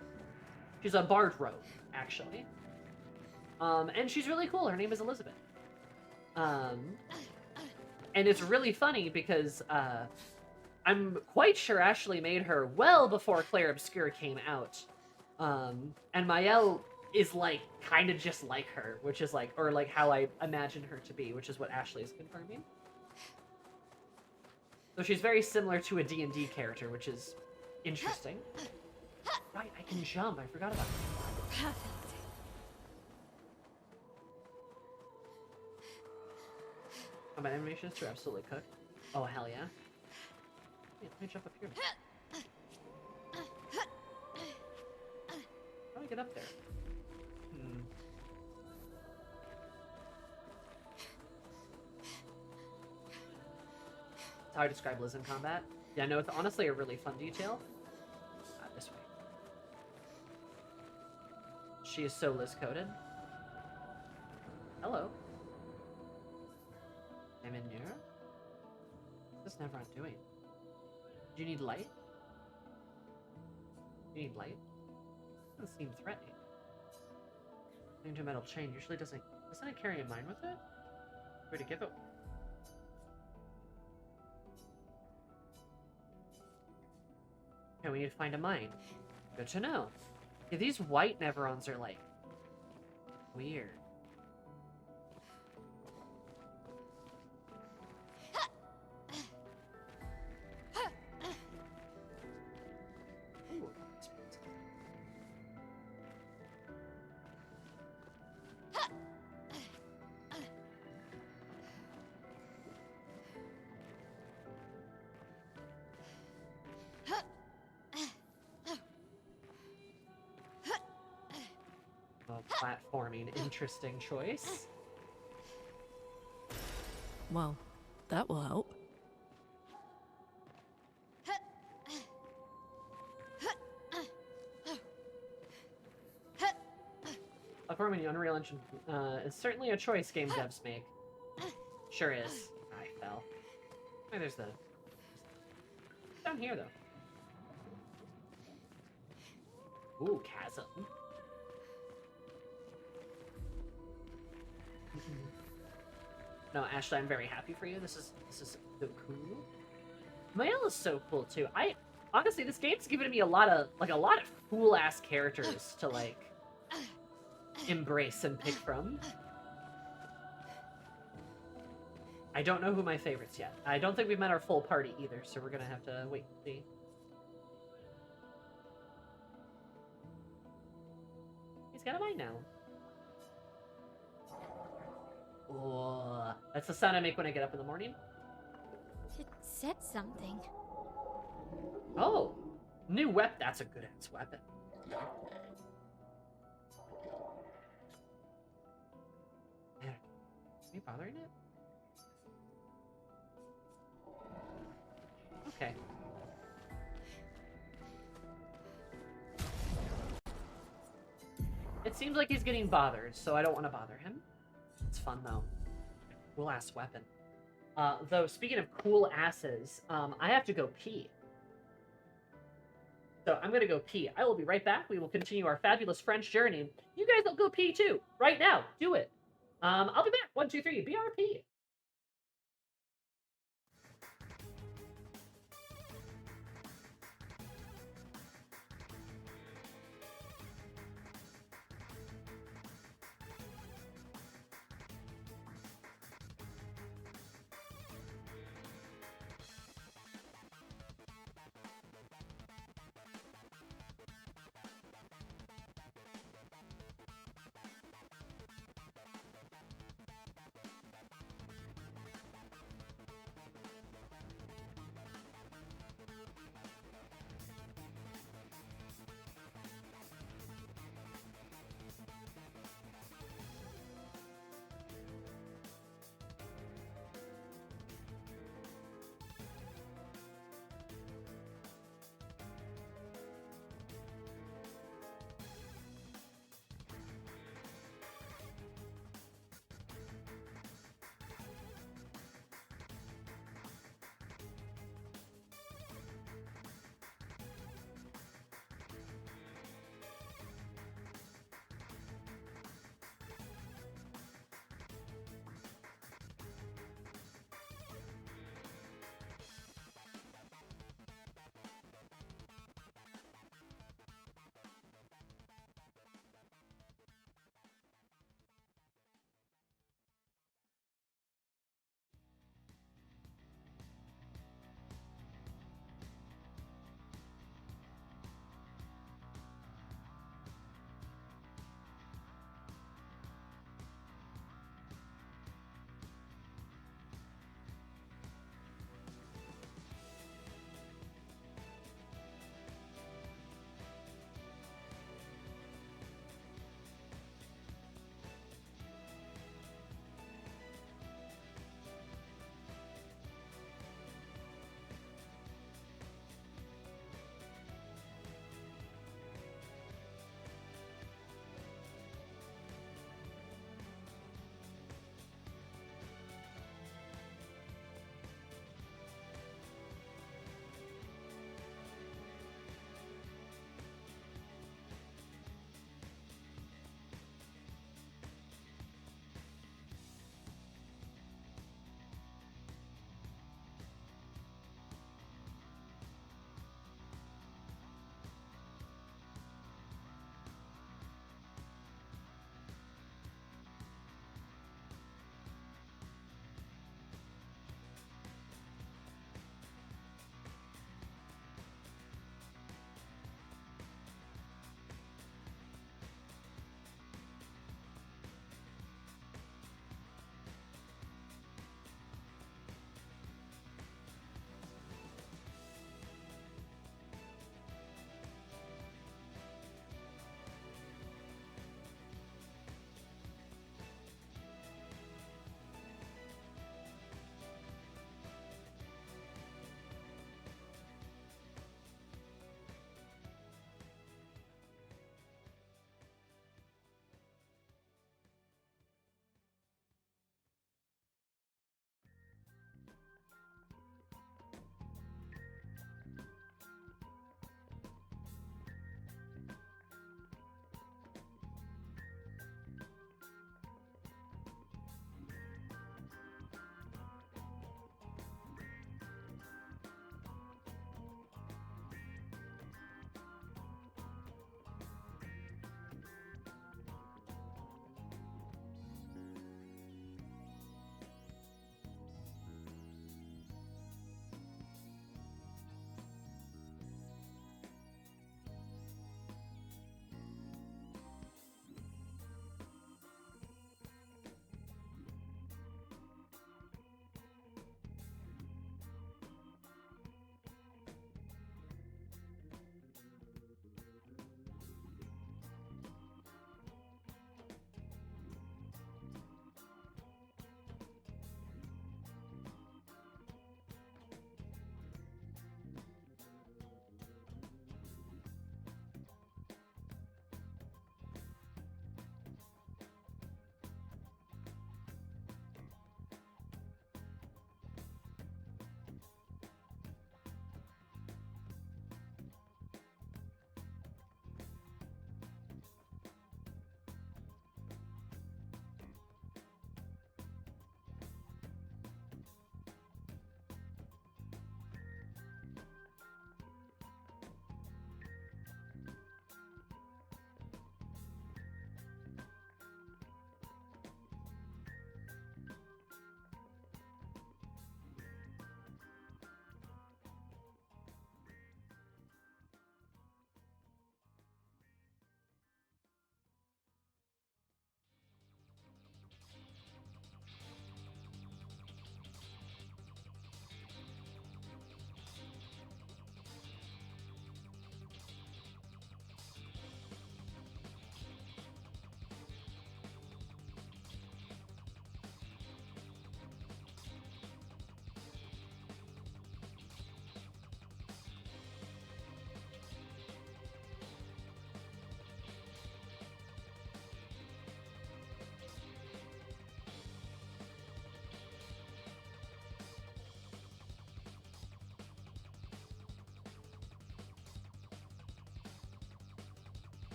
She's a bard rogue, actually. And she's really cool. Her name is Elizabeth. And it's really funny because I'm quite sure Ashley made her well before Clair Obscur came out. And Mael is like kind of just like her, which is like, or like how I imagine her to be, which is what Ashley is confirming. So she's very similar to a D&D character, which is interesting. Right, I can jump. I forgot about that. Perfect. Combat animations are absolutely cooked. Oh, hell yeah. Wait, let me jump up here. How do I get up there? That's how I describe Liz in combat. Yeah, no, it's honestly a really fun detail. This way. She is so Liz-coded. Hello. I'm in here. What's this Nevron doing? Do you need light? You need light? Doesn't seem threatening. Into a metal chain usually doesn't it carry a mine with it? Where to give it? Okay, we need to find a mine. Good to know. Yeah, these white Neverons are like weird. Ooh, platforming, interesting choice. Well, that will help. Platforming the Unreal Engine is certainly a choice game devs make. Sure is. I fell. Oh, there's the... down here, though. Ooh, chasm. No, Ashley, I'm very happy for you. This is so cool. Mael is so cool too. Honestly, this game's given me a lot of cool ass characters to like embrace and pick from. I don't know who my favorites yet. I don't think we've met our full party either, so we're gonna have to wait and see. He's got a mind now. Oh, that's the sound I make when I get up in the morning. It said something. Oh, new weapon. That's a good ass weapon. Man, are you bothering it? Okay. It seems like he's getting bothered, so I don't want to bother him. It's fun, though. Cool ass weapon. Though, speaking of cool asses, I have to go pee. So I'm gonna go pee. I will be right back. We will continue our fabulous French journey. You guys will go pee too. Right now. Do it. I'll be back. 1, 2, 3. BRP.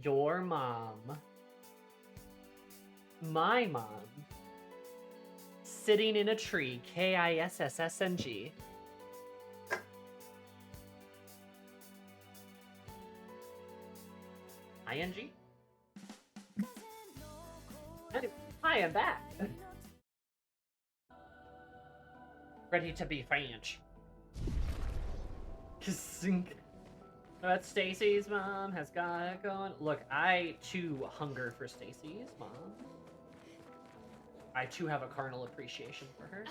Your mom. My mom. Sitting in a tree. KISSSNG. ING? Hi, I'm back. Ready to be French. But Stacy's mom has got it going. Look, I too hunger for Stacy's mom. I too have a carnal appreciation for her.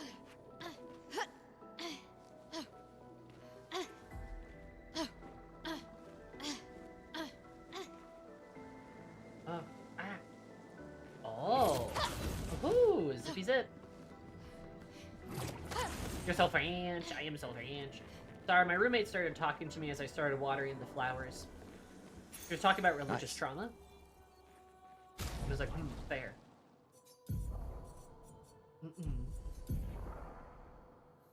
Oh. Woohoo! Zippy zip. You're so French. I am so French. Sorry, my roommate started talking to me as I started watering the flowers. He was talking about religious trauma. I was like, fair.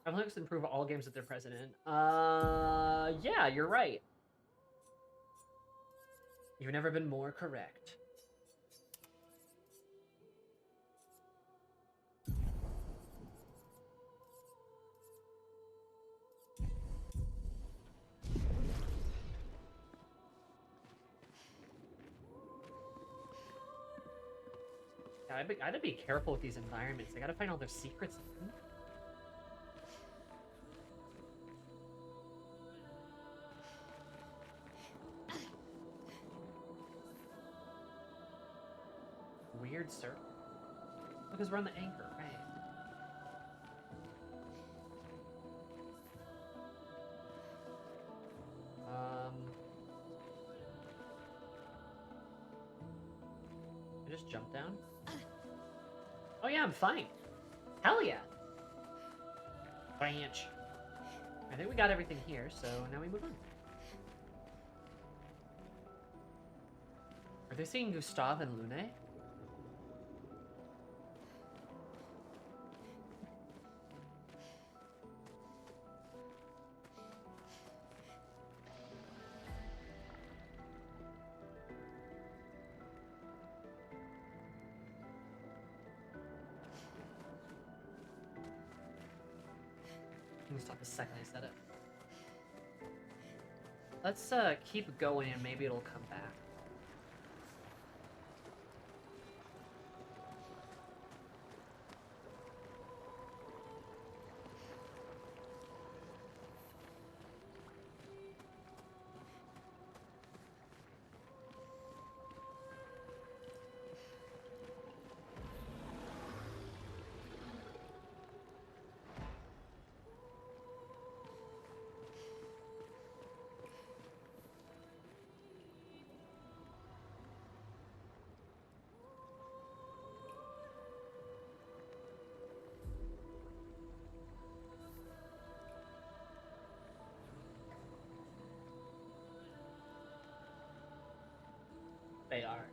I'm looking to improve all games with their president. Yeah, you're right. You've never been more correct. Yeah, I gotta be careful with these environments. I gotta find all their secrets. Weird circle. Because we're on the anchor, right? I just jump down? Oh yeah, I'm fine. Hell yeah. Branch. I think we got everything here, so now we move on. Are they seeing Gustave and Lune? I'm gonna stop the second I said it. Let's keep going and maybe it'll come back. They are.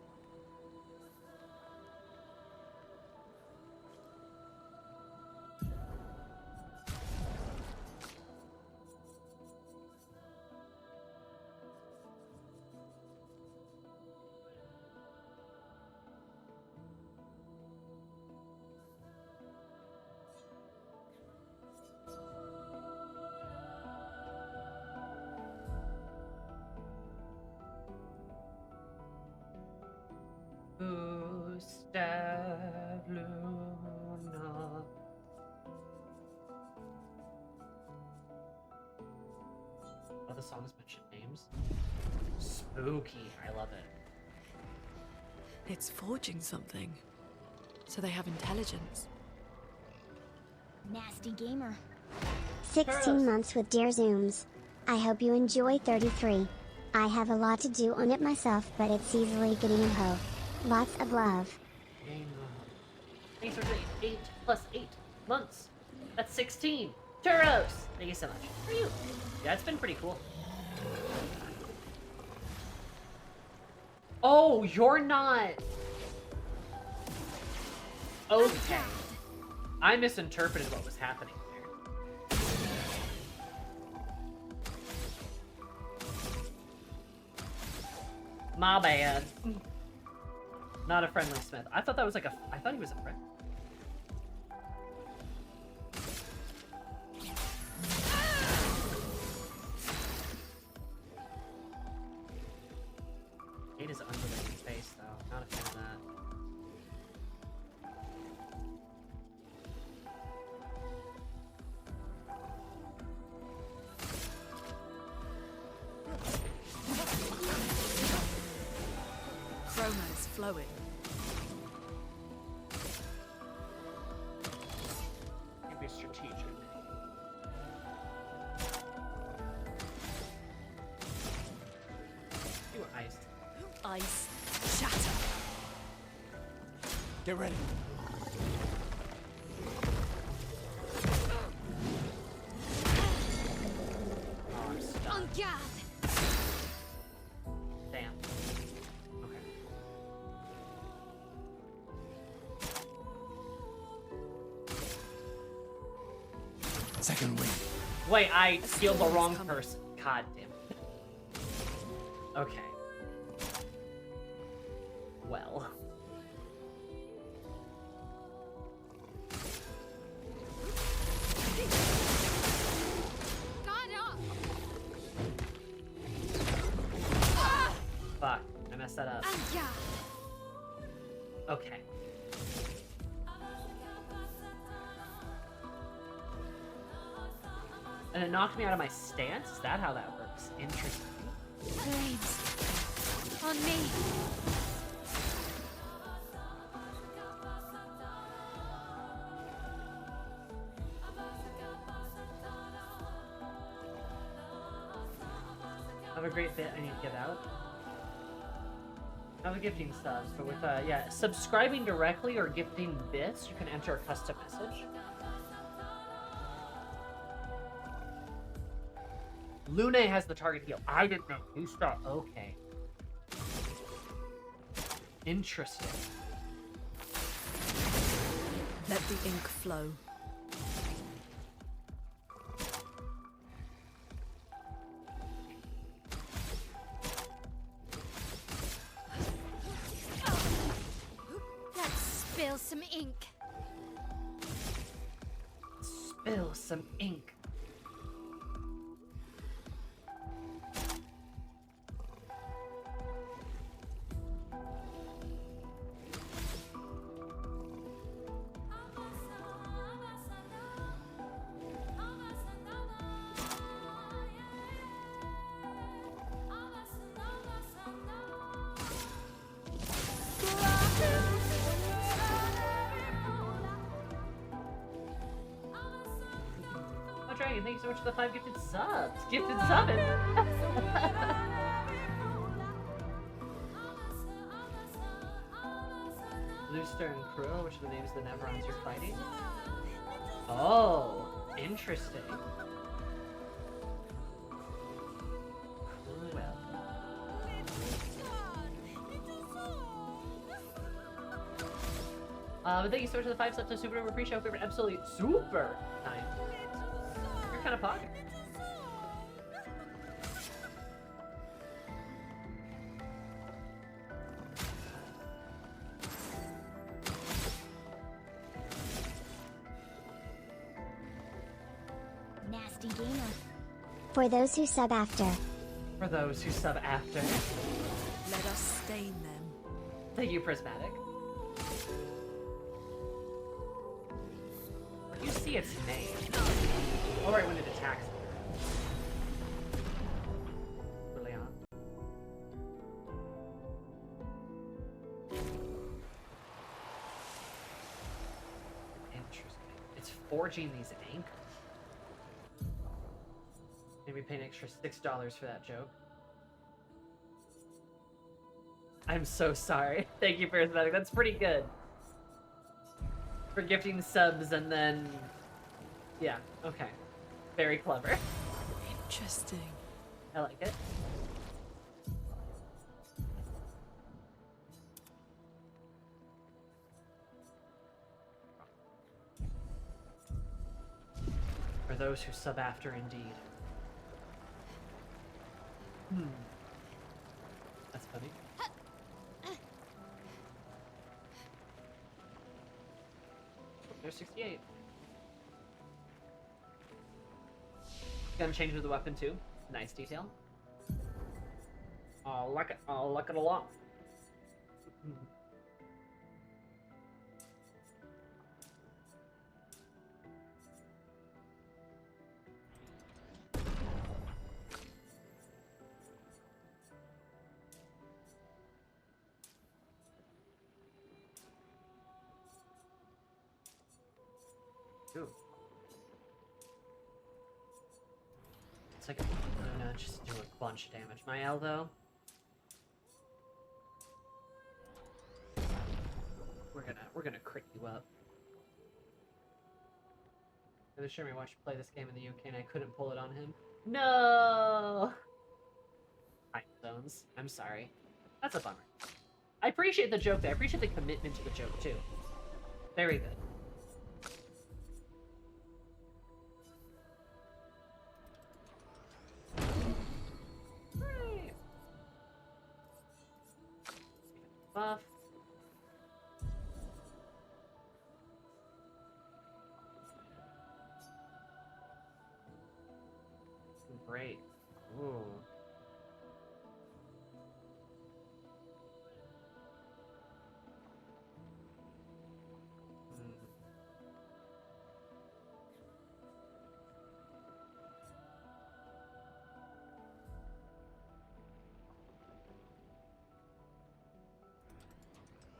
Gustave Luna. Oh, the songs mention names. Spooky. I love it. It's forging something. So they have intelligence. Nasty gamer. 16 months with Dear Zooms. I hope you enjoy 33. I have a lot to do on it myself, but it's easily getting a hoe. Lots of love. Thanks for 8 plus 8 months. That's 16. Churros! Thank you so much. For you. Yeah, it's been pretty cool. Oh, you're not. Okay. I misinterpreted what was happening there. My bad. Not a friendly Smith. I thought that was like a. I thought he was a friend. Hate his undulating face, though. Not a fan of that. Chroma is flowing. Can't be strategic. You were iced. Ice shatter. Get ready. Oh, I'm En stunned. garde! Damn. Okay. Second wing. Wait, I healed the storm is wrong coming. person. God damn it. Okay. Well. Guard up! Fuck. I messed that up. En garde! Okay. And it knocked me out of my stance? Is that how that works? Interesting. Blades! On me! I have a great bit I need to get out. I have a gifting subs, but with, yeah, subscribing directly or gifting bits, you can enter a custom message. Lune has the target heal. I didn't know. Who start? Okay. Interesting. Let the ink flow. Let's spill some ink. Spill some ink. Oh, Dragon, thank you so much for the 5 gifted subs. Gifted subbing. Looster and Cruel, which are the names of the Neverons you're fighting? Oh, interesting. Cruel. But thank you so much for the 5 subs. I super duper appreciate it. Absolutely super time. You're kind of pogging. Nasty gamer. For those who sub after. For those who sub after. Let us stain them. Thank you, Prismatic. Where do you see its name? Oh, right, when it attacks. Early on. Interesting. It's forging these ink. Maybe pay an extra $6 for that joke. I'm so sorry. Thank you, Prismatic. That's pretty good. For gifting subs and then... Yeah, okay. Very clever. Interesting. I like it. For those who sub after, indeed. That's funny. There's 68. Gonna change with the weapon too. Nice detail. I like it. I like it a lot. Ooh. It's like Luna just do a bunch of damage. My L though. We're gonna crit you up. The other Sherman watched play this game in the UK and I couldn't pull it on him. No. Time zones. I'm sorry. That's a bummer. I appreciate the joke though. I appreciate the commitment to the joke too. Very good. Hooray. Buff. Great. Ooh.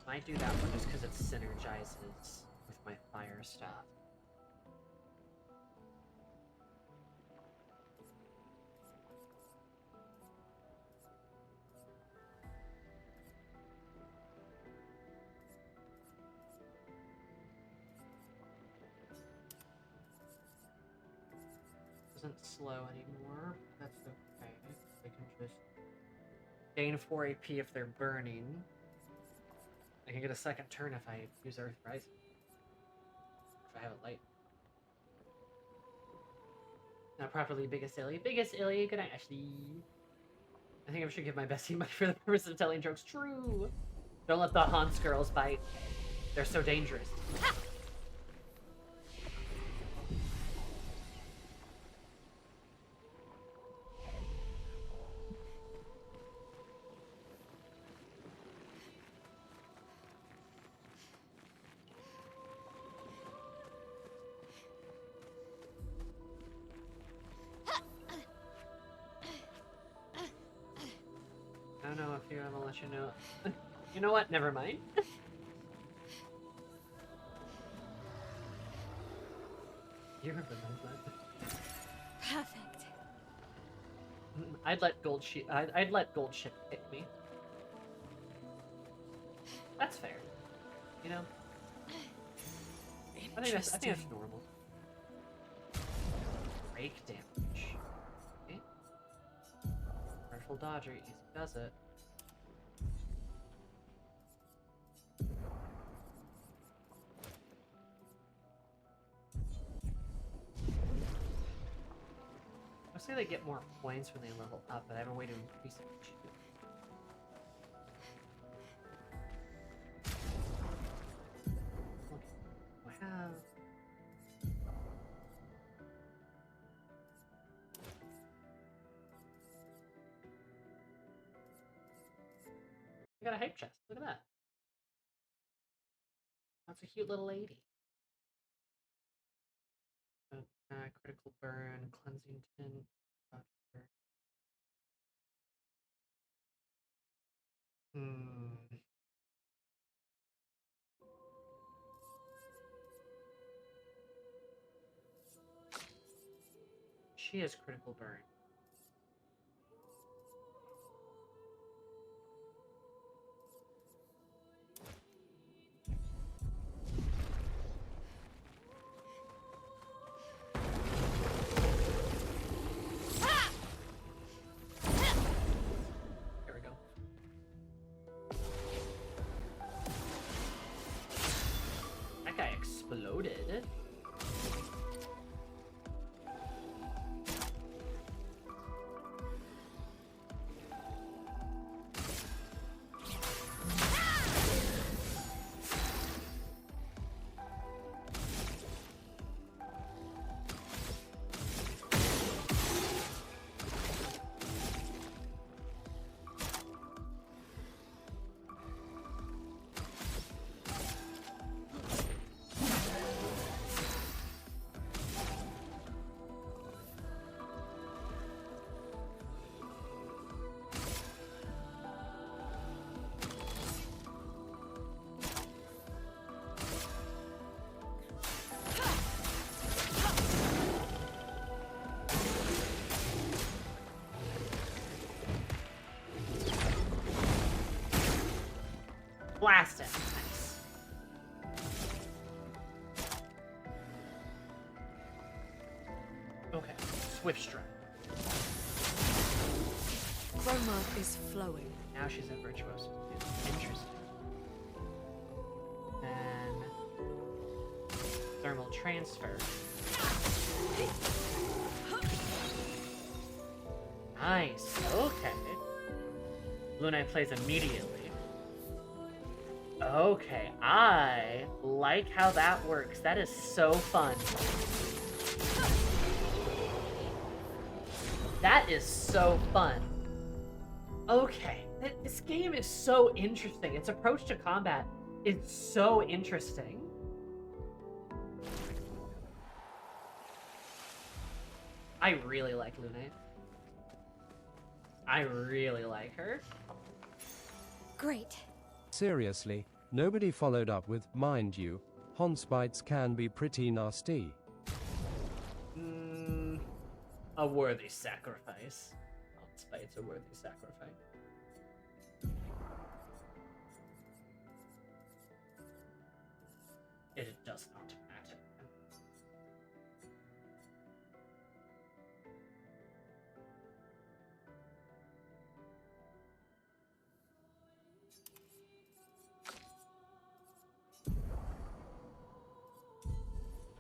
Might do that one just because it synergizes with my fire stuff. Isn't slow anymore. That's okay. They can just gain 4 AP if they're burning. I can get a second turn if I use Earth Rising. If I have it light. Not properly, biggest illy. Biggest illy, good night, Ashley. I think I should give my bestie money for the purpose of telling jokes. True! Don't let the Hans girls bite. They're so dangerous. Ha! I don't know if you're gonna let you know. You know what? Never mind. You remember that? Perfect. I'd let Gold Ship. I'd let Gold Ship hit me. That's fair. You know. I think that's normal. Break damage. Okay. Careful dodger, easy does it. I say they get more points when they level up, but I have a way to increase it. Wow. I got a hype chest. Look at that. That's a cute little lady. Critical burn, cleansing tin. She has critical burn. There we go. That guy exploded. Blast it. Nice. Okay. Swift strike. Chroma is flowing. Now she's in virtuoso. Interesting. Then thermal transfer. Nice. Okay. Lunite plays immediately. Okay, I like how that works. That is so fun. That is so fun. Okay, this game is so interesting. Its approach to combat is so interesting. I really like Lunite. I really like her. Great. Seriously, nobody followed up with, mind you, Honspites can be pretty nasty. A worthy sacrifice. Honspite's a worthy sacrifice. It does not matter.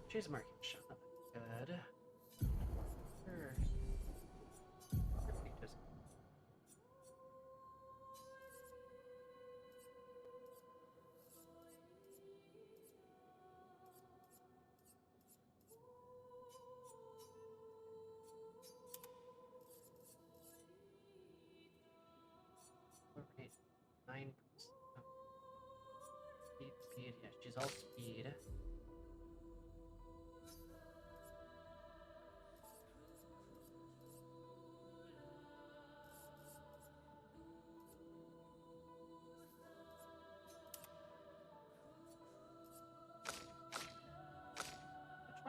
She's marking shot. Good. Sure. Just 9%. Speed. Yeah, she's all speed.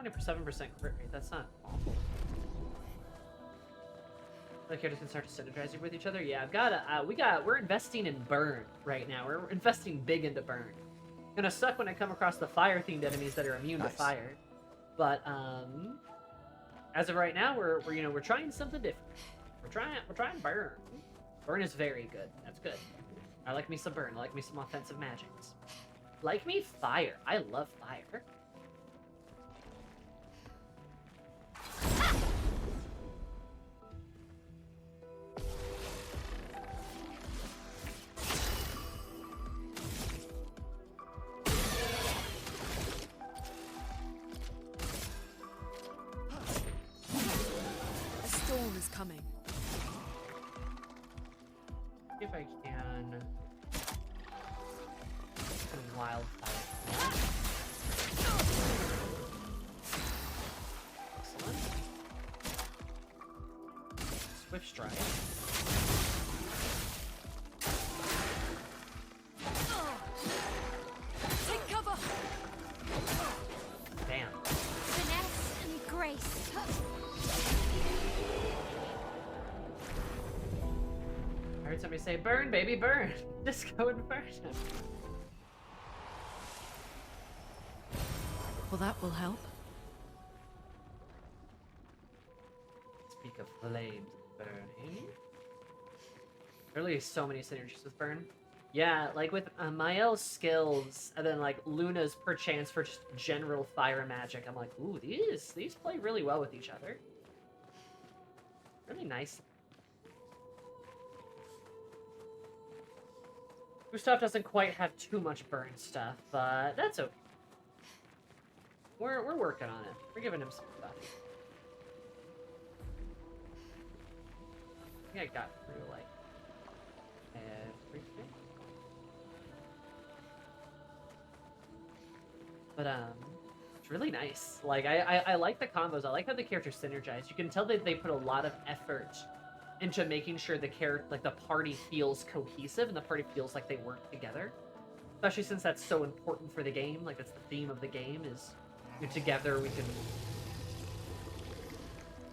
A 27% crit rate. That's not awful. The characters can start synergizing with each other. Yeah, I've got we're investing in burn right now. We're investing big into burn. Gonna suck when I come across the fire themed enemies that are immune to fire. But as of right now, we're trying something different. We're trying burn. Burn is very good. That's good. I like me some burn. I like me some offensive magics. Like me fire. I love fire. A storm is coming. If I can. Some wildfire. Excellent. Swift strike. Take cover. Bam. Finesse and grace. I heard somebody say, burn, baby, burn. Just go and burn him. Well, that will help. Speak of flames burning. There are really so many synergies with burn. Yeah, like with Mael's skills, and then like Luna's perchance for just general fire magic. I'm like, ooh, these play really well with each other. Really nice. Gustav doesn't quite have too much burn stuff, but that's okay. We're working on it. We're giving him some stuff. I think I got through like everything. But it's really nice. Like I like the combos. I like how the characters synergize. You can tell that they put a lot of effort into making sure the party feels cohesive and the party feels like they work together. Especially since that's so important for the game. Like that's the theme of the game is together we can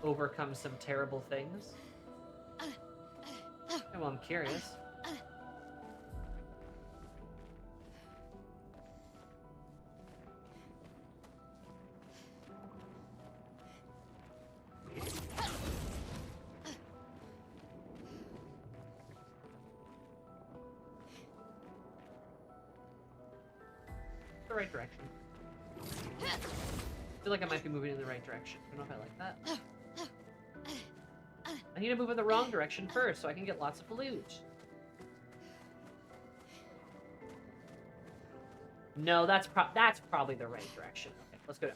overcome some terrible things. Well, I'm curious. the right direction. I feel like I might be moving in the right direction. I don't know if I like that. I need to move in the wrong direction first so I can get lots of loot. No, that's probably the right direction. Okay, let's go down.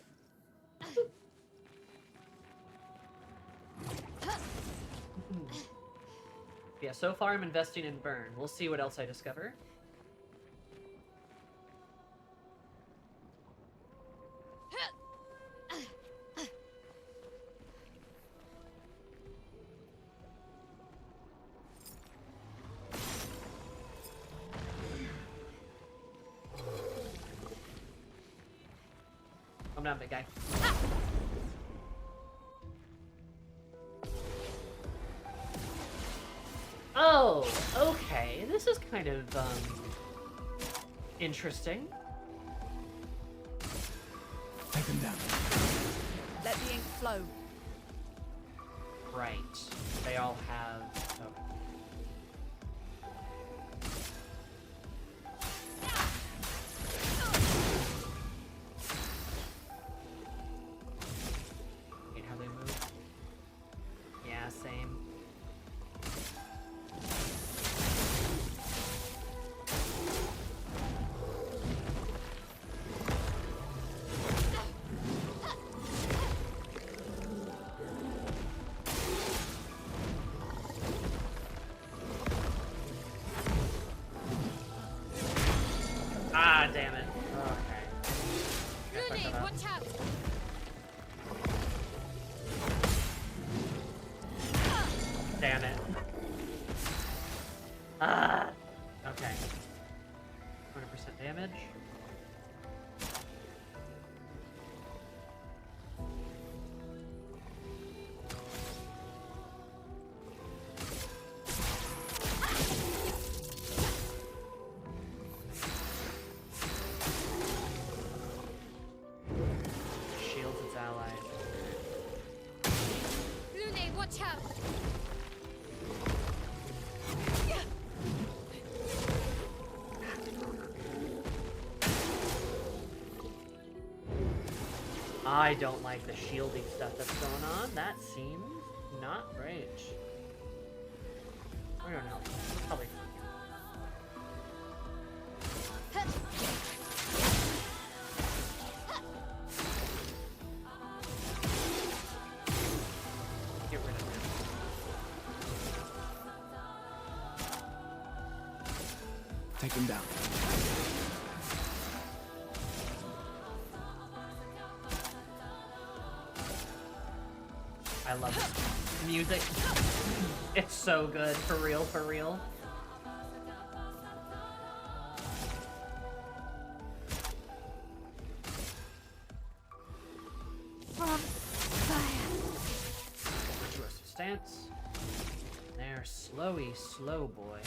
Yeah, so far I'm investing in burn. We'll see what else I discover. Calm down, big guy. Oh, okay. This is kind of, interesting. Take them down. Let the ink flow. Right. They all have... Oh. Hate how they move. Yeah, same. Ah, damn it. Okay. I fucked that up. Watch out! Damn it. Ah! Okay. 100% damage. Shields its allies. Lune, watch out! I don't like the shielding stuff that's going on. That seems not great. I don't know. It's probably fine. Get rid of him. Take them down. I love it. Music. It's so good. For real, for real. Virtuous stance. There, slowy, slow boy.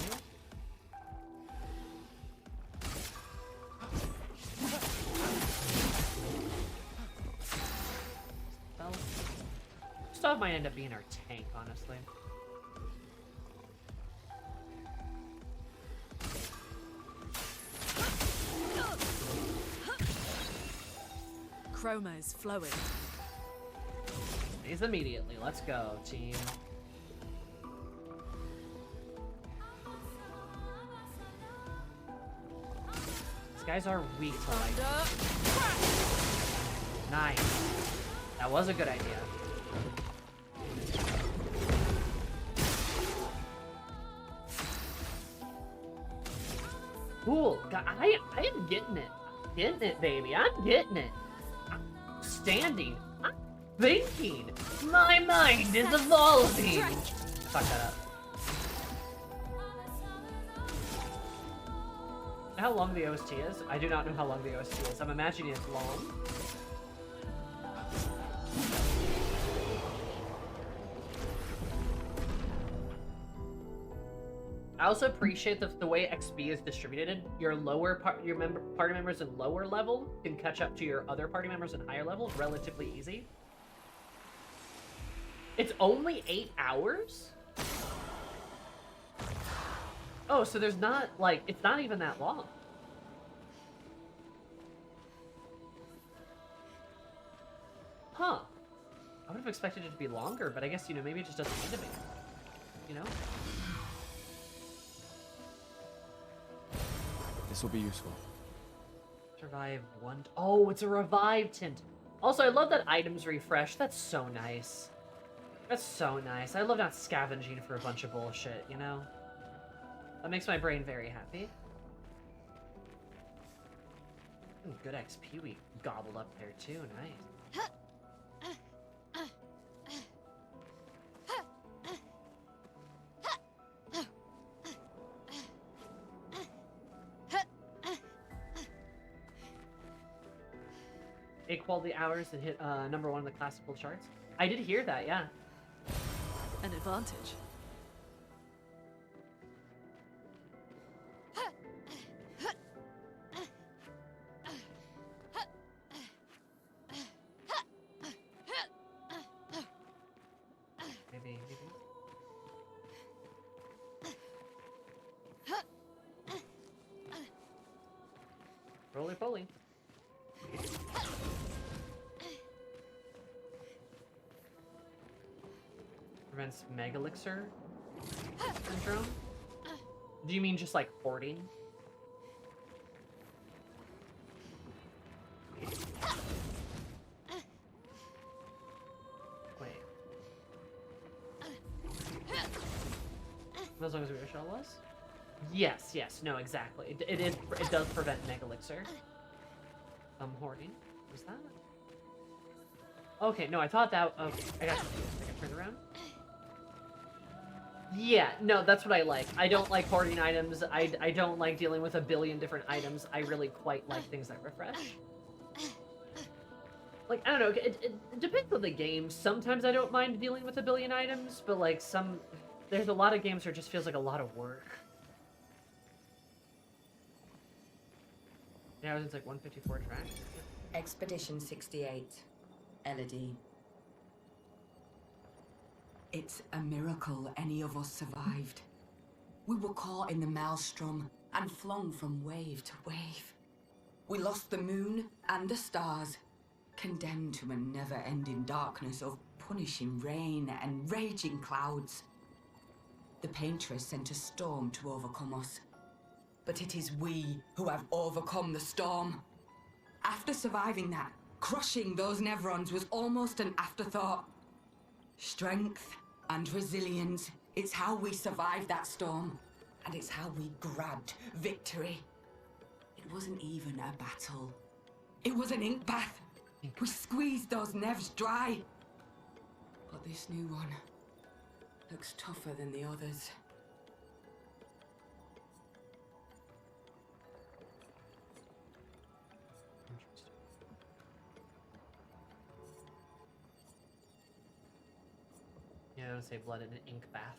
Spell. Gustav might end up being our tank, honestly. Chroma is flowing. These immediately. Let's go, team. These guys are weak to light. Nice. That was a good idea. Cool. I am getting it. Getting it, baby. I'm getting it. I'm standing. I'm thinking. My mind is evolving. Fuck that up. How long the OST is? I do not know how long the OST is. I'm imagining it's long. I also appreciate the way XP is distributed. Your party members in lower level can catch up to your other party members in higher level relatively easy. It's only 8 hours? Oh, so there's not, like, it's not even that long. Huh. I would have expected it to be longer, but I guess, you know, maybe it just doesn't animate. You know? This will be useful. Survive one... Oh, it's a revive tint. Also, I love that items refresh. That's so nice. That's so nice. I love not scavenging for a bunch of bullshit, you know? That makes my brain very happy. Ooh, good XP we gobbled up there too, nice. Quality hours and hit #1 in the classical charts. I did hear that, yeah. An advantage. Maybe. Roly-poly. Prevents megalixir syndrome? Do you mean just like hoarding? Wait. As long as we wish I was? Yes, no, exactly. It does prevent megalixir. Hoarding. Was that? Okay, no, I thought that. Okay, I got confused. I can turn around. Yeah, no, that's what I like. I don't like hoarding items. I don't like dealing with a billion different items. I really quite like things that refresh. Like, I don't know, it depends on the game. Sometimes I don't mind dealing with a billion items, but like there's a lot of games where it just feels like a lot of work. Yeah, I was in like 154 track. Expedition 68. Elodie. It's a miracle any of us survived. We were caught in the maelstrom and flung from wave to wave. We lost the moon and the stars, condemned to a never-ending darkness of punishing rain and raging clouds. The Paintress sent a storm to overcome us. But it is we who have overcome the storm. After surviving that, crushing those Nevrons was almost an afterthought. Strength and resilience, it's how we survived that storm. And it's how we grabbed victory. It wasn't even a battle. It was an ink bath. We squeezed those Nevs dry. But this new one looks tougher than the others. Yeah, I don't say blood in an ink bath.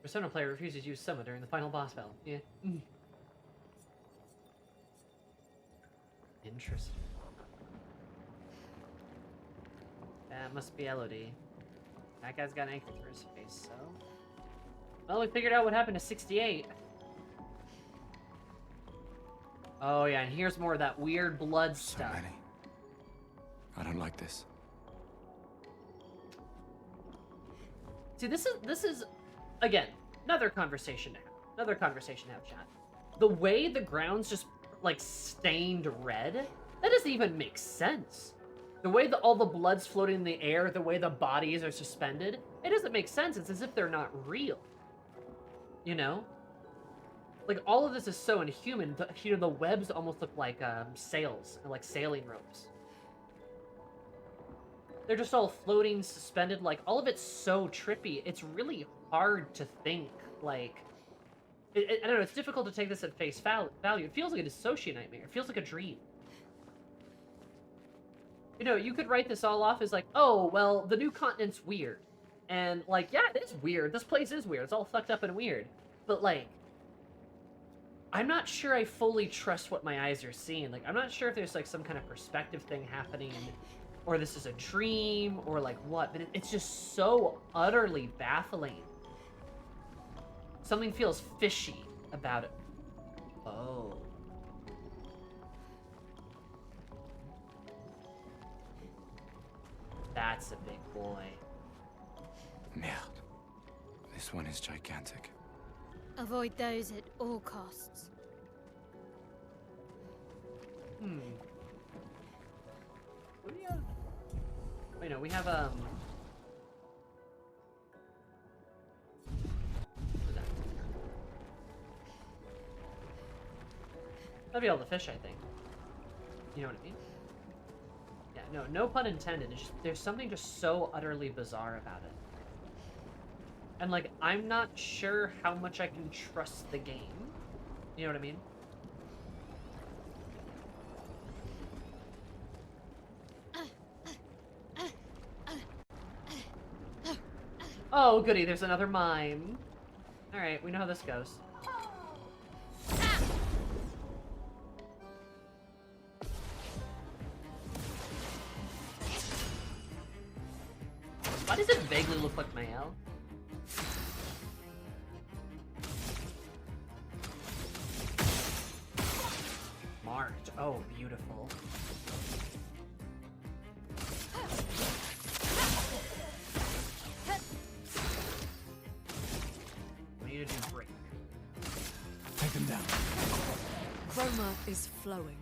Persona player refuses to use Soma during the final boss battle. Yeah. Interesting. That must be Elodie. That guy's got an ankle through his face, so... Well, we figured out what happened to 68. Oh yeah, and here's more of that weird blood stuff. So many. I don't like this. See, this is again another conversation to have. Another conversation to have, chat. The way the ground's just like stained red, that doesn't even make sense. The way all the blood's floating in the air, the way the bodies are suspended, it doesn't make sense. It's as if they're not real. You know? Like, all of this is so inhuman. You know, the webs almost look like sails, like sailing ropes. They're just all floating, suspended, like, all of it's so trippy. It's really hard to think, like... I don't know, it's difficult to take this at face value. It feels like a dissociative nightmare. It feels like a dream. You know, you could write this all off as like, oh, well, the new continent's weird. And, like, yeah, it is weird. This place is weird. It's all fucked up and weird. But, like, I'm not sure I fully trust what my eyes are seeing. Like, I'm not sure if there's, like, some kind of perspective thing happening, or this is a dream, or, like, what. But it's just so utterly baffling. Something feels fishy about it. Oh. That's a big boy. Merde. This one is gigantic. Avoid those at all costs. What do we have? Wait, no, we have, what is that? That'd be all the fish, I think. You know what I mean? Yeah, no pun intended. It's just, there's something just so utterly bizarre about it. And, like, I'm not sure how much I can trust the game. You know what I mean? Oh, goody, there's another mime. Alright, we know how this goes. Why does it vaguely look like Mael? Marked. Oh, beautiful. We need to do break. Take them down. Chroma is flowing.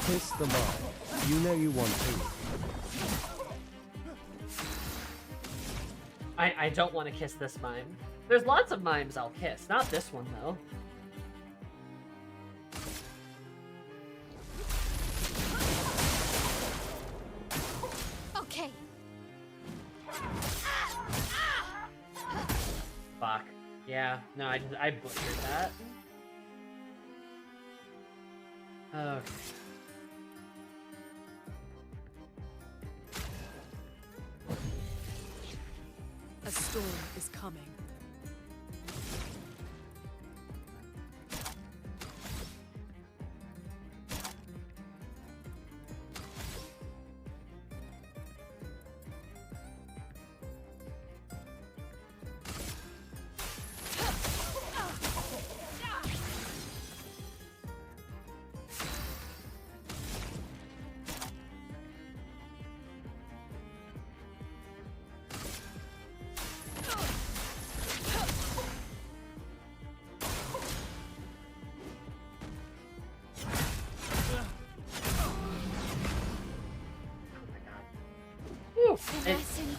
Kiss the mime. You know you want to. I don't want to kiss this mime. There's lots of mimes I'll kiss. Not this one, though. Okay. Fuck. Yeah, no, I butchered that. Okay. A storm is coming.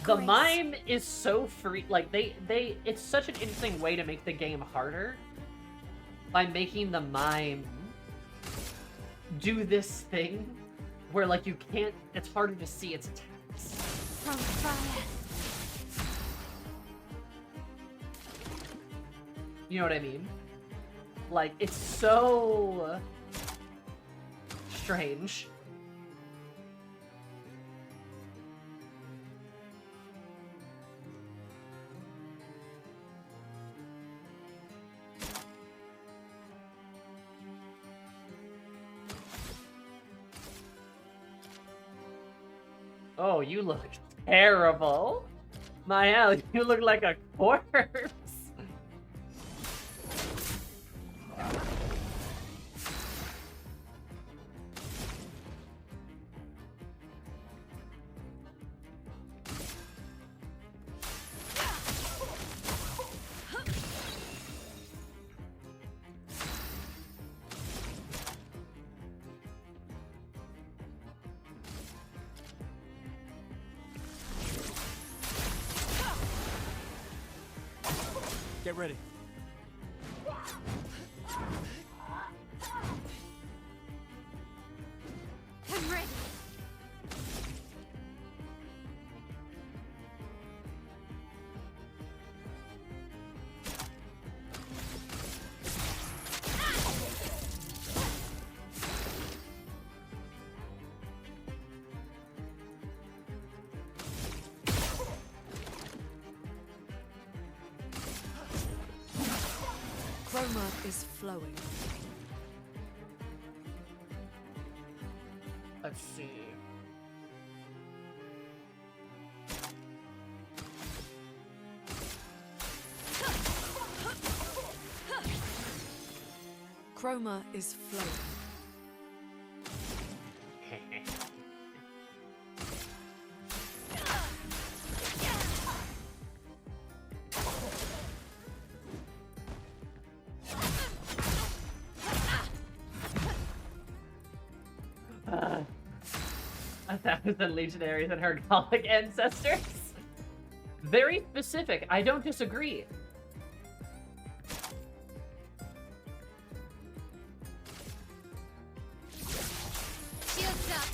The mime is so free. Like it's such an interesting way to make the game harder by making the mime do this thing where like you can't. It's harder to see its attacks. From fire. You know what I mean? Like it's so strange. Oh, you look terrible. Mael, you look like a corpse. Get ready. I'm ready. Chroma is flowing. Let's see. Chroma is flowing. A thousand legionaries and her Gallic ancestors. Very specific. I don't disagree. Shields up.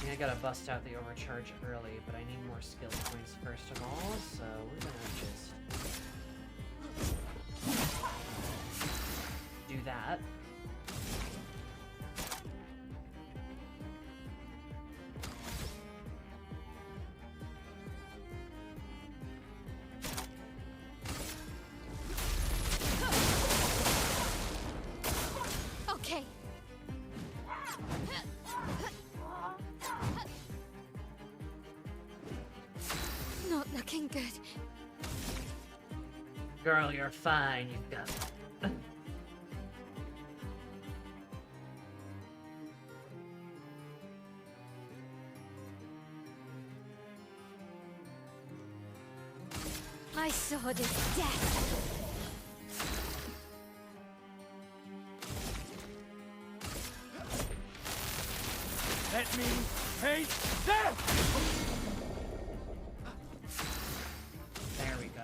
I gotta bust out the overcharge early, but I need more skill points first of all, so we're gonna just do that. Okay. Not looking good. Girl, you're fine. You've got it. My sword is death. Let me taste death! There we go.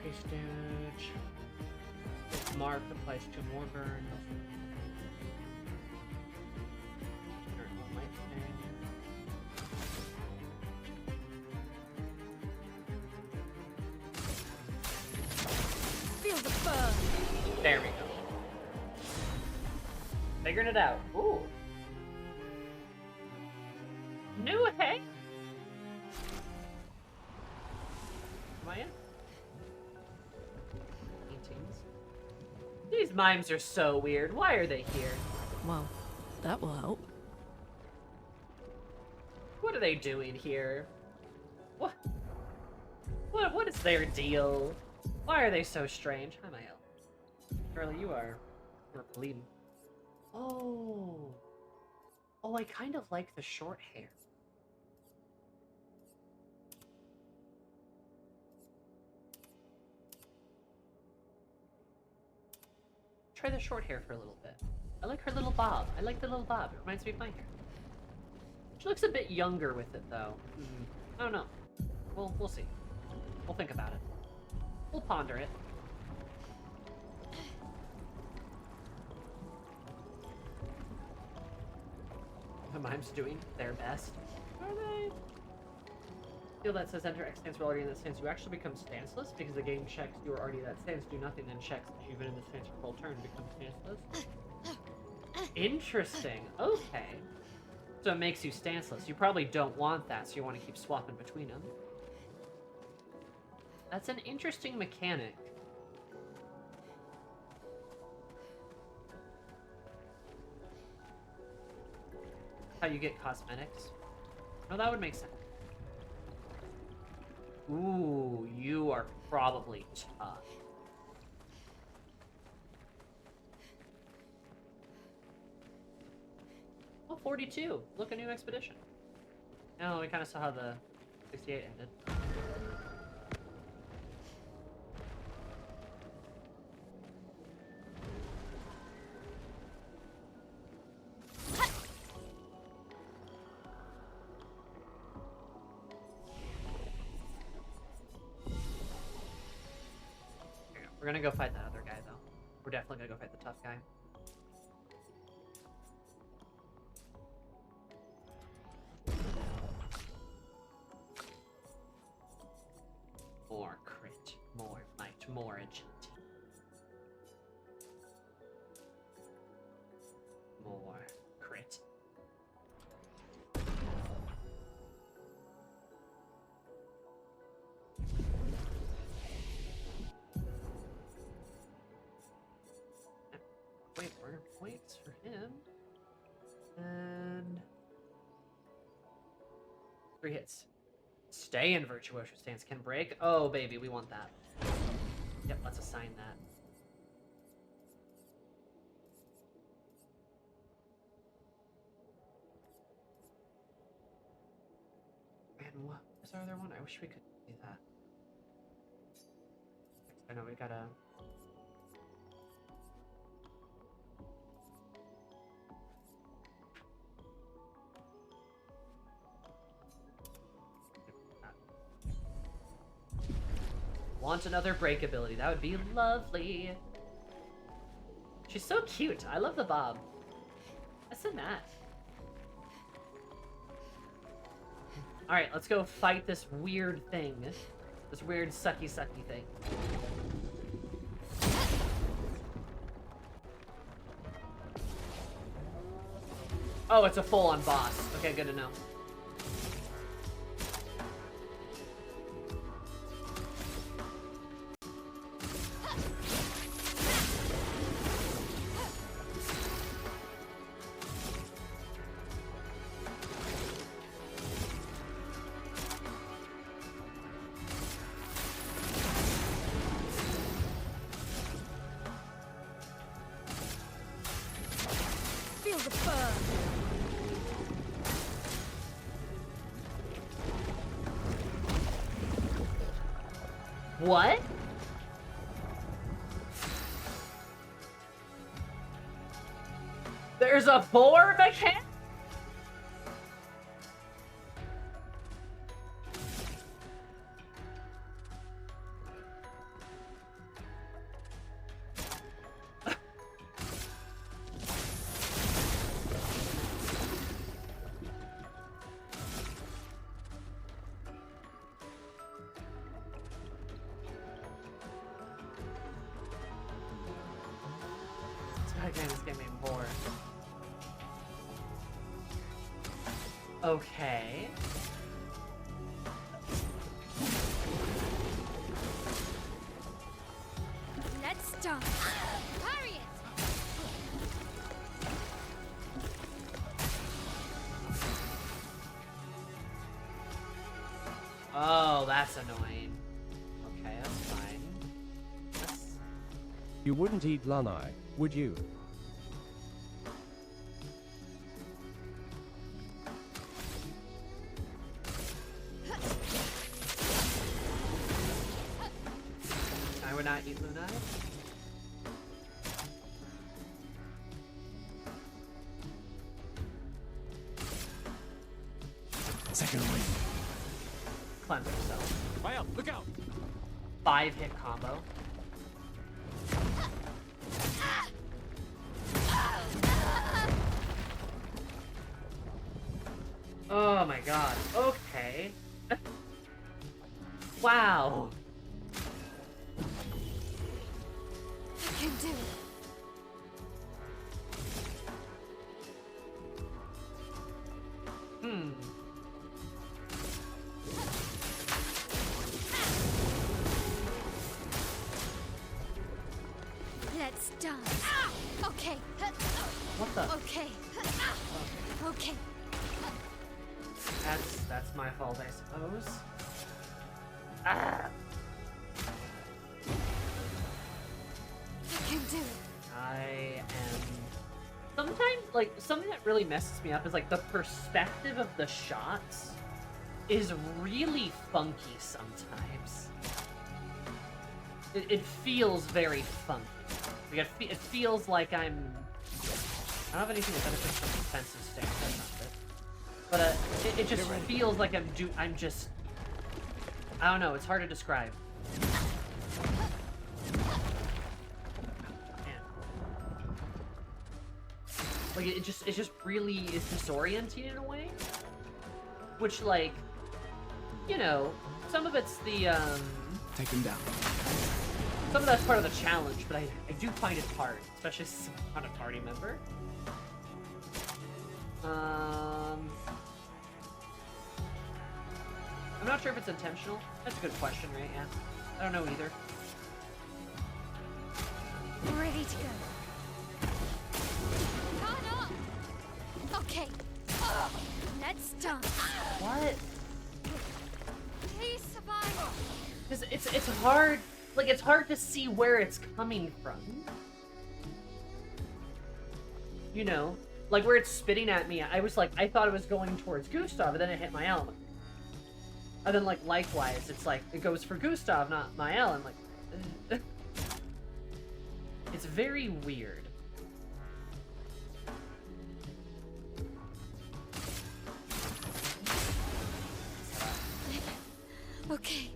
Increased damage. This mark applies to more burns. Turn on lifespan. Feel the burn. There we go. Figuring it out. Ooh. New hay. Am I in? Paintings. These mimes are so weird. Why are they here? Well, that will help. What are they doing here? What? What is their deal? Why are they so strange? Hi, Mael. Charlie, you're bleeding. Oh. Oh, I kind of like the short hair. Try the short hair for a little bit. I like her little bob. I like the little bob. It reminds me of my hair. She looks a bit younger with it, though. I don't know. We'll see. We'll think about it. We'll ponder it. The mimes doing their best. Are they? Skill that says enter X stance while already in that stance. You actually become stanceless because the game checks you are already in that stance. Do nothing, then checks if you've been in the stance for full turn. Become stanceless. Interesting. Okay. So it makes you stanceless. You probably don't want that, so you want to keep swapping between them. That's an interesting mechanic. How you get cosmetics. No, that would make sense. Ooh, you are probably tough. Oh, 42. Look, a new expedition. No, we kind of saw how the 68 ended. We're gonna go fight that other guy, though. We're definitely gonna go fight the tough guy. More crit, more might, more agility. More crit. Wait, order points for him. And 3 hits. Stay in virtuoso stance. Can break. Oh, baby, we want that. Yep, let's assign that. And what was our other one? I wish we could see that. I know we gotta. Want another break ability. That would be lovely. She's so cute. I love the bob. That's so nice. Alright, let's go fight this weird thing. This weird sucky thing. Oh, it's a full-on boss. Okay, good to know. Feel the burn. What? There's a boar mechanic? This game made more. Okay. Let's start. Parry it. Oh, that's annoying. Okay, that's fine. You wouldn't eat Lunai, would you? I would not eat Lunai. Second win. Cleanse himself. Fire, look out! 5-hit combo. Oh my god. Okay. Wow. I can do it. Hmm. Let's dance. Okay. What the? Okay. Okay. That's my fault, I suppose. Ah! I can do it. I am... Sometimes, like, something that really messes me up is, like, the perspective of the shots is really funky sometimes. It feels very funky. Like, it feels like I'm... I don't have anything that benefits from defensive stance, that's not it. But it just feels like I'm just... I don't know, it's hard to describe. Like, it just really is disorienting in a way. Which, like, you know, some of it's the, Take him down. some of that's part of the challenge, but I do find it hard, especially as I'm not a party member. I'm not sure if it's intentional. That's a good question, right? Yeah. I don't know either. Ready to go. Got up. Okay. That's done. What? Please survive. Because it's hard, like, it's hard to see where it's coming from. You know? Like, where it's spitting at me, I was like, I thought it was going towards Gustav, and then it hit Mael. And then, like, likewise, it's like, it goes for Gustav, not Mael. I'm like, it's very weird. Okay.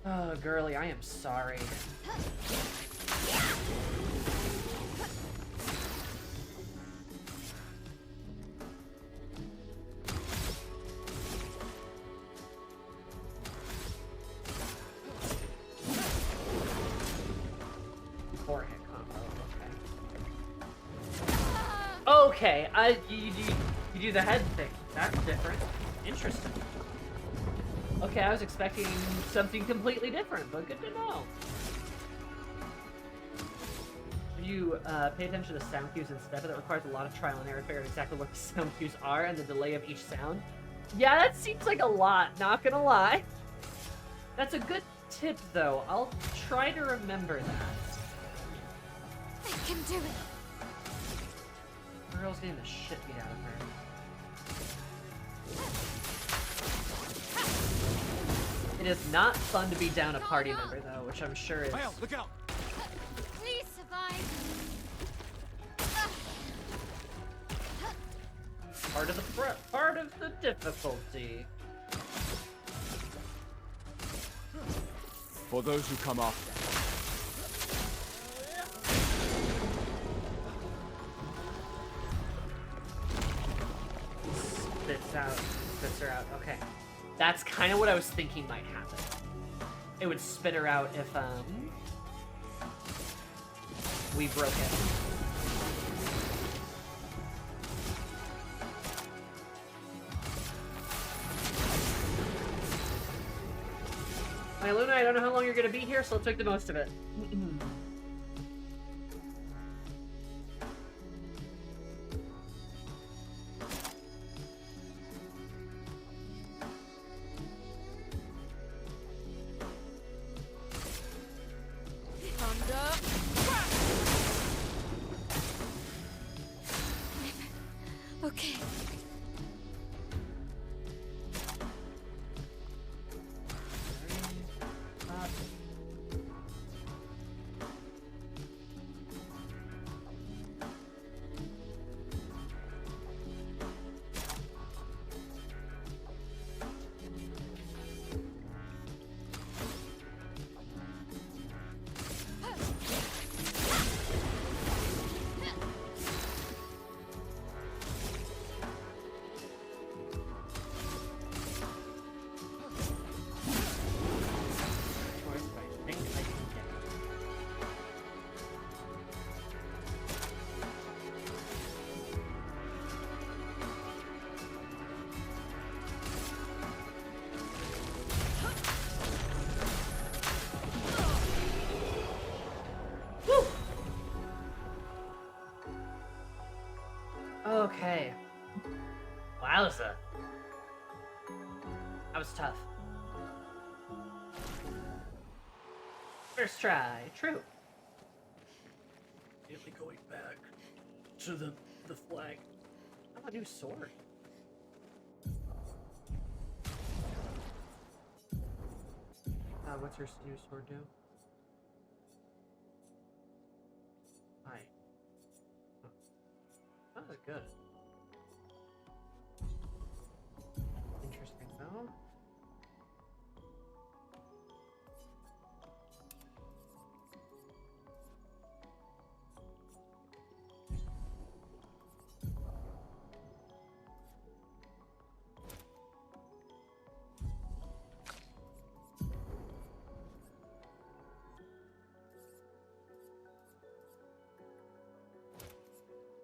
Oh, girly, I am sorry. Four hit combo, okay. Okay, you do the head thing. That's different. Interesting. Okay, I was expecting something completely different, but good to know. If you pay attention to sound cues instead, but it requires a lot of trial and error to figure out exactly what the sound cues are and the delay of each sound. Yeah, that seems like a lot, not gonna lie. That's a good tip, though. I'll try to remember that. I can do it. The girl's getting the shit beat out of her. It is not fun to be down a party member, though, which I'm sure is... Mael, look out! Please survive. part of the difficulty. For those who come after. Spits her out. Okay. That's kind of what I was thinking might happen. It would spit her out if, we broke it. My Luna, I don't know how long you're gonna be here, so let's make the most of it. Okay. Okay. Wowza. That was tough. First try. True. Immediately going back to the flag. I'm a new sword. What's your new sword do? Hi. That was good. Interesting though.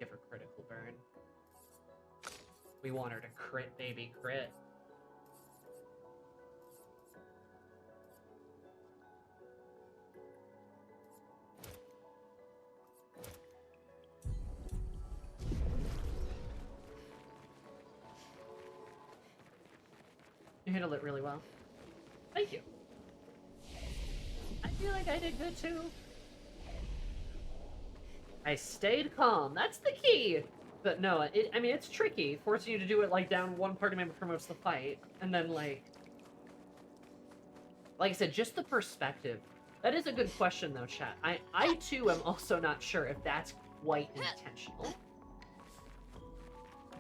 give her critical burn. We want her to crit, baby, crit. You handled it really well. Thank you. I feel like I did good too. I stayed calm. That's the key. But no, I mean, it's tricky, forcing you to do it like down one party member for most of the fight, and then like I said, just the perspective. That is a good question though, chat. I too am also not sure if that's quite intentional.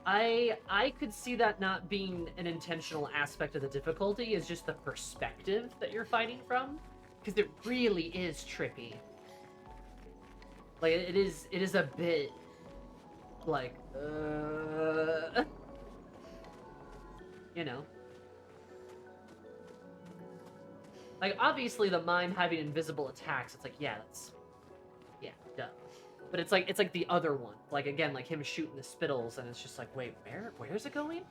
I could see that not being an intentional aspect of the difficulty, is just the perspective that you're fighting from, because it really is trippy. Like it is a bit like you know. Like obviously the mime having invisible attacks, it's like yeah, duh. But it's like the other one. Like again, like him shooting the spittles, and it's just like, wait, where's it going?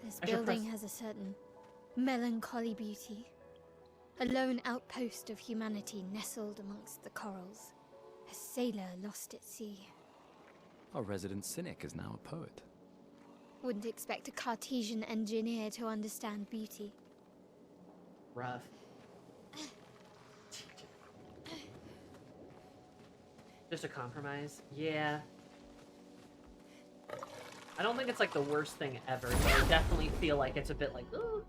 This building has a certain melancholy beauty. A lone outpost of humanity nestled amongst the corals. A sailor lost at sea. Our resident cynic is now a poet. Wouldn't expect a Cartesian engineer to understand beauty. Rough. Just a compromise? Yeah. I don't think it's like the worst thing ever, but I definitely feel like it's a bit like, ooh.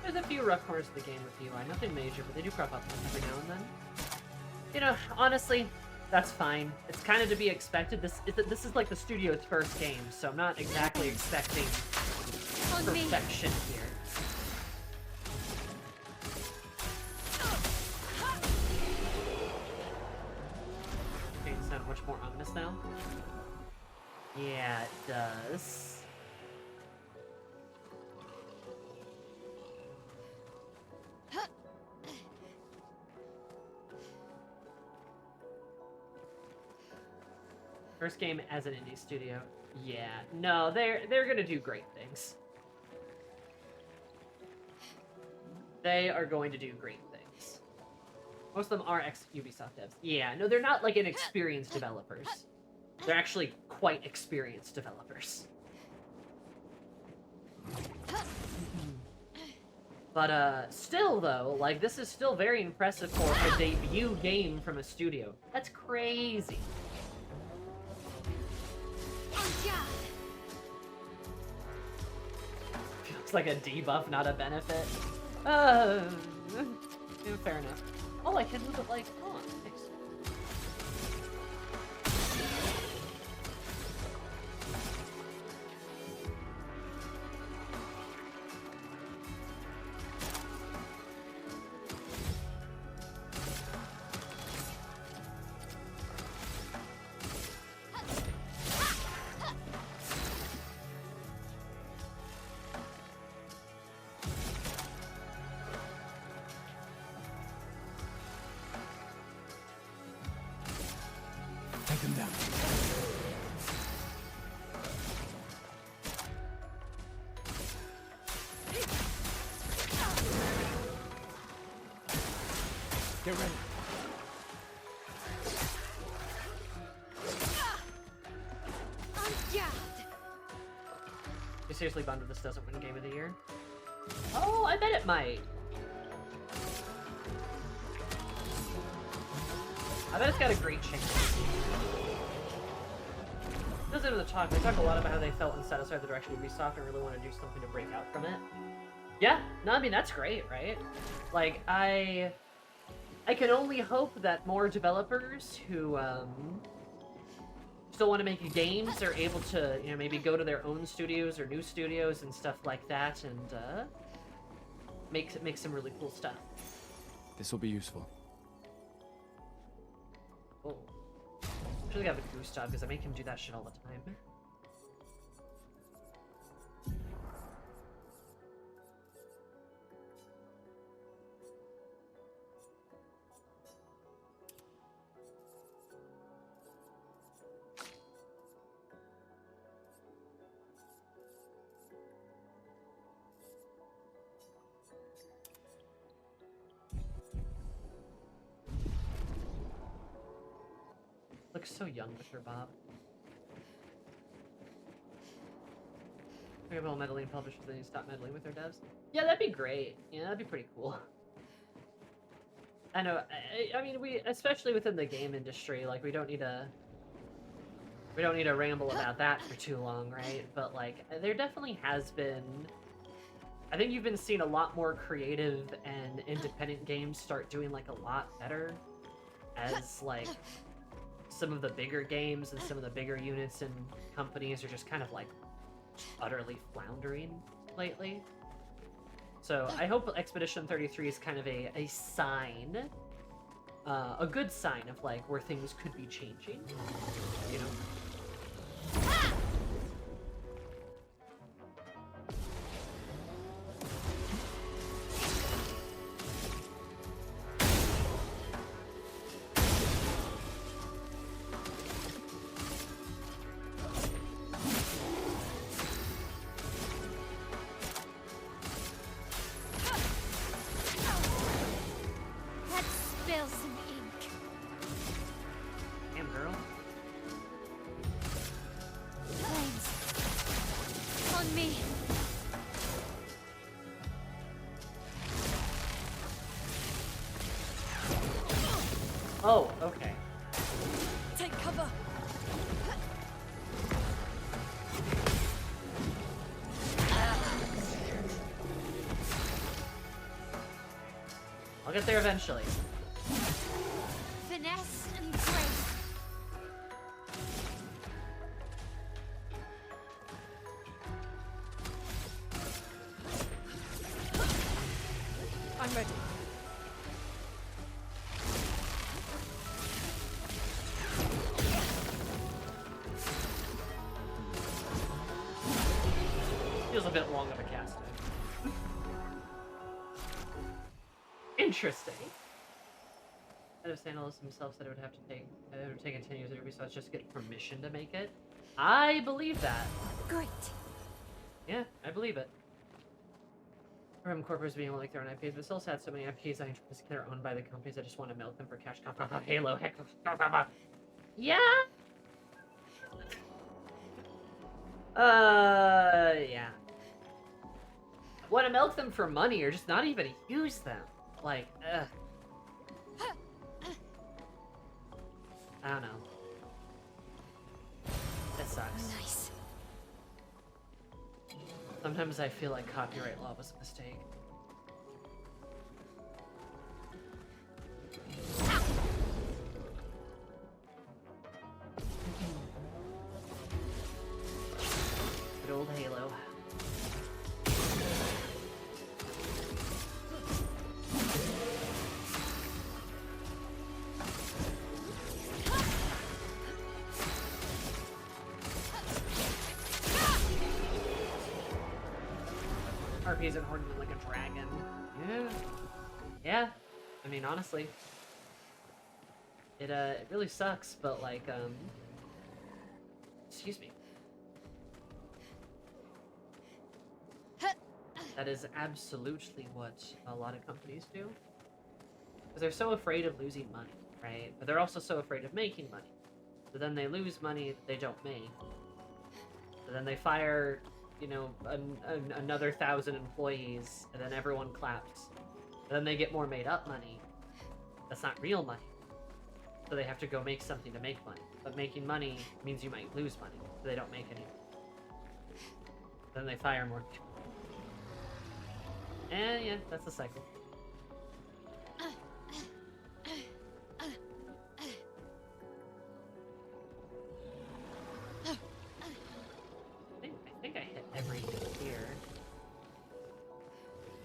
There's a few rough corners of the game with UI, nothing major, but they do crop up every now and then. You know, honestly, that's fine. It's kind of to be expected. This is like the studio's first game, so I'm not exactly expecting perfection here. Okay, it sounds much more ominous now. Yeah, it does. First game as an indie studio. Yeah, no, they're gonna do great things. They are going to do great things. Most of them are ex-Ubisoft devs. Yeah, no, they're not like inexperienced developers. They're actually quite experienced developers. But still though, like this is still very impressive for a debut game from a studio. That's crazy. Feels like a debuff, not a benefit. Yeah, fair enough. Oh, I can move it like, oh, thanks. Take them down. Get ready. You seriously bummed if this doesn't win Game of the Year? Oh, I bet it might. I bet it's got a great chance. Because in the talk, they talk a lot about how they felt unsatisfied with the direction of Ubisoft and really want to do something to break out from it. Yeah, no, I mean, that's great, right? Like, I can only hope that more developers who, still want to make games are able to, you know, maybe go to their own studios or new studios and stuff like that and, make some really cool stuff. This will be useful. Oh. I should have a goose dog because I make him do that shit all the time. Looks so young with her bob. Maybe all meddling publishers then you stop meddling with their devs. Yeah, that'd be great. Yeah, that'd be pretty cool. I know. I mean, we, especially within the game industry, like we don't need to ramble about that for too long, right? But like, there definitely has been. I think you've been seeing a lot more creative and independent games start doing like a lot better, as like some of the bigger games and some of the bigger units and companies are just kind of like utterly floundering lately. So I hope Expedition 33 is kind of a sign, a good sign of like where things could be changing, you know? Let's spill some ink. Damn, girl. Flames. On me. Oh, okay. Take cover. I'll get there eventually. Finesse and grace. I'm ready. Feels a bit long of a casting. Interesting. Head of Sandals himself said it would have to take 10 years at Ubisoft just to get permission to make it. I believe that. Great. Yeah, I believe it. From corporates being like their own IPs, but still had so many IPs I think they're owned by the companies. I just want to milk them for cash. Halo, heck. Yeah. Yeah. Want to milk them for money or just not even use them? Like, ugh. I don't know. It sucks. Nice. Sometimes I feel like copyright law was a mistake. Good old Halo. RPs and hoarding them like a dragon. Yeah. Yeah. I mean, honestly. It really sucks, but like, excuse me. That is absolutely what a lot of companies do. Because they're so afraid of losing money, right? But they're also so afraid of making money. So then they lose money that they don't make. So then they fire, you know, another 1,000 employees, and then everyone claps. And then they get more made-up money. That's not real money. So they have to go make something to make money. But making money means you might lose money. They don't make any. Then they fire more. And yeah, that's the cycle. I think I hit everything here.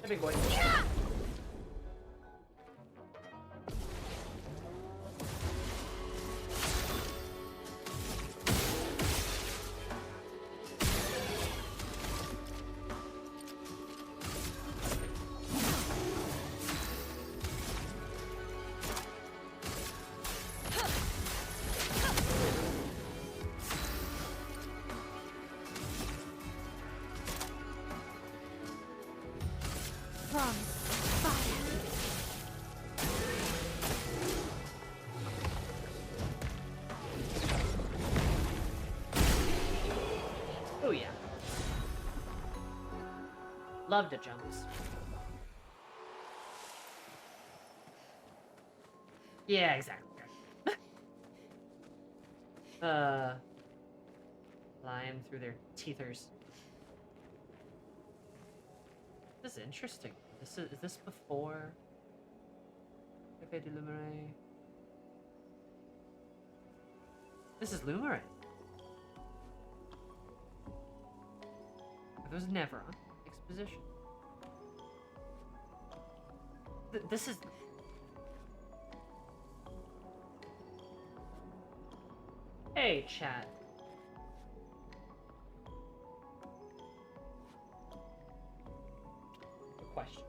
Hey, big boy. Yeah! Oh yeah. Love the jumps. Yeah, exactly. Climb through their teethers. This is interesting. Is this before Pepe de Lumere? This is Lumere. It was never on exposition. This is. Hey, chat. Question.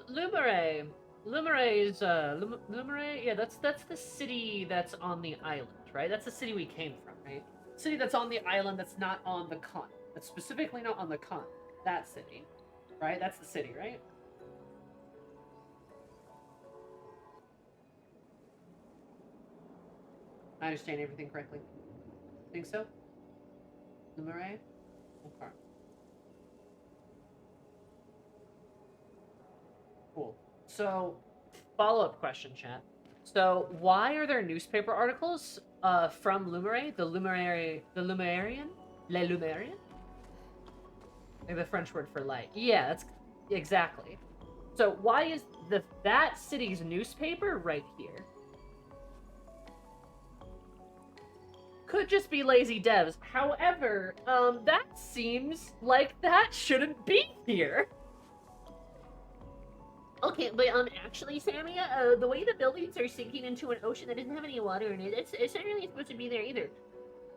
Lumere. Lumere is Lumere. Yeah, that's the city that's on the island, right? That's the city we came from, right? City that's on the island that's not on the continent. That's specifically not on the continent. That city, right? That's the city, right? I understand everything correctly. Think so? Lumere? Okay. Cool. So, follow-up question, chat. So, why are there newspaper articles from Lumere? The Lumerian? Le Lumerian? Like the French word for light. Yeah, that's exactly. So, why is that city's newspaper right here? Could just be lazy devs. However, that seems like that shouldn't be here. Okay, but actually, Sammy, the way the buildings are sinking into an ocean that doesn't have any water in it, it's not really supposed to be there either.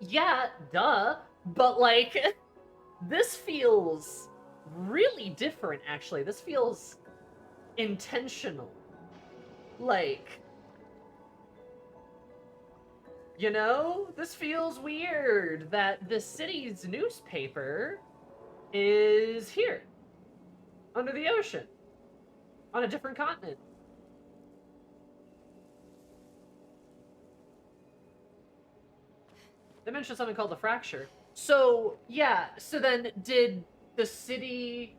Yeah, duh. But like, this feels really different. Actually, this feels intentional. Like, you know, this feels weird that the city's newspaper is here, under the ocean. On a different continent. They mentioned something called the fracture. So, yeah, so then did the city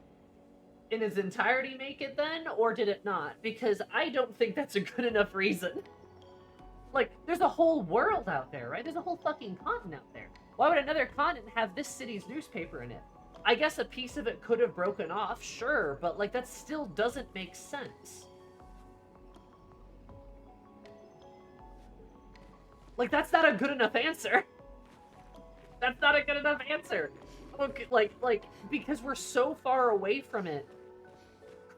in its entirety make it then, or did it not? Because I don't think that's a good enough reason. Like, there's a whole world out there, right? There's a whole fucking continent out there. Why would another continent have this city's newspaper in it? I guess a piece of it could have broken off, sure, but like that still doesn't make sense. Like, that's not a good enough answer. That's not a good enough answer. Okay, like because we're so far away from it.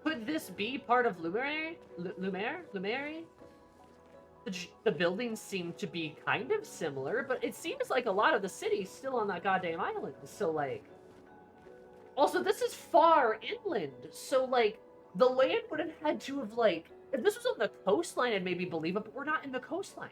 Could this be part of Lumere? Lumere? The buildings seem to be kind of similar, but it seems like a lot of the city's still on that goddamn island. So like. Also, this is far inland, so, like, the land would have had to have, like... If this was on the coastline, I'd maybe believe it, but we're not in the coastline.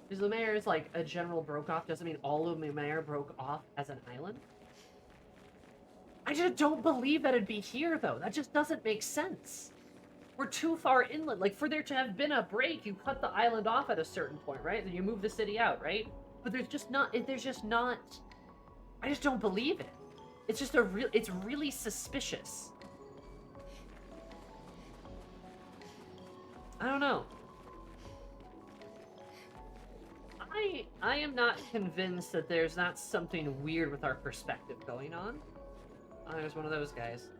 Is Lumiere like a general broke off doesn't mean all of Lumiere broke off as an island? I just don't believe that it'd be here, though. That just doesn't make sense. We're too far inland. Like, for there to have been a break, you cut the island off at a certain point, right? Then you move the city out, right? But there's just not, I just don't believe it. It's just it's really suspicious. I don't know. I am not convinced that there's not something weird with our perspective going on. I was one of those guys.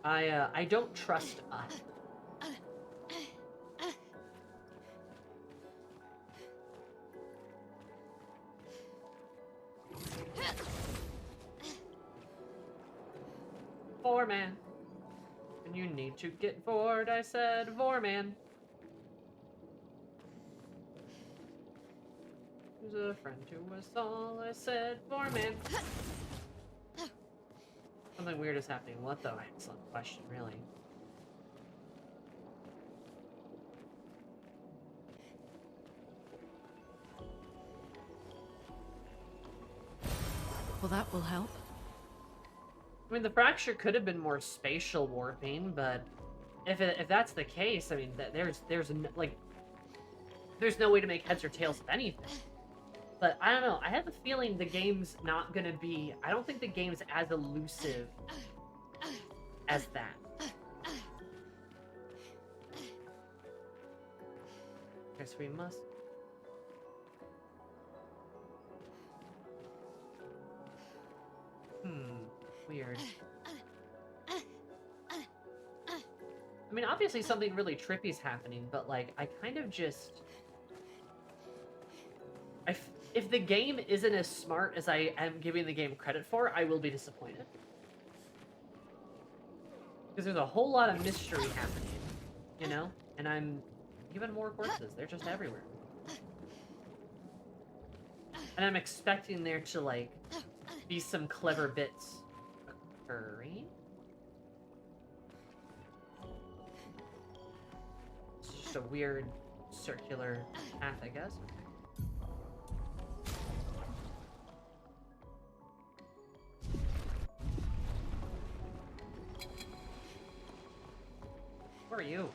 I don't trust us. Vorman. And you need to get bored, I said, Vorman. Who's a friend to us all, I said, Vorman. Something weird is happening. What though? Excellent question, really. Well, that will help. I mean, the fracture could have been more spatial warping, but if that's the case, I mean, there's no way to make heads or tails of anything. But I don't know. I have a feeling the game's not gonna be. I don't think the game's as elusive as that. Guess we must. Weird. I mean, obviously something really trippy's happening, but like, I kind of just... If the game isn't as smart as I am giving the game credit for, I will be disappointed. Because there's a whole lot of mystery happening, you know? And I'm given more corpses. They're just everywhere. And I'm expecting there to, like, be some clever bits occurring. It's just a weird circular path, I guess. Where are you?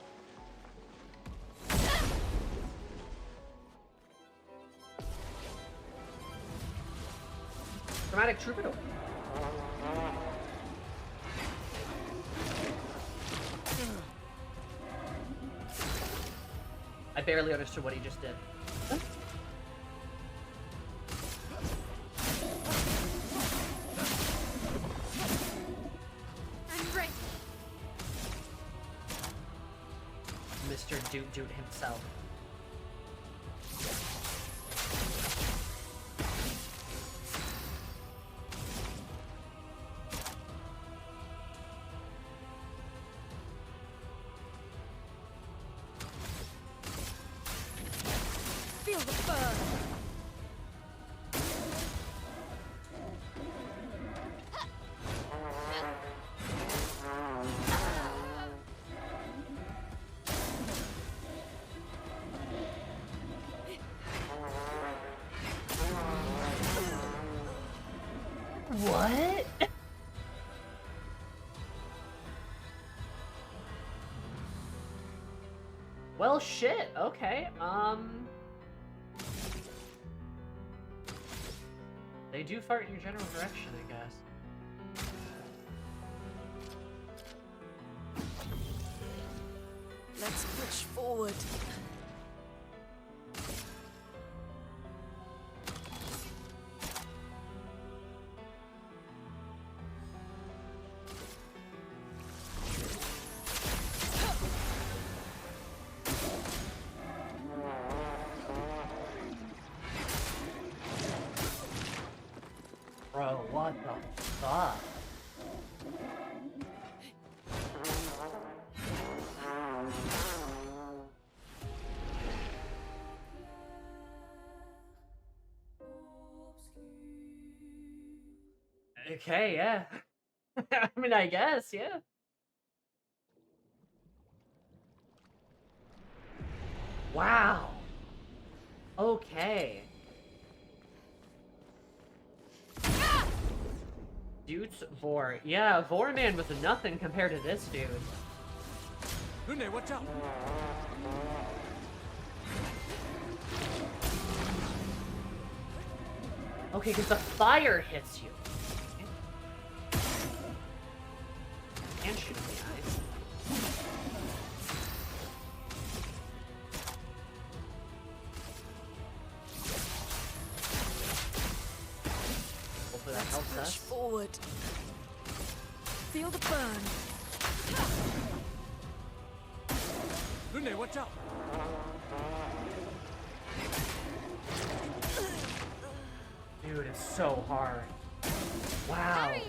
Dramatic troubadour. I barely understood what he just did. I'm ready. Mr. Doot himself. Feel the burn. What? Well, shit. Okay. They do fart in your general direction, I guess. Let's push forward. Bro, what the fuck? Okay, yeah. I mean, I guess, yeah. Wow. Okay. Dude's Vor. Yeah, Vorman was nothing compared to this dude. Rune, watch out! Okay, because the fire hits you. And shoot in the eyes. Hopefully that helps Push us. forward. Feel the burn. Rune, watch out! Dude, it's so hard. Wow. Carry it!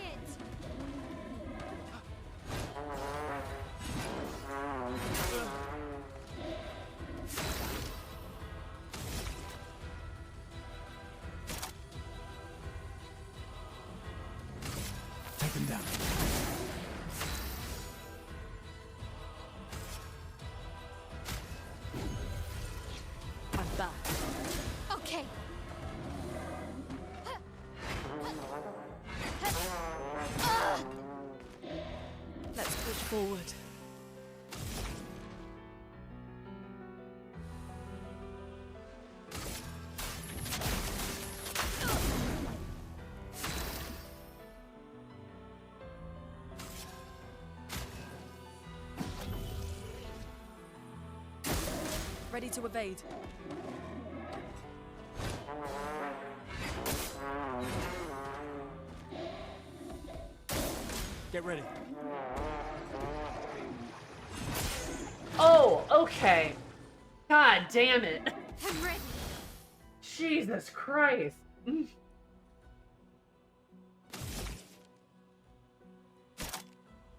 Take them down. I'm back. Okay. Let's push forward. Ready to evade. Get ready. Oh, okay. God damn it. I'm ready. Jesus Christ.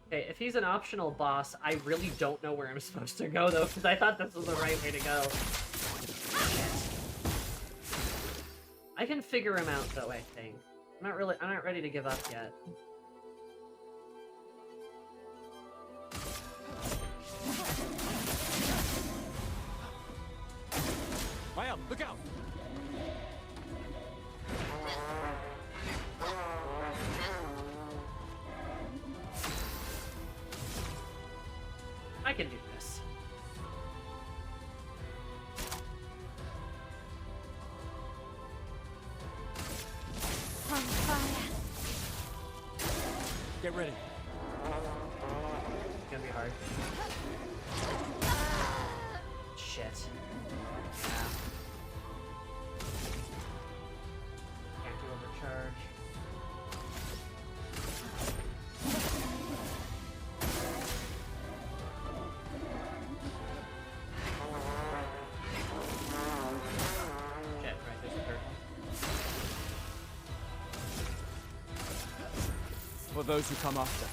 Okay, if he's an optional boss, I really don't know where I'm supposed to go, though, because I thought this was the right way to go. Shit. I can figure him out, though, I think. I'm not ready to give up yet. Maya, look out! I can do this. On fire. Get ready. It's gonna be hard. Shit. Yeah. Can't do overcharge. Shit, right, there's a third one. For those who come after.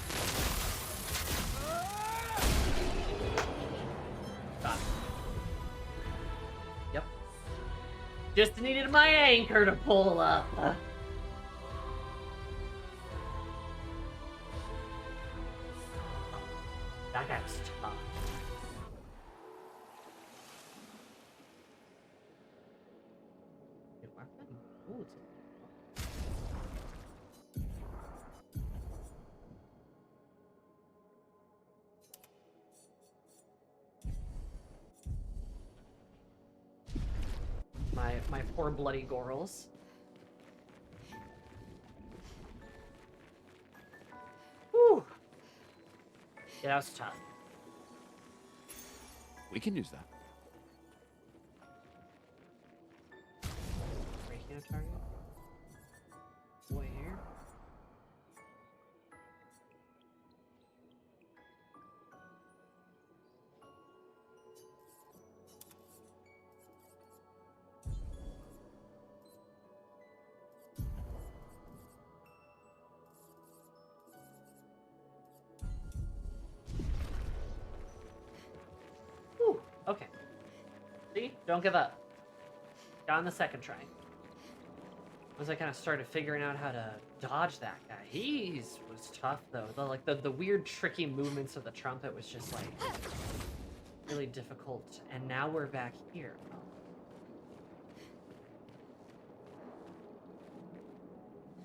Stop. Yep. Just needed my anchor to pull up. That guy was tough. Good weapon. Ooh, it's my poor bloody Gorals. Whew. Yeah, that was tough. We can use that. Breaking a target. Where? Whew. Okay. See? Don't give up. Got on the second try. Once I kind of started figuring out how to dodge that guy. He was tough though. The weird tricky movements of the trumpet was just like really difficult. And now we're back here.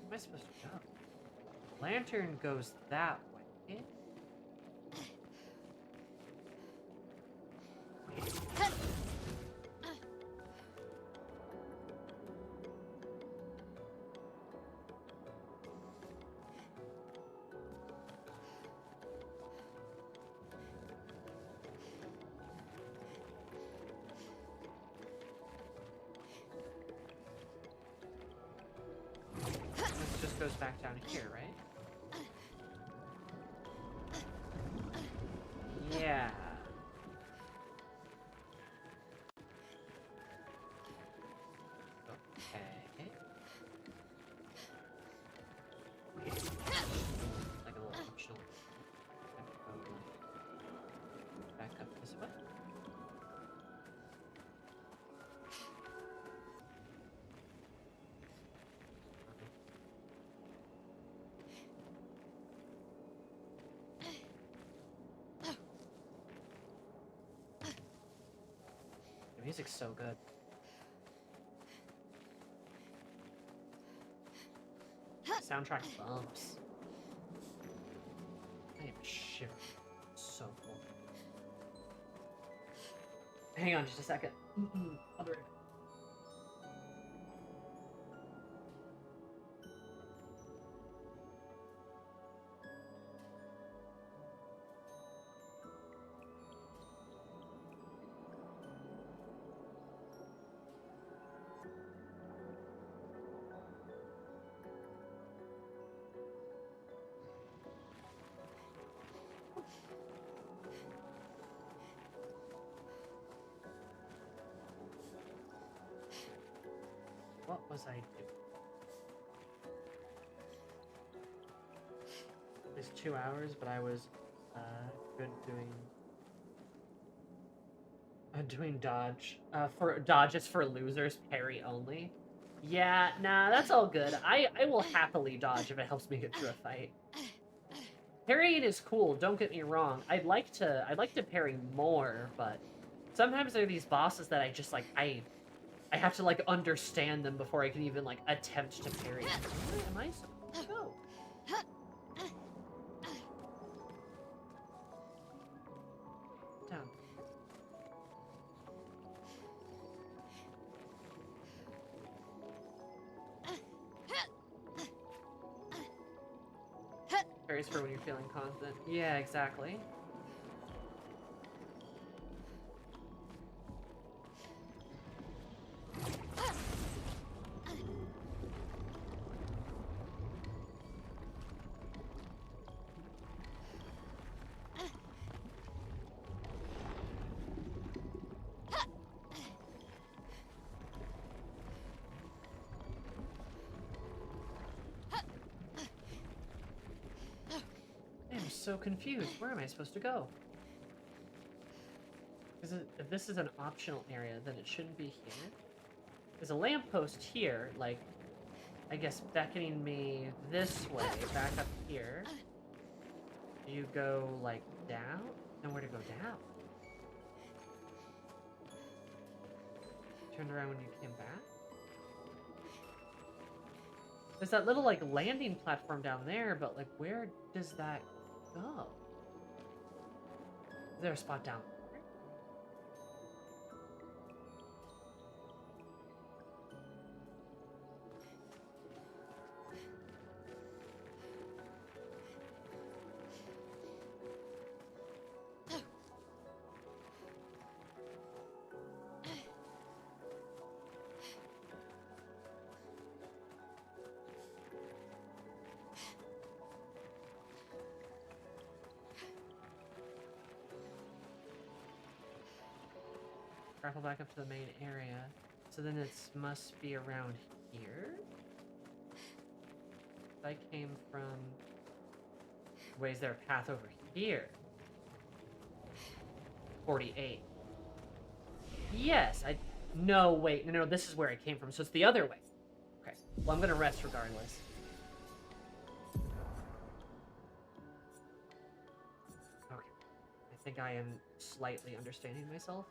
Where am I supposed to go? Lantern goes that way. goes back down here, right? Yeah. Okay. Like a little optional. Back up this way. The music's so good. Soundtrack bumps. I am shivering. So cool. Hang on just a second. I'll be right back. What was I doing? It's 2 hours, but I was good doing dodge. For dodges for losers, parry only. Yeah, nah, that's all good. I will happily dodge if it helps me get through a fight. Parrying is cool, don't get me wrong. I'd like to parry more, but sometimes there are these bosses that I just like I have to like understand them before I can even like attempt to parry. Where am I supposed to go? Down. Parries for when you're feeling confident. Yeah, exactly. I'm so confused. Where am I supposed to go? If this is an optional area, then it shouldn't be here. There's a lamppost here, like, I guess beckoning me this way, back up here. Do you go, like, down? Nowhere to go down. Turned around when you came back? There's that little, like, landing platform down there, but, like, where does that go? Is there a spot down there? Grapple back up to the main area. So then it must be around here? If I came from... Wait, is there a path over here? 48. Yes, No, wait. No, this is where I came from. So it's the other way. Okay. Well, I'm gonna rest regardless. Okay. I think I am slightly understanding myself.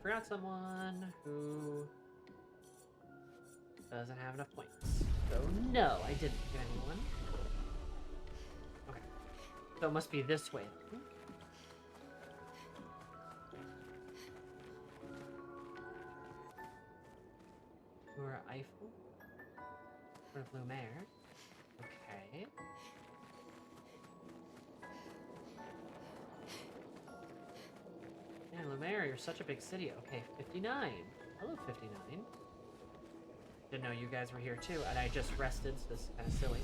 forgot someone who doesn't have enough points. So no, I didn't get anyone. Okay. So it must be this way. Or Eiffel. Or Lumiere. Okay. Man, Lumiere, you're such a big city. Okay, 59. Hello, 59. Didn't know you guys were here too, and I just rested, so this is kind of silly.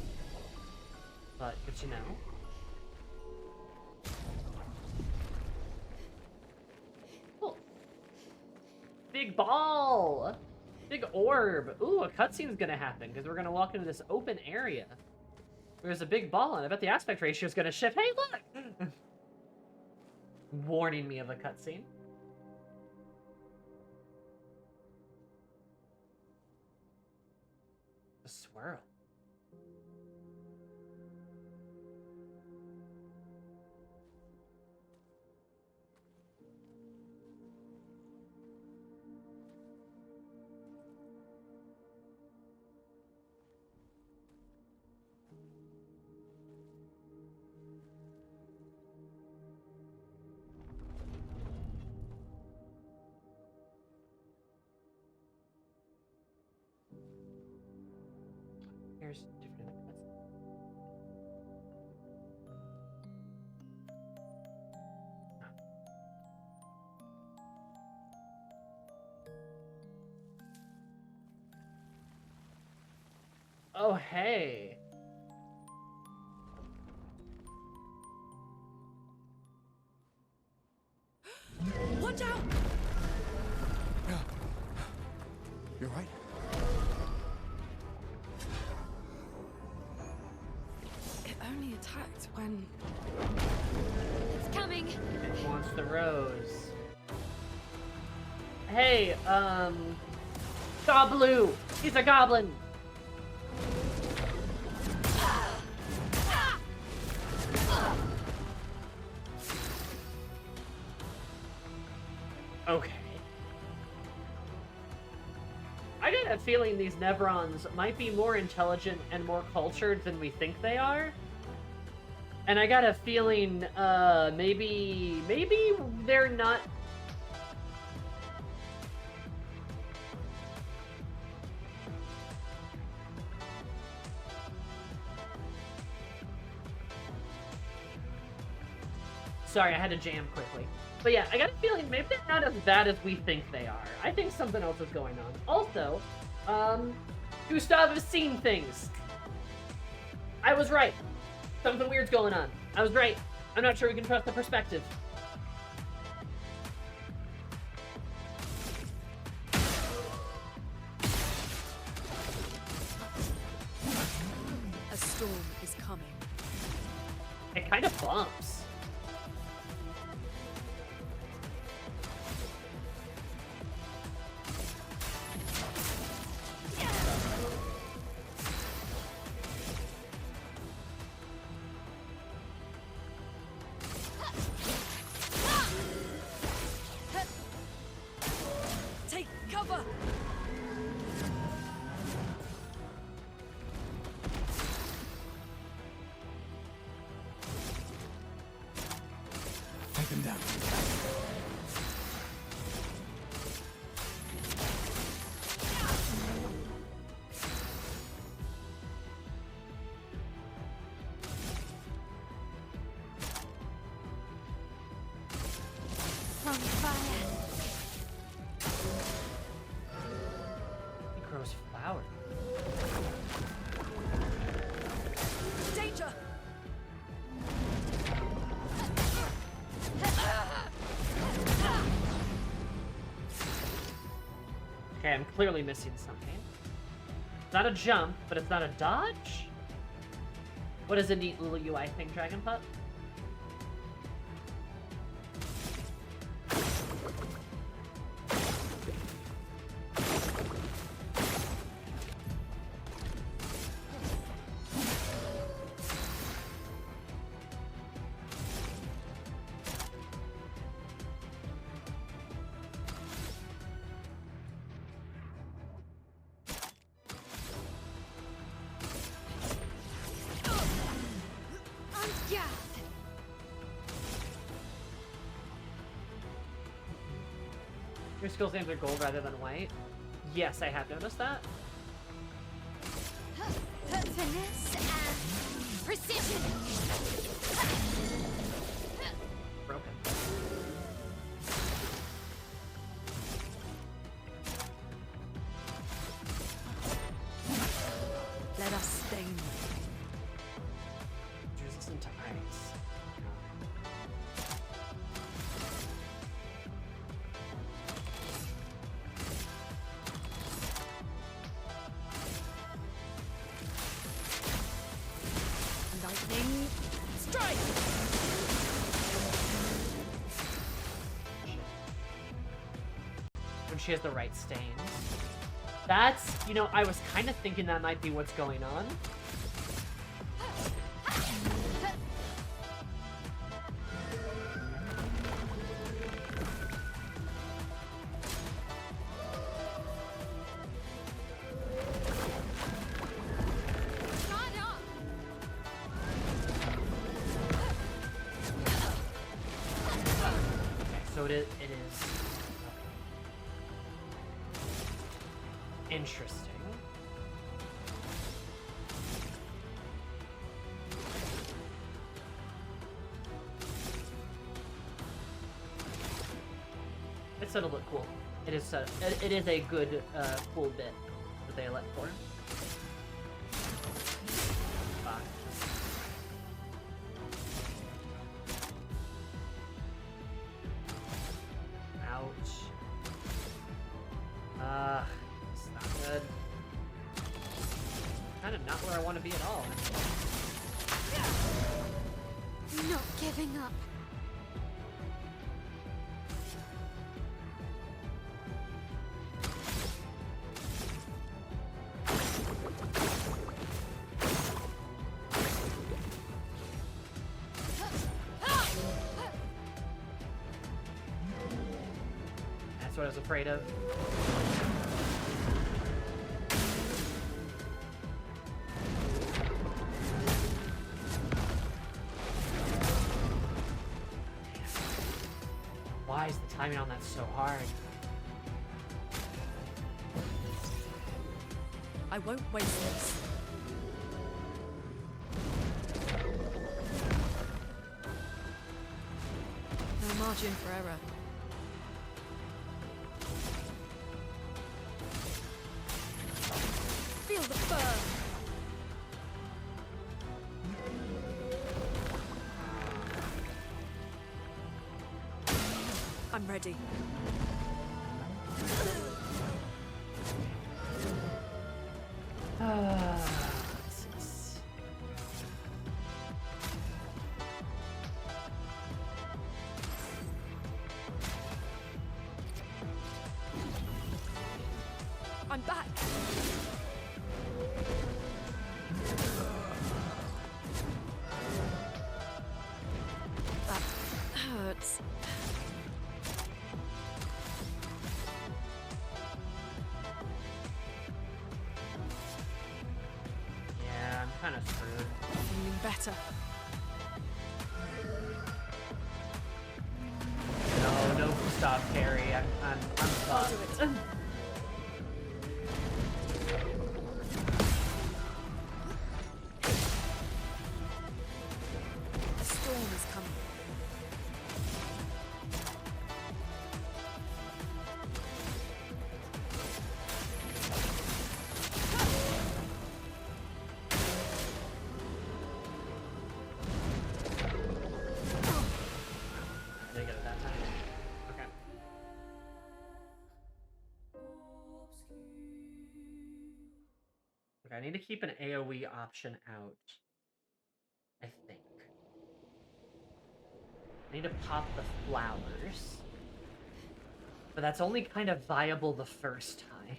But good to know. Cool. Big ball! Big orb! Ooh, a cutscene's gonna happen, because we're gonna walk into this open area. There's a big ball, and I bet the aspect ratio is gonna shift. Hey, look! Warning me of a cutscene. A swirl. Here's different cuts. Oh, hey. Watch out! You're right. It only attacked when... It's coming. It wants the rose. Hey, Gobloo! He's a goblin! Okay. I get a feeling these Nevrons might be more intelligent and more cultured than we think they are. And I got a feeling, maybe they're not... Sorry, I had to jam quickly. But yeah, I got a feeling maybe they're not as bad as we think they are. I think something else is going on. Also, Gustav has seen things. I was right. Something weird's going on. I was right. I'm not sure we can trust the perspective. A storm is coming. It kind of bumps. Take cover! Take them down. On fire. He grows flowers. Danger! Okay, I'm clearly missing something. It's not a jump, but it's not a dodge? What is a neat little UI thing, Dragon Pup? Yeah. Your skills names are gold rather than white. Yes, I have noticed that. Finesse and precision. Broken. Let us stain them. Resistant to ice. Lightning strike! When she has the right stains. That's, you know, I was kind of thinking that might be what's going on. So it is. Interesting. It's settled look cool. It is it is a good cool bit that they let for. Fuck. Ouch. It's not good. Kind of not where I want to be at all. Not giving up. That's what I was afraid of. Why is the timing on that so hard? I won't waste this. No margin for error. Feel the burn! I'm ready. I'm back. That hurts. Yeah, I'm kind of screwed. Feeling better. No stop carry. I'm I'll do fucked. it. A storm is coming. Did I get it that time? Okay. Okay, I need to keep an AoE option out. I think. I need to pop the flowers. But that's only kind of viable the first time.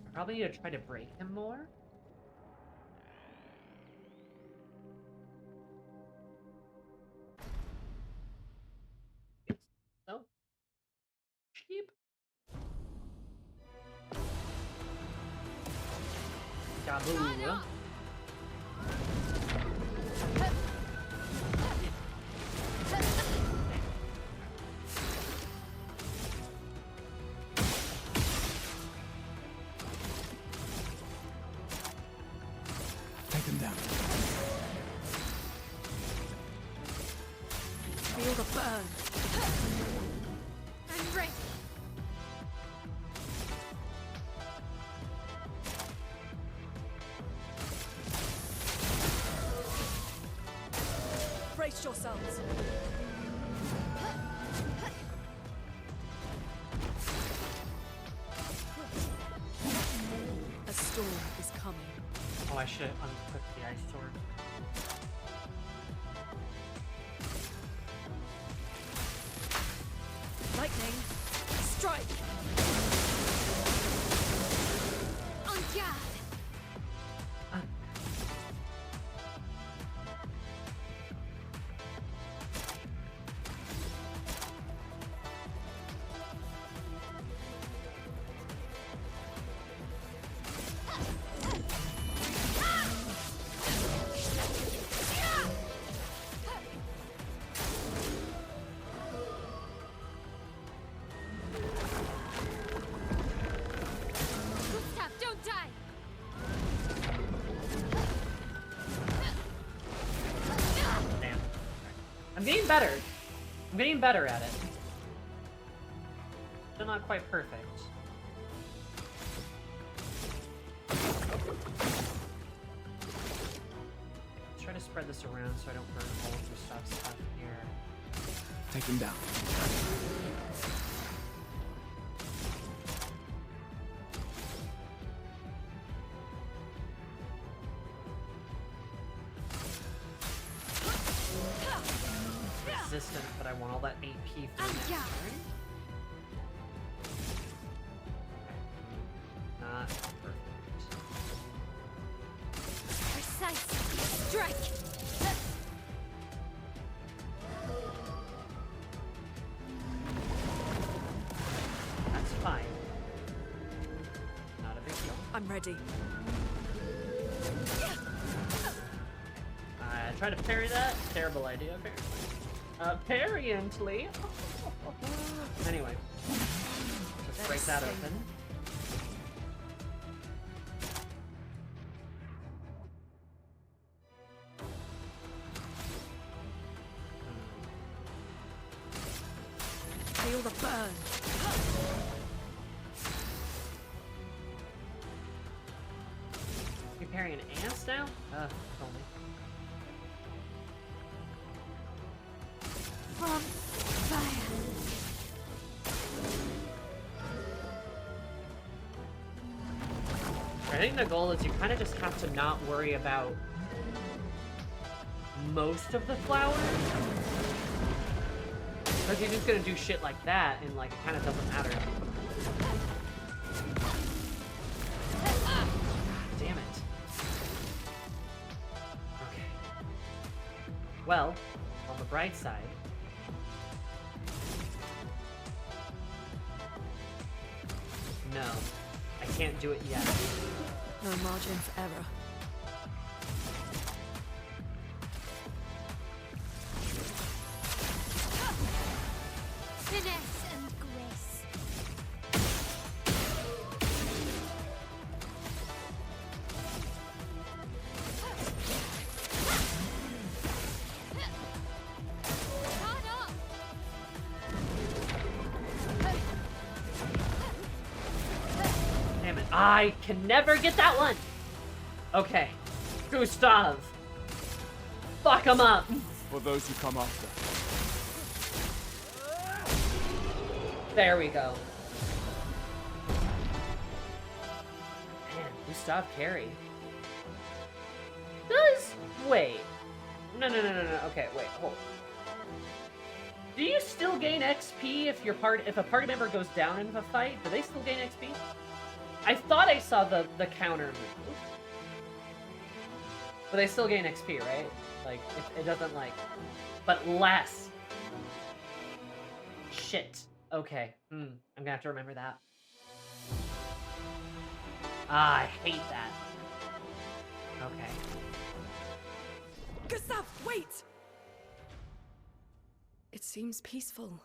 I probably need to try to break him more. So cheap. Gaboo. down. Feel the burn. I'm ready. Brace yourselves. A storm is coming. Oh, I should unequip the ice sword. Lightning, strike! On guard. Gustav, don't die. Damn. I'm getting better. I'm getting better at it. Still not quite perfect. Let's try to spread this around so I don't burn all of the stuff here. Take him down. Resistant, but I want all that AP for next turn. Not perfect. Precise. Strike. That's fine. Not a big deal. I'm ready. I tried to parry that. Terrible idea, apparently. Apparently. Anyway. Let's break that open. Feel the burn. You parrying ants now? Only. From fire. I think the goal is you kind of just have to not worry about most of the flowers. Because you're just gonna do shit like that, and like it kind of doesn't matter. Damn it. Okay. Well, on the bright side, no, I can't do it yet. No margin for error. Finesse and grace. Guard up. Damn it, I can never get that one! Okay, Gustav. Fuck him up! For those who come after. There we go. Man, Gustav carry. Does wait. No. Okay, wait, hold. Do you still gain XP if if a party member goes down in a fight? Do they still gain XP? I thought I saw the counter move. But they still gain XP, right? Like it doesn't like, but less. Shit. Okay. I'm gonna have to remember that. Ah, I hate that. Okay. Gustav, wait! It seems peaceful.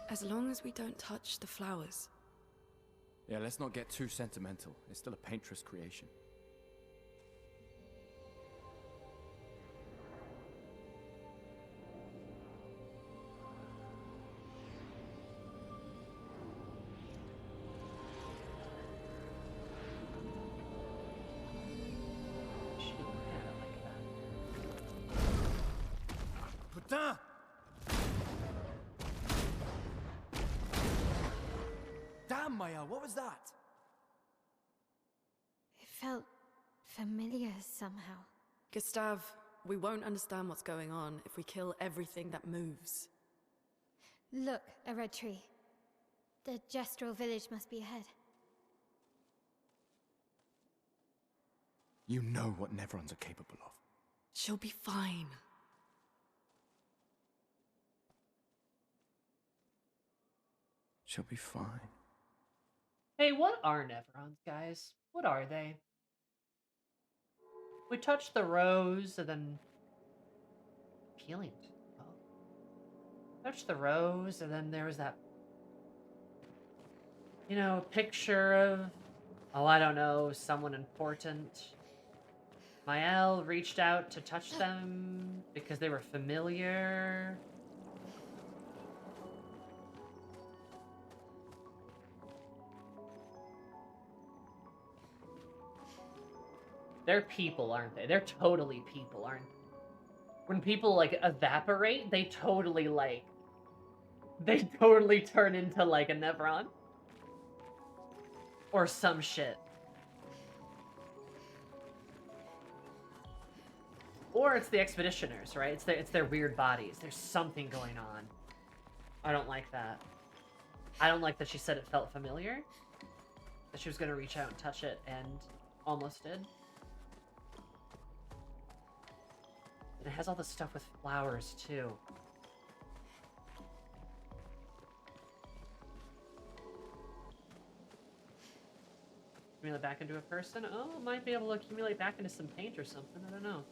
As long as we don't touch the flowers. Yeah, let's not get too sentimental. It's still a paintress creation. Maya, what was that? It felt familiar somehow. Gustav, we won't understand what's going on if we kill everything that moves. Look, a red tree. The Gestural village must be ahead. You know what Nevrons are capable of. She'll be fine. She'll be fine. Hey, what are Nevrons, guys? What are they? We touched the rose and then peeling. Oh. Touched the rose and then there was that, you know, picture of, oh, I don't know, someone important. Mael reached out to touch them because they were familiar. They're people, aren't they? They're totally people, aren't they? When people, like, evaporate, they totally turn into, like, a Nevron. Or some shit. Or it's the Expeditioners, right? It's their weird bodies. There's something going on. I don't like that. I don't like that she said it felt familiar. That she was going to reach out and touch it, and almost did. And it has all this stuff with flowers, too. Accumulate back into a person? Oh, might be able to accumulate back into some paint or something. I don't know.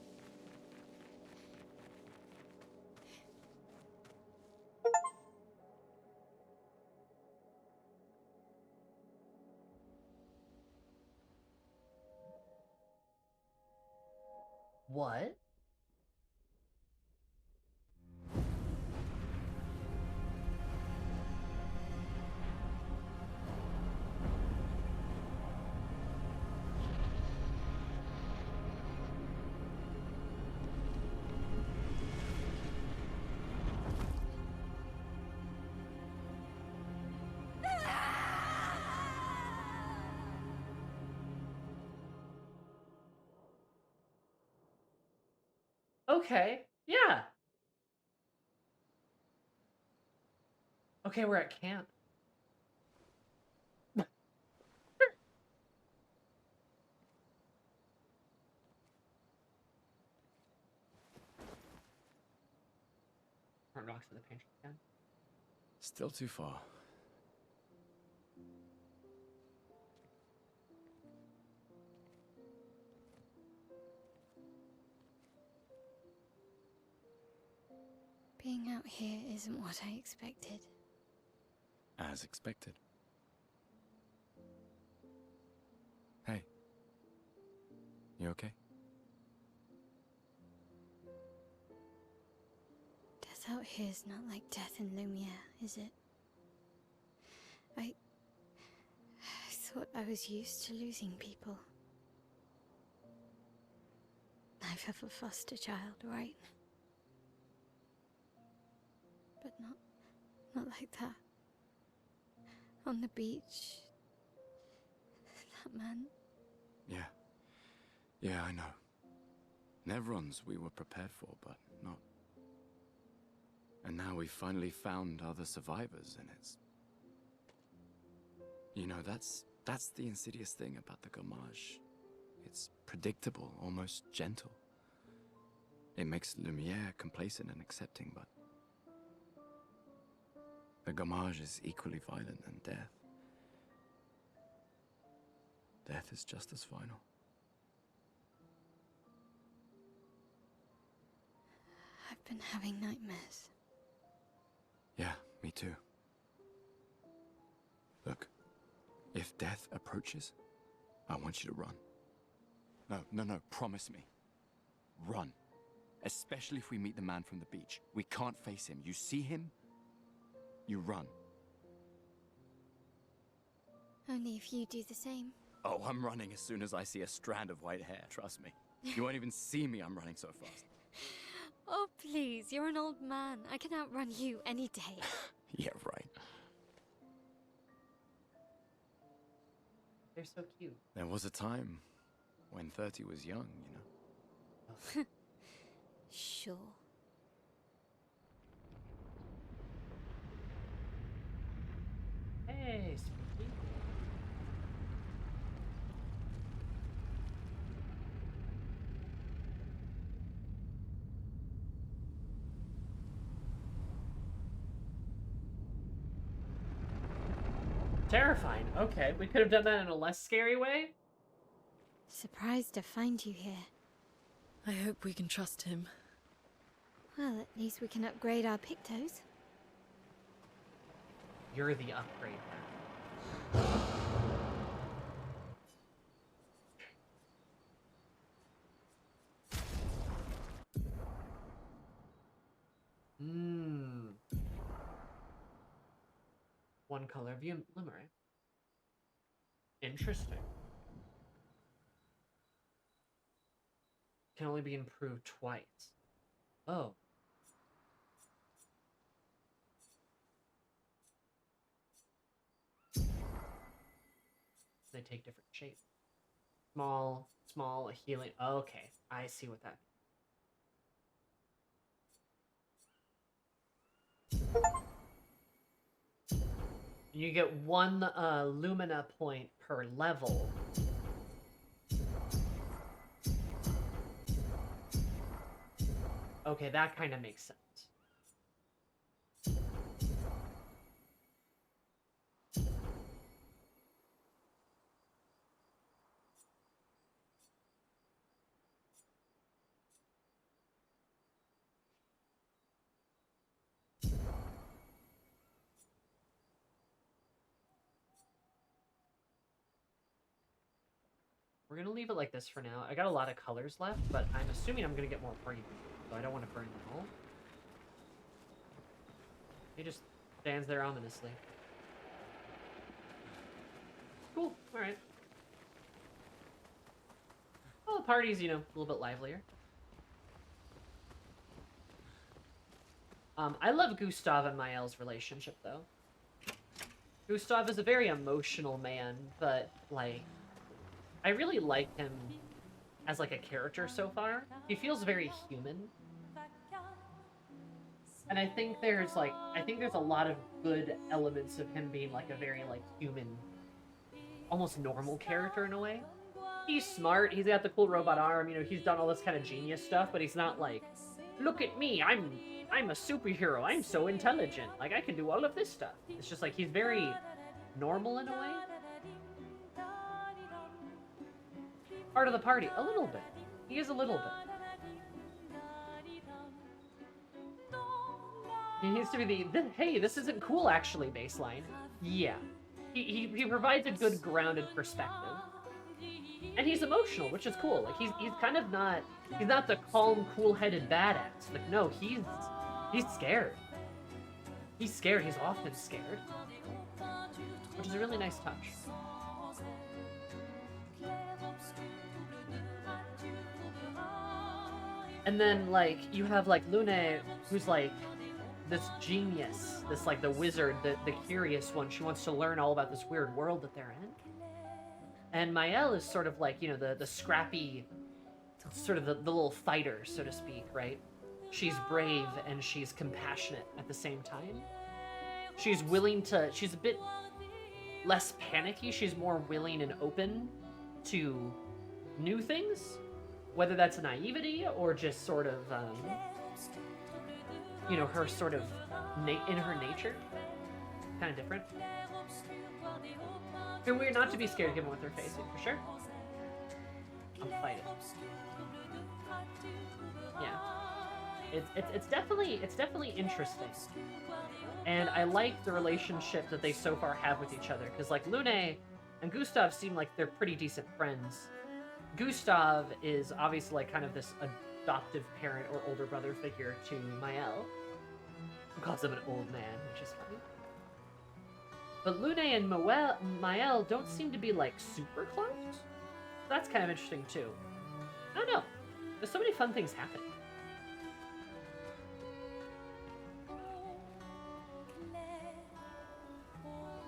What? Okay, yeah. Okay, we're at camp. Front rocks of the paint again. Still too far. Being out here isn't what I expected. As expected. Hey. You okay? Death out here's not like death in Lumiere, is it? I thought I was used to losing people. I've have a foster child, right? But not like that. On the beach. That man. Yeah. Yeah, I know. Nevrons we were prepared for, but not. And now we've finally found other survivors, and it's... You know, that's the insidious thing about the Gamage. It's predictable, almost gentle. It makes Lumiere complacent and accepting, but... The Gamage is equally violent than death. Death is just as final. I've been having nightmares. Yeah, me too. Look, if death approaches, I want you to run. No, promise me. Run. Especially if we meet the man from the beach. We can't face him. You see him, you run. Only if you do the same. Oh, I'm running as soon as I see a strand of white hair, trust me. You won't even see me, I'm running so fast. Oh, please, you're an old man. I can outrun you any day. Yeah, right. They're so cute. There was a time when 30 was young, you know? Sure. Hey, Spooky. Terrifying. Okay, we could have done that in a less scary way. Surprised to find you here. I hope we can trust him. Well, at least we can upgrade our Pictos. You're the upgrade now. One color view limerick. Interesting. Can only be improved twice. Oh. They take different shapes. Small, a healing. Okay, I see what that means. You get one Lumina point per level. Okay, that kind of makes sense. We're gonna leave it like this for now. I got a lot of colors left, but I'm assuming I'm gonna get more party people, so I don't want to burn them all. He just stands there ominously. Cool, alright. Well, the party's, you know, a little bit livelier. I love Gustav and Mael's relationship, though. Gustav is a very emotional man, but, like, I really like him as, like, a character so far. He feels very human. And I think there's, like, a lot of good elements of him being, like, a very, like, human, almost normal character in a way. He's smart, he's got the cool robot arm, you know, he's done all this kind of genius stuff, but he's not like, look at me, I'm a superhero, I'm so intelligent, like, I can do all of this stuff. It's just like, he's very normal in a way. Part of the party, a little bit. He is a little bit. He needs to be the hey, this isn't cool actually baseline. Yeah. He provides a good grounded perspective. And he's emotional, which is cool. Like he's kind of not the calm, cool-headed badass. Like no, he's scared. He's scared, he's often scared. Which is a really nice touch. And then like you have like Lune, who's like this genius, this like the wizard, the curious one. She wants to learn all about this weird world that they're in. And Mael is sort of like, you know, the scrappy, sort of the little fighter, so to speak, right? She's brave and she's compassionate at the same time. She's a bit less panicky. She's more willing and open to new things, whether that's naivety or just sort of, you know, her sort of in her nature, kind of different. And we're not to be scared given what they're facing, for sure. I'll fight it. Yeah. It's definitely interesting. And I like the relationship that they so far have with each other. Because like Lune and Gustav seem like they're pretty decent friends. Gustav is obviously like kind of this adoptive parent or older brother figure to Mael. Who calls him an old man, which is funny. But Lune and Mael don't seem to be, like, super close. That's kind of interesting, too. I don't know. There's so many fun things happening.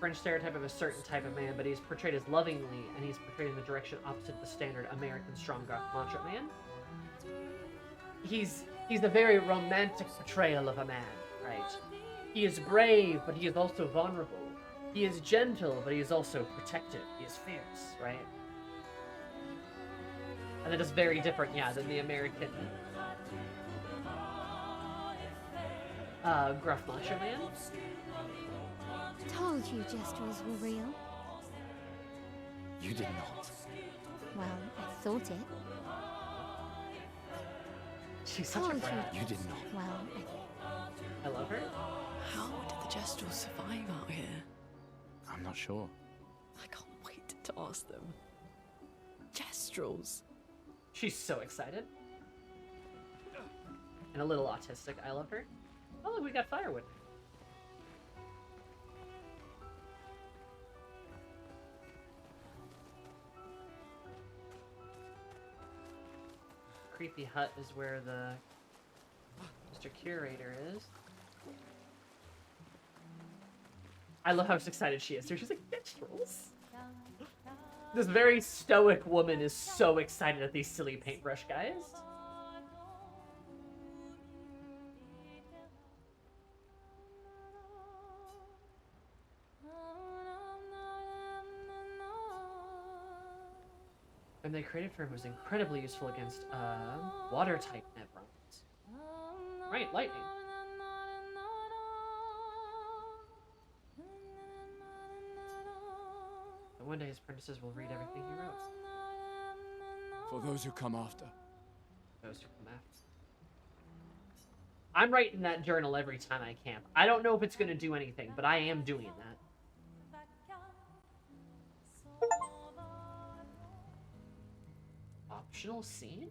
French stereotype of a certain type of man, but he's portrayed as lovingly, and he's portrayed in the direction opposite the standard American strong macho man. He's a very romantic portrayal of a man, right? He is brave, but he is also vulnerable. He is gentle, but he is also protective. He is fierce, right? And that is very different, yeah, than the American gruff macho man. Told you Gestrels were real. You did not. Well, I thought it. She's such a Told brat. You did not. Well, I love her. How did the Gestrels survive out here? I'm not sure. I can't wait to ask them. Gestrels. She's so excited. And a little autistic. I love her. Oh, look, we got firewood. Creepy hut is where the Mr. Curator is. I love how excited she is. She's like, Gestrels. This very stoic woman is so excited at these silly paintbrush guys. And they created for him was incredibly useful against water-type nevrons. Right, lightning. And one day his apprentices will read everything he wrote. For those who come after. Those who come after. I'm writing that journal every time I camp. I don't know if it's going to do anything, but I am doing that. Optional scene?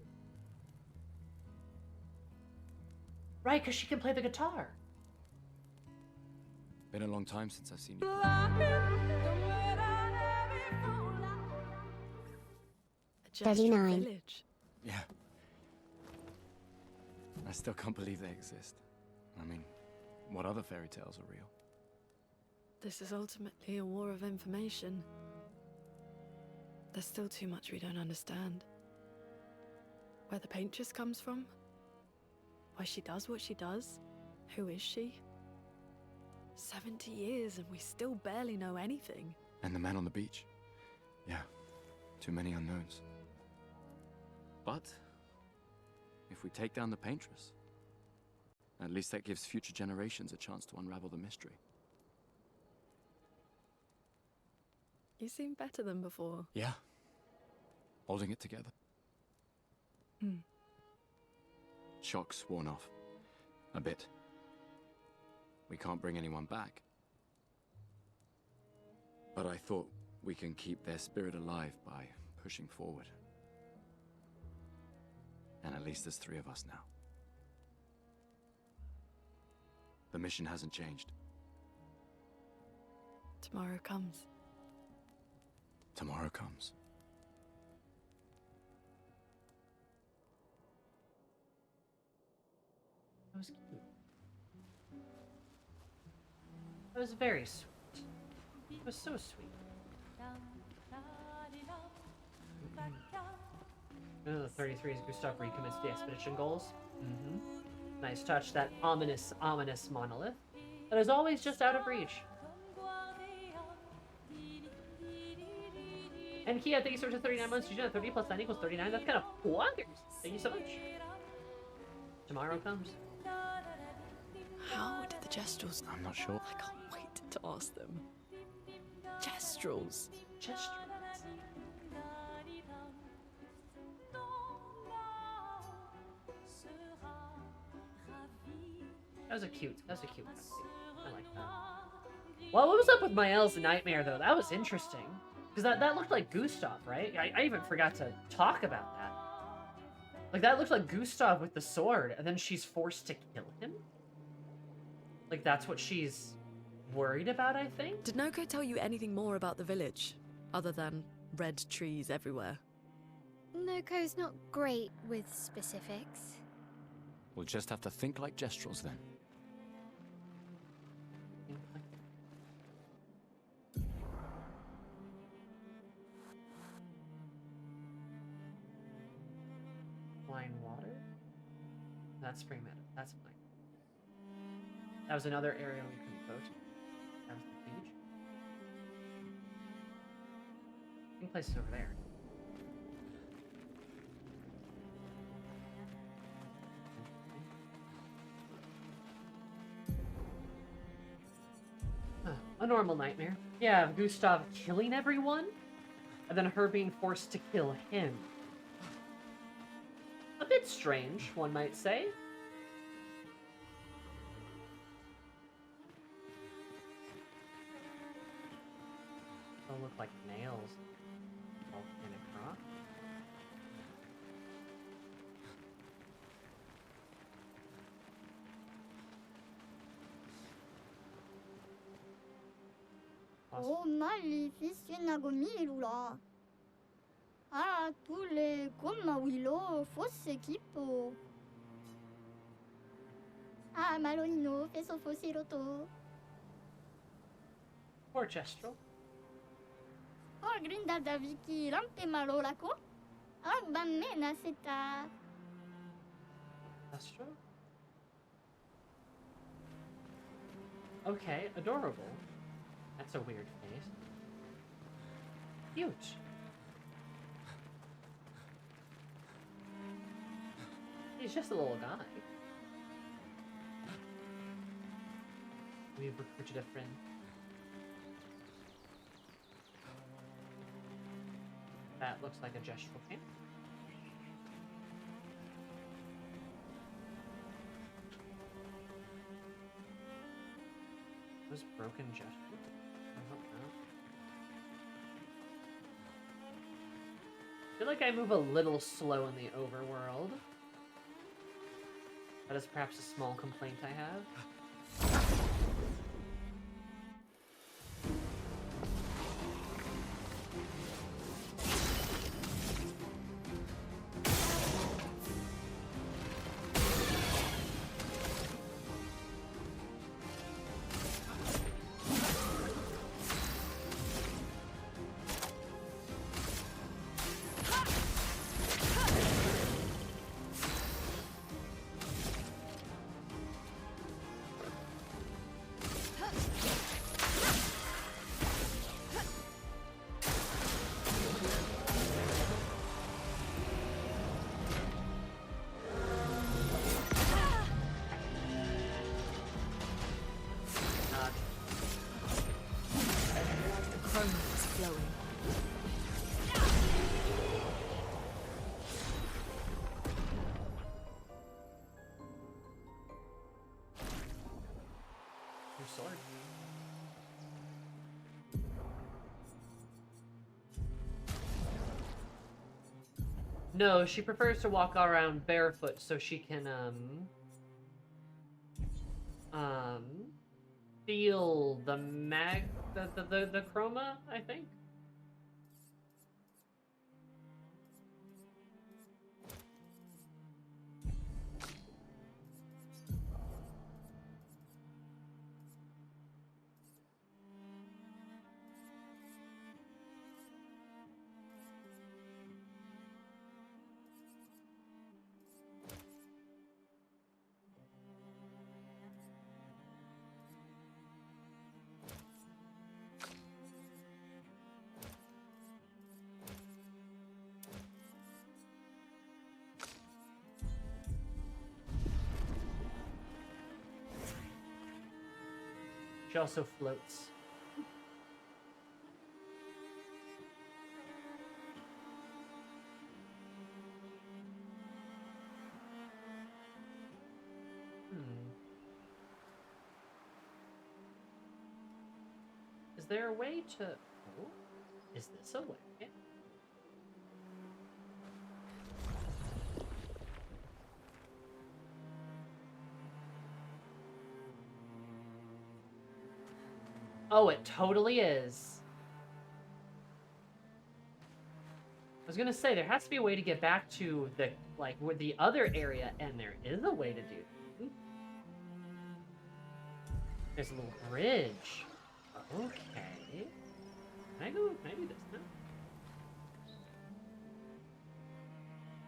Right, because she can play the guitar. Been a long time since I've seen you. 39. Village. Yeah. I still can't believe they exist. I mean, what other fairy tales are real? This is ultimately a war of information. There's still too much we don't understand. Where the paintress comes from? Why she does what she does? Who is she? 70 years and we still barely know anything. And the man on the beach? Yeah, too many unknowns. But if we take down the paintress, at least that gives future generations a chance to unravel the mystery. You seem better than before. Yeah. Holding it together. Shock's worn off. A bit. We can't bring anyone back. But I thought we can keep their spirit alive by pushing forward. And at least there's 3 of us now. The mission hasn't changed. Tomorrow comes. Tomorrow comes. That was cute. That was very sweet. It was so sweet. The 33 is Gustav recommits the expedition goals. Nice touch, that ominous, ominous monolith that is always just out of reach. And Kia, thank you so much for 39 months. You know 30 plus 9 equals 39. That's kind of wonders. Thank you so much. Tomorrow comes. How did the Gestrels... I'm not sure. I can't wait to ask them. Gestrels. Just. That was a cute cutscene. I like that. Well, what was up with Mael's nightmare, though? That was interesting. Because that looked like Gustav, right? I even forgot to talk about that. Like, that looked like Gustav with the sword, and then she's forced to kill him? Like, that's what she's worried about, I think? Did Noko tell you anything more about the village, other than red trees everywhere? Noko's not great with specifics. We'll just have to think like Gestrels then. That's Spring Meadow. That's fine. That was another area we couldn't go to. That was the beach. I think place is over there. A normal nightmare. Yeah, Gustav killing everyone, and then her being forced to kill him. A bit strange, one might say. They'll look like nails. Volcanic rock. Oh, maléficina gomilula. Ah, tous les comme Willow, fausse équipe. Ah, malonino, feso fosiroto. Poor Chestrel. Oh, grinda da Vicky, rampe malolako. Ah, bamena seta. Chestrel? Okay, adorable. That's a weird face. Cute. He's just a little guy. We've recruited a friend. That looks like a gestural camp. Those broken gestures? I don't know. I feel like I move a little slow in the overworld. That is perhaps a small complaint I have. Sword. No, she prefers to walk around barefoot so she can feel the the chroma, I think. She also floats. Is there a way to... Oh, is this a way? Oh, it totally is. I was gonna say, there has to be a way to get back to the, like, with the other area, and there is a way to do that. There's a little bridge. Okay. Can I do this now?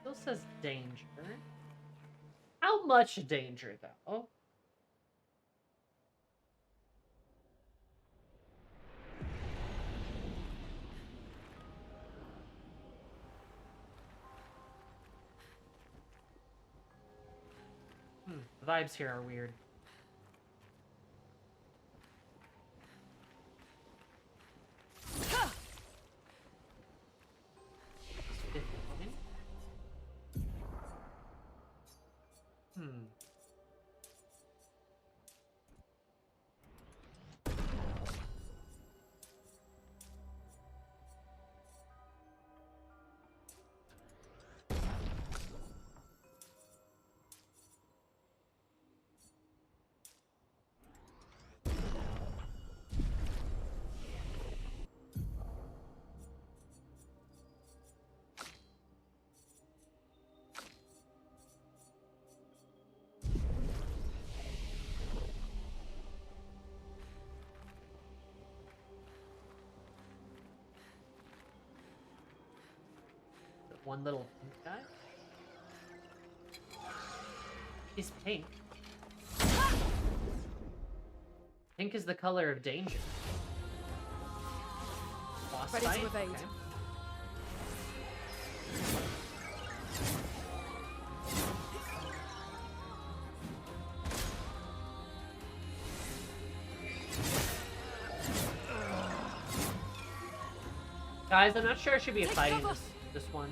Still says danger. How How much danger, though? The vibes here are weird. One little pink guy? He's pink. Pink is the color of danger. Boss Ready fight? to evade. Okay. Guys, I'm not sure I should be fighting this one.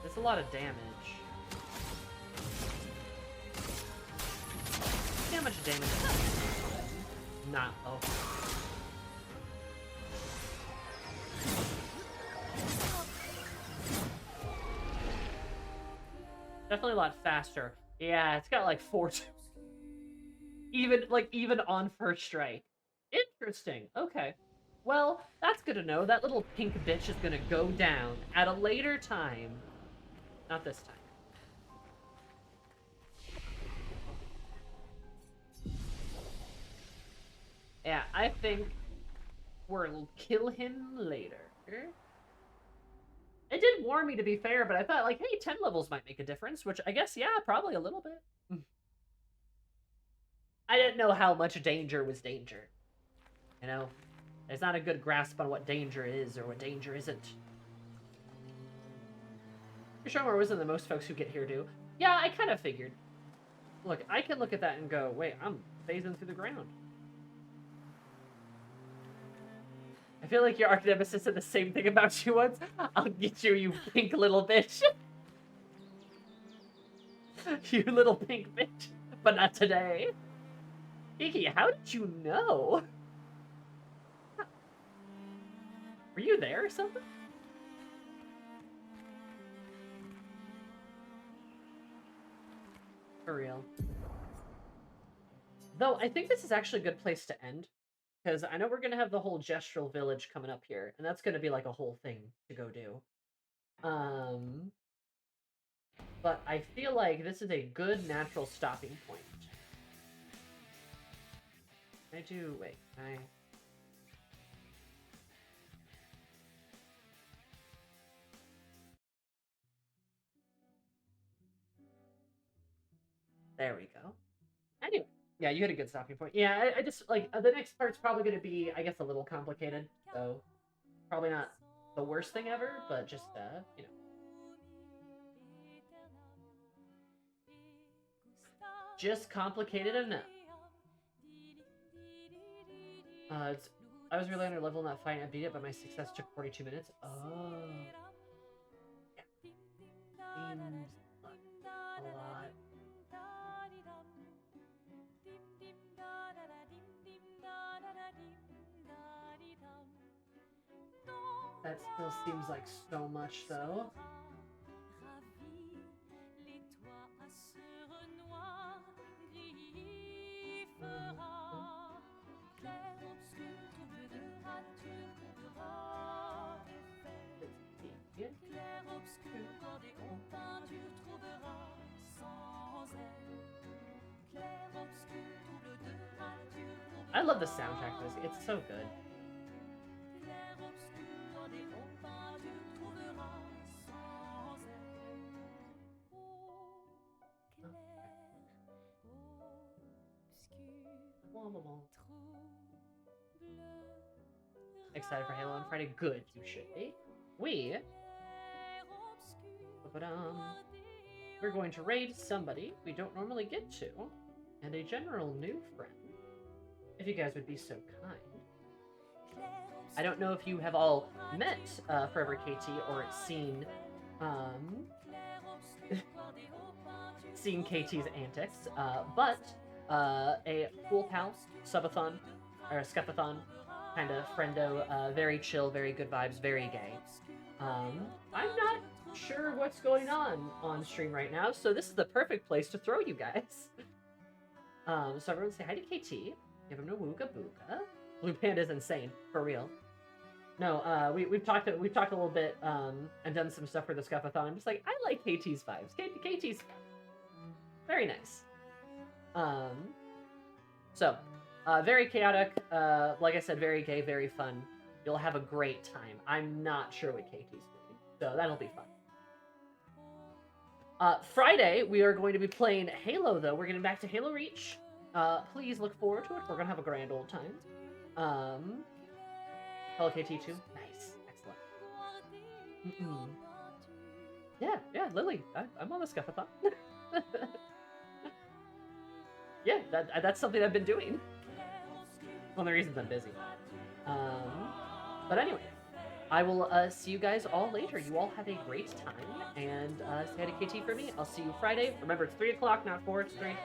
That's a lot of damage. See how much damage? Not. Oh. Definitely a lot faster. Yeah, it's got like 4. Even on first strike. Interesting. Okay. Well, that's good to know. That little pink bitch is gonna go down at a later time. Not this time. Yeah, I think we'll kill him later. It did warn me, to be fair, but I thought, like, hey, 10 levels might make a difference, which I guess, yeah, probably a little bit. I didn't know how much danger was danger. You know? There's not a good grasp on what danger is or what danger isn't. You're sure wasn't the most folks who get here do. Yeah, I kind of figured. Look, I can look at that and go, wait, I'm phasing through the ground. I feel like your arch nemesis said the same thing about you once. I'll get you, you pink little bitch. You little pink bitch. But not today. Kiki, how did you know? Were you there or something? For real. Though, I think this is actually a good place to end. Because I know we're going to have the whole gestural village coming up here. And that's going to be like a whole thing to go do. But I feel like this is a good natural stopping point. Wait, there we go. Anyway, yeah, you had a good stopping point. Yeah, I just, like, the next part's probably going to be, I guess, a little complicated. So, probably not the worst thing ever, but just, you know. Just complicated enough. I was really under level in that fight and I beat it, but my success took 42 minutes. Oh. Yeah. Seems like a lot. That still seems like so much, though. Clair Obscur, I love the soundtrack to this. It's so good. Excited for Halo on Friday? Good, you should be. We're going to raid somebody we don't normally get to, and a general new friend. If you guys would be so kind. I don't know if you have all met Forever KT or seen seen KT's antics, but a cool pal, subathon, or scufathon, kind of friendo, very chill, very good vibes, very gay. I'm not sure what's going on stream right now, so this is the perfect place to throw you guys. So everyone say hi to KT. Give him a wooga booga. Blue Panda's insane, for real. No, we've talked a little bit and done some stuff for the scufathon. I'm just like, I like KT's vibes. KT's very nice. So very chaotic. Like I said, very gay, very fun. You'll have a great time. I'm not sure what KT's doing, so that'll be fun. Friday, we are going to be playing Halo, though. We're getting back to Halo Reach. Please look forward to it. We're going to have a grand old time. Hello, KT2. Nice. Excellent. Yeah, Lily. I'm on the scufathon. Yeah, that's something I've been doing. One of the reasons I'm busy. But anyway, I will see you guys all later. You all have a great time, and say hi to KT for me. I'll see you Friday. Remember, it's 3 o'clock, not 4. It's 3.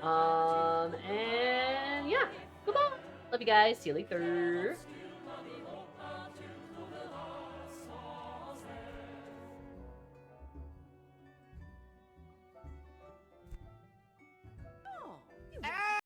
And yeah, goodbye. Love you guys. See you later.